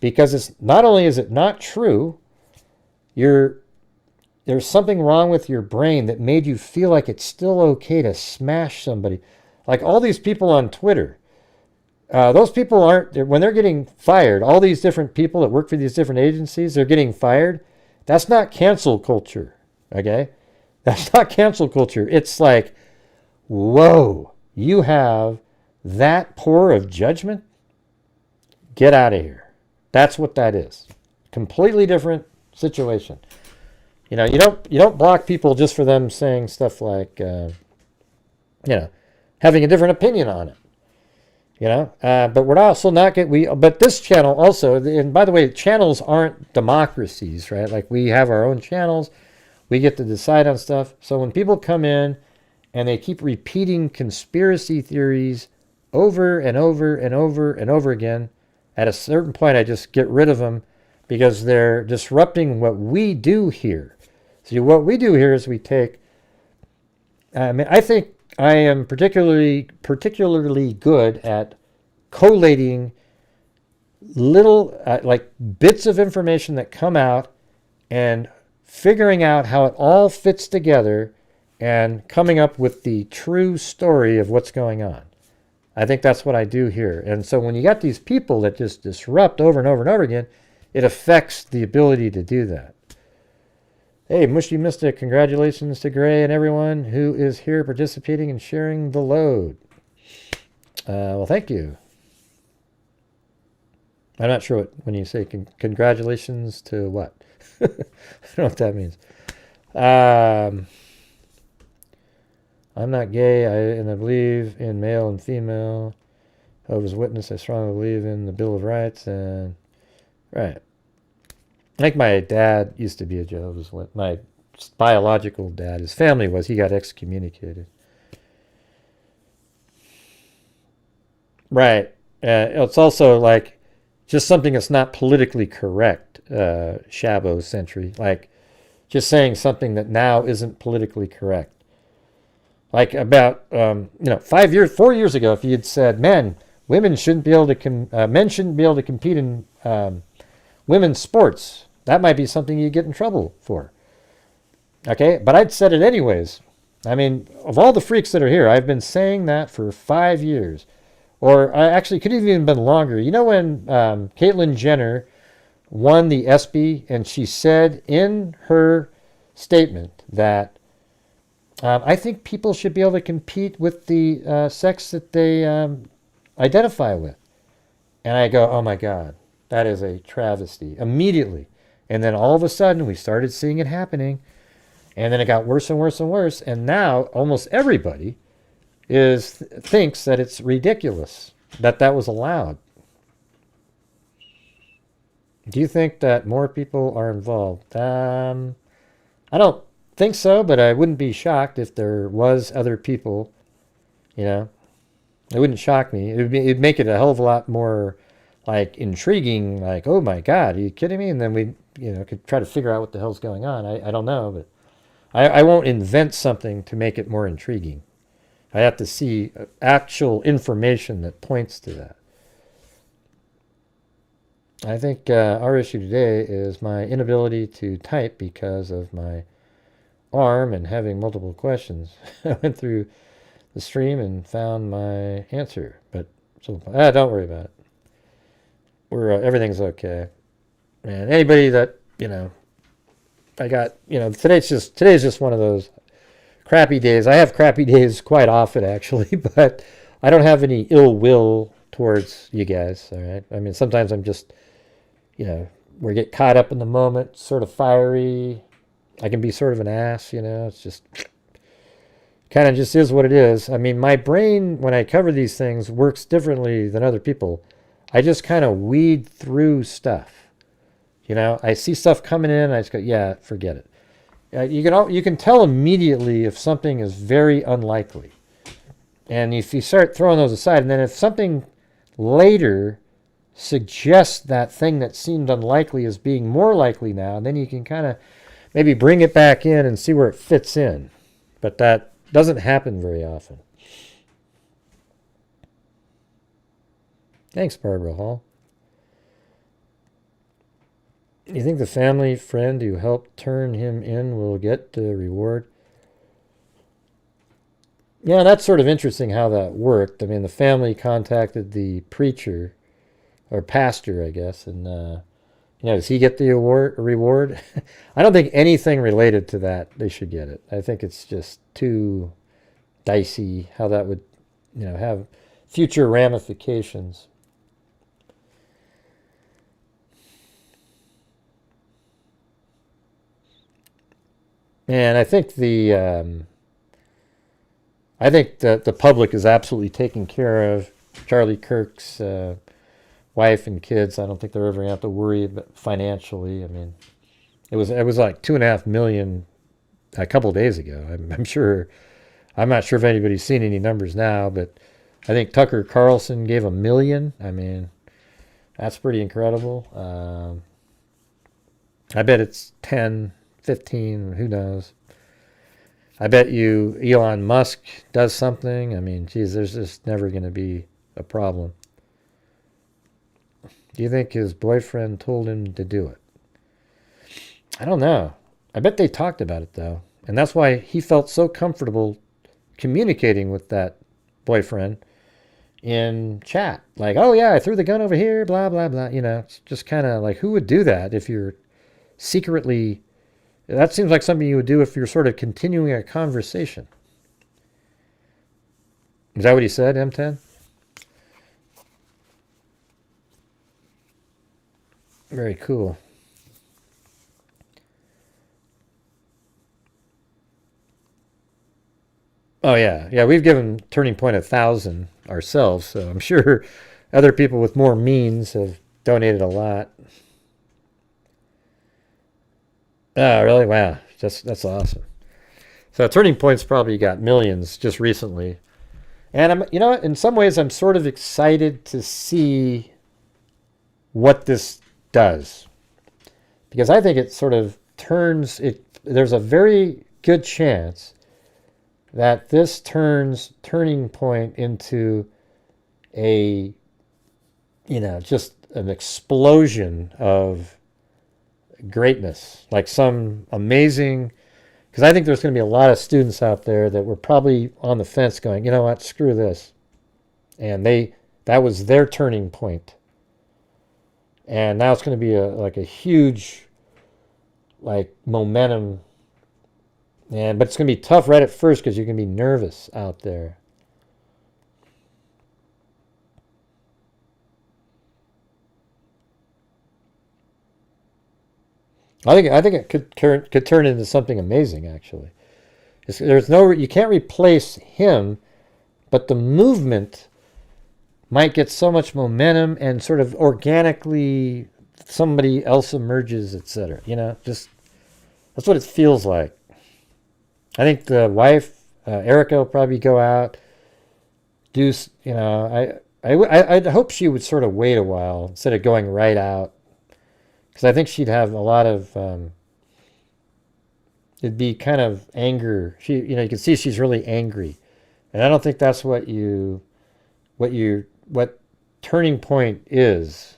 because it's not only is it not true, there's something wrong with your brain that made you feel like it's still okay to smash somebody. Like all these people on Twitter, those people when they're getting fired, all these different people that work for these different agencies, they're getting fired. That's not cancel culture, okay? That's not cancel culture. It's like, whoa, you have that poor of judgment? Get out of here. That's what that is. Completely different situation. You know, you don't block people just for them saying stuff like, having a different opinion on it. But we're also not but this channel also, and by the way, channels aren't democracies, right? Like we have our own channels. We get to decide on stuff. So when people come in and they keep repeating conspiracy theories over and over and over and over again, at a certain point I just get rid of them because they're disrupting what we do here. See, what we do here is we take, I think I am particularly good at collating little like bits of information that come out and figuring out how it all fits together and coming up with the true story of what's going on. I think that's what I do here. And so when you got these people that just disrupt over and over and over again, it affects the ability to do that. Hey, Mushy Mystic, congratulations to Gray and everyone who is here participating and sharing the load. Well, thank you. I'm not sure when you say congratulations to what. I don't know what that means. I'm not gay, and I believe in male and female. Jehovah's Witness, I strongly believe in the Bill of Rights. And right. I think my dad used to be a Jehovah's Witness. My biological dad, his family was. He got excommunicated. Right. It's also like just something that's not politically correct, Shabo century. Like just saying something that now isn't politically correct. Like about 4 years ago, if you had said, "Man, women shouldn't be able to men shouldn't be able to compete in women's sports," that might be something you get in trouble for. Okay, but I'd said it anyways. I mean, of all the freaks that are here, I've been saying that for 5 years, or actually could have even been longer. You know when Caitlyn Jenner won the ESPY, and she said in her statement that I think people should be able to compete with the sex that they identify with. And I go, oh my God, that is a travesty. Immediately. And then all of a sudden, we started seeing it happening. And then it got worse and worse and worse. And now almost everybody thinks that it's ridiculous that that was allowed. Do you think that more people are involved? I don't think so, but I wouldn't be shocked if there was other people. It wouldn't shock me. It'd make it a hell of a lot more like intriguing, like, oh my God, are you kidding me? And then we could try to figure out what the hell's going on. I don't know, but I won't invent something to make it more intriguing. I have to see actual information that points to that. I think our issue today is my inability to type because of my arm and having multiple questions. I went through the stream and found my answer, but don't worry about it. Everything's okay. And anybody that I got today's just one of those crappy days. I have crappy days quite often actually, but I don't have any ill will towards you guys. All right. I mean, sometimes I'm just where you get caught up in the moment, sort of fiery. I can be sort of an ass, you know. It's just kind of just is what it is. I mean, my brain, when I cover these things, works differently than other people. I just kind of weed through stuff. You know, I see stuff coming in, I just go, yeah, forget it. You can tell immediately if something is very unlikely. And if you start throwing those aside, and then if something later suggests that thing that seemed unlikely as being more likely now, then you can kind of maybe bring it back in and see where it fits in. But that doesn't happen very often. Thanks, Barbara Hall. You think the family friend who helped turn him in will get the reward? Yeah, that's sort of interesting how that worked. I mean, the family contacted the preacher, or pastor, I guess, and does he get the reward? I don't think anything related to that they should get it. I think it's just too dicey how that would, have future ramifications. And I think that the public is absolutely taken care of. Charlie Kirk's wife and kids, I don't think they're ever going to have to worry about financially. I mean, it was like $2.5 million a couple of days ago. I'm not sure if anybody's seen any numbers now, but I think Tucker Carlson gave $1 million. I mean, that's pretty incredible. I bet it's 10, 15, who knows. I bet you Elon Musk does something. I mean, geez, there's just never going to be a problem. Do you think his boyfriend told him to do it? I don't know. I bet they talked about it, though. And that's why he felt so comfortable communicating with that boyfriend in chat. Like, oh, yeah, I threw the gun over here, blah, blah, blah. It's just kind of like, who would do that if you're secretly... That seems like something you would do if you're sort of continuing a conversation. Is that what he said, M10? Very cool. Oh, yeah. Yeah, we've given Turning Point 1,000 ourselves, so I'm sure other people with more means have donated a lot. Oh, really? Wow. That's awesome. So Turning Point's probably got millions just recently. And in some ways I'm sort of excited to see what this does. Because I think it sort of turns it. There's a very good chance that this turns Turning Point into a, just an explosion of greatness, like some amazing, because I think there's going to be a lot of students out there that were probably on the fence going, you know what, screw this. And that was their turning point. And now it's going to be a huge momentum. But it's going to be tough right at first because you're going to be nervous out there. I think it could turn into something amazing, actually. You can't replace him, but the movement might get so much momentum and sort of organically somebody else emerges, etc. Just that's what it feels like. I think the wife, Erica, will probably go out, I'd hope she would sort of wait a while instead of going right out. Because I think she'd have a lot of, it'd be kind of anger. You can see she's really angry. And I don't think that's what Turning Point is.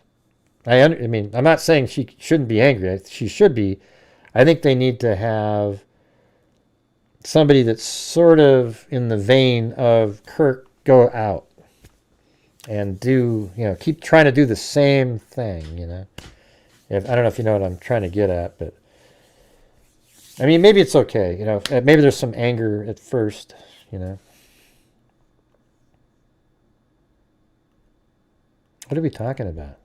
I mean, I'm not saying she shouldn't be angry. She should be. I think they need to have somebody that's sort of in the vein of Kirk go out and keep trying to do the same thing, I don't know if you know what I'm trying to get at, but I mean, maybe it's okay. Maybe there's some anger at first, What are we talking about?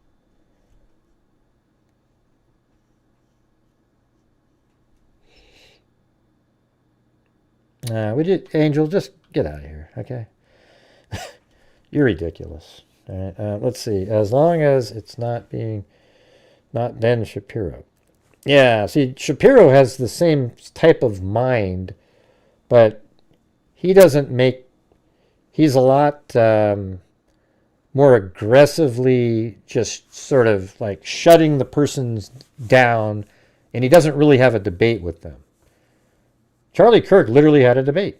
Angel, just get out of here, okay? You're ridiculous. All right, let's see. As long as it's not Ben Shapiro. Yeah, see, Shapiro has the same type of mind, but he doesn't make... He's a lot more aggressively just sort of like shutting the persons down, and he doesn't really have a debate with them. Charlie Kirk literally had a debate.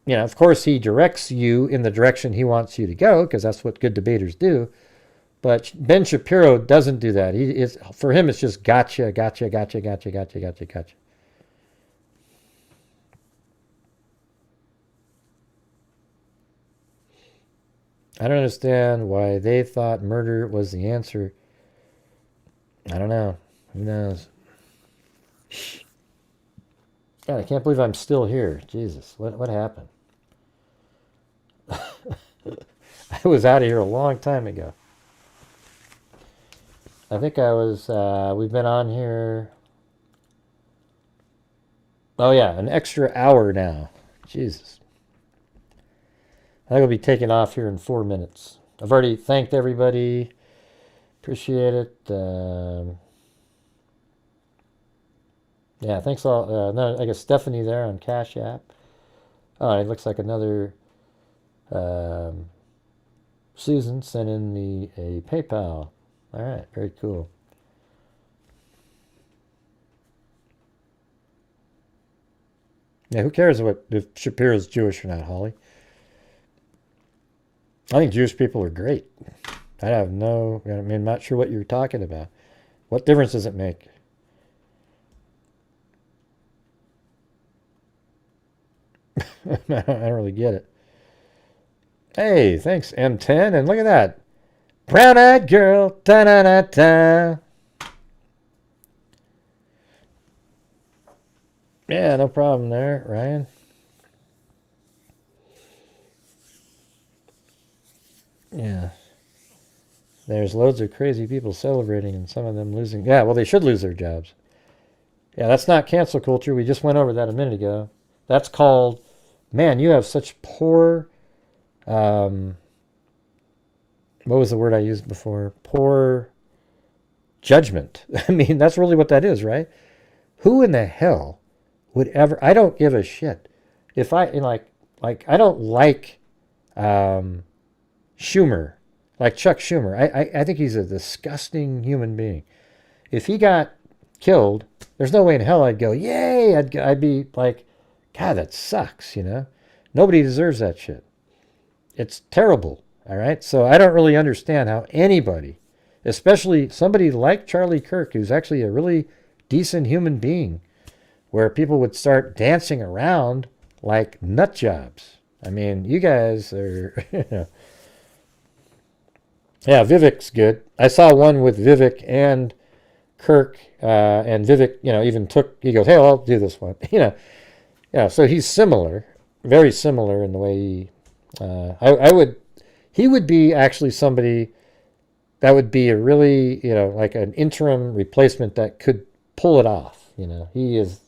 You know, of course, he directs you in the direction he wants you to go, because that's what good debaters do. But Ben Shapiro doesn't do that. For him, it's just gotcha, gotcha, gotcha, gotcha, gotcha, gotcha, gotcha. I don't understand why they thought murder was the answer. I don't know. Who knows? God, I can't believe I'm still here. Jesus, what happened? I was out of here a long time ago. I think I was, we've been on here. Oh yeah, an extra hour now. Jesus. I think I'll be taking off here in 4 minutes. I've already thanked everybody. Appreciate it. Yeah, thanks all. No, I guess Stephanie there on Cash App. Oh, it looks like another Susan sent in a PayPal. All right, very cool. Yeah, who cares if Shapiro's Jewish or not, Holly? I think Jewish people are great. I'm not sure what you're talking about. What difference does it make? I don't really get it. Hey, thanks, M10. And look at that. Brown-eyed girl. Da-da-da-da. Yeah, no problem there, Ryan. Yeah. There's loads of crazy people celebrating and some of them losing. Yeah, well, they should lose their jobs. Yeah, that's not cancel culture. We just went over that a minute ago. That's called... Man, you have such poor, what was the word I used before? Poor judgment. I mean, that's really what that is, right? Who in the hell would ever, I don't give a shit. If I, I don't like Schumer, like Chuck Schumer. I think he's a disgusting human being. If he got killed, there's no way in hell I'd go, yay! I'd be like, God, that sucks, you know? Nobody deserves that shit. It's terrible, all right? So I don't really understand how anybody, especially somebody like Charlie Kirk, who's actually a really decent human being, where people would start dancing around like nut jobs. I mean, you guys are, you know. Yeah, Vivek's good. I saw one with Vivek and Kirk, and Vivek, you know, even he goes, hey, I'll do this one, you know. Yeah, so he's similar, very similar in the way he would be actually somebody that would be a really, you know, like an interim replacement that could pull it off, you know. He is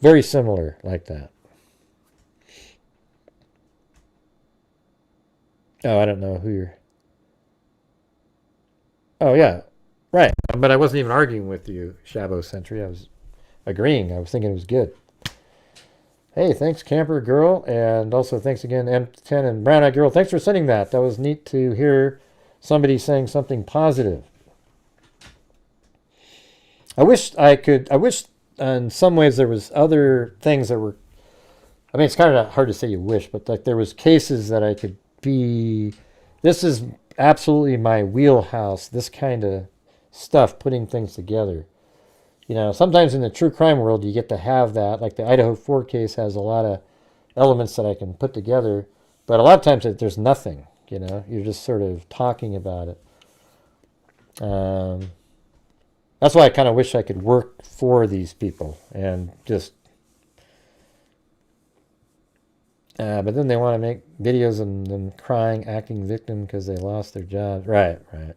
very similar like that. Oh, I don't know who you're... Oh, yeah, right. But I wasn't even arguing with you, Shabo Sentry. I was agreeing. I was thinking it was good. Hey, thanks, Camper Girl, and also thanks again, M10 and Brown Eyed Girl. Thanks for sending that. That was neat to hear somebody saying something positive. I wish in some ways there was other things that were, I mean, it's kind of hard to say you wish, but like there was cases that I could be, this is absolutely my wheelhouse, this kind of stuff, putting things together. You know, sometimes in the true crime world, you get to have that. Like the Idaho 4 case has a lot of elements that I can put together. But a lot of times there's nothing, you know. You're just sort of talking about it. That's why I kind of wish I could work for these people and just... but then they want to make videos and them crying, acting victim because they lost their jobs. Right, right.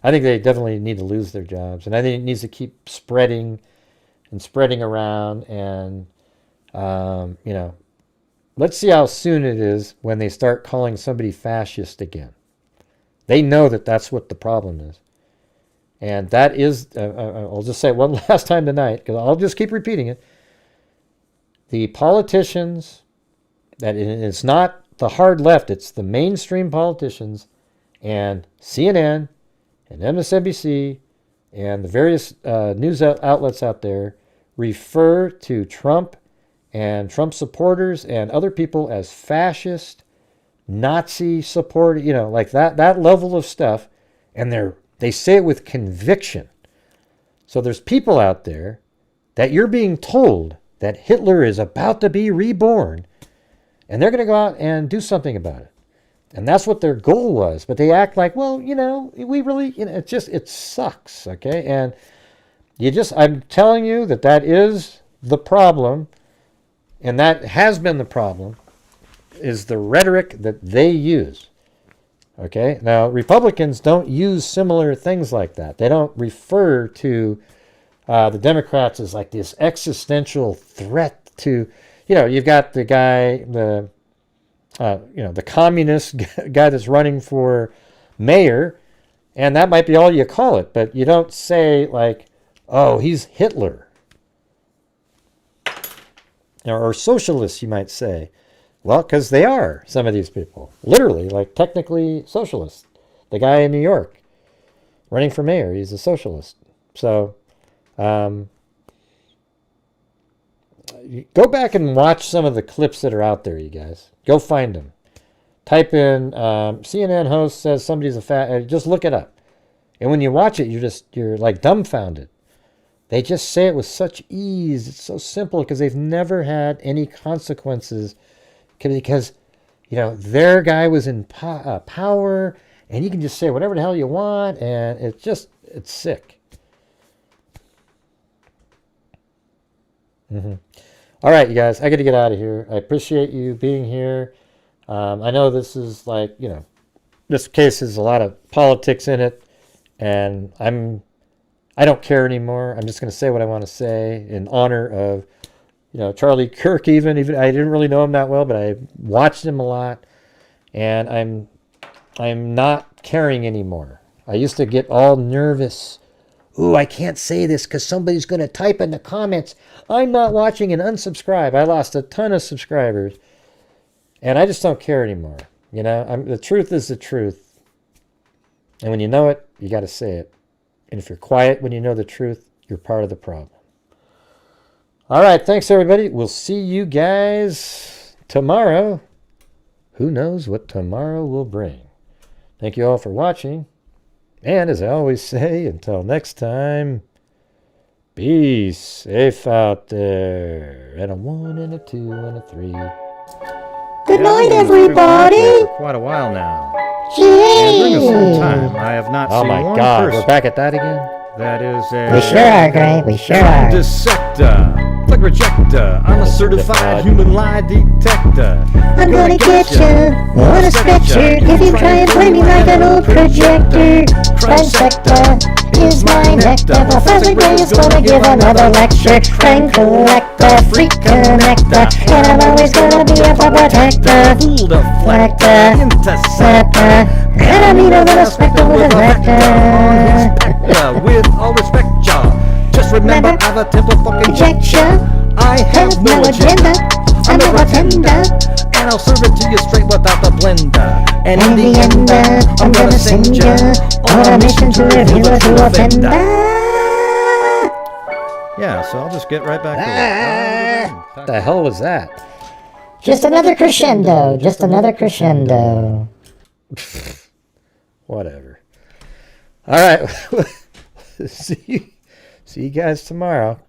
I think they definitely need to lose their jobs. And I think it needs to keep spreading and spreading around. And, you know, let's see how soon it is when they start calling somebody fascist again. They know that that's what the problem is. And that is, I'll just say it one last time tonight, because I'll just keep repeating it. The politicians, that it's not the hard left, it's the mainstream politicians and CNN and MSNBC and the various news outlets out there refer to Trump and Trump supporters and other people as fascist, Nazi support, like that level of stuff. And they say it with conviction. So there's people out there that you're being told that Hitler is about to be reborn, and they're going to go out and do something about it. And that's what their goal was. But they act like, well, we really, it sucks, okay? And I'm telling you that is the problem, and that has been the problem, is the rhetoric that they use. Okay? Now, Republicans don't use similar things like that. They don't refer to the Democrats as like this existential threat to, you've got the guy, the communist guy that's running for mayor, and that might be all you call it, but you don't say like, oh, he's Hitler. Or socialists, you might say. Well, because they are, some of these people. Literally, like technically socialists. The guy in New York running for mayor, he's a socialist. So, go back and watch some of the clips that are out there, you guys. Go find them. Type in CNN host says somebody's a fat. Just look it up. And when you watch it, you're like dumbfounded. They just say it with such ease. It's so simple because they've never had any consequences. Because, their guy was in power, and you can just say whatever the hell you want, and it's sick. All right, you guys, I got to get out of here. I appreciate you being here. I know this is like, this case has a lot of politics in it, and I don't care anymore. I'm just going to say what I want to say in honor of Charlie Kirk, even I didn't really know him that well, but I watched him a lot, and I'm not caring anymore. I used to get all nervous. Ooh, I can't say this because somebody's going to type in the comments, I'm not watching, and unsubscribe. I lost a ton of subscribers, and I just don't care anymore. The truth is the truth, and when you know it, you got to say it. And if you're quiet when you know the truth, you're part of the problem. All right, thanks, everybody. We'll see you guys tomorrow. Who knows what tomorrow will bring. Thank you all for watching. And as I always say, until next time, be safe out there. And a 1 and a 2 and a 3. Good night, everybody. For quite a while now. Gee. And during this whole time, I have not seen one person. We're back at that again? That is a... We sure are, Gray. We sure are. Dissector. Plug rejector. I'm a certified human lie detector. I'm gonna get you on a stretcher if you try and play me like an old projector. Crime sector is my nectar. Professor Gray is gonna give another lecture. Crime collector, freak connector, and I'm always gonna be a protector. Fool deflector. Interceptor, and I mean a little spectre with a vector. With all respect, y'all. Just remember, I've a temple fucking Conjecture. I have no agenda. I'm a bartender, and I'll serve it to you straight without the blender. And in the end, I'm gonna send you on a mission to reveal a true offender. Yeah, so I'll just get right back to it. What the hell was that? Just another crescendo. Just another crescendo. Whatever. All right. See you guys tomorrow.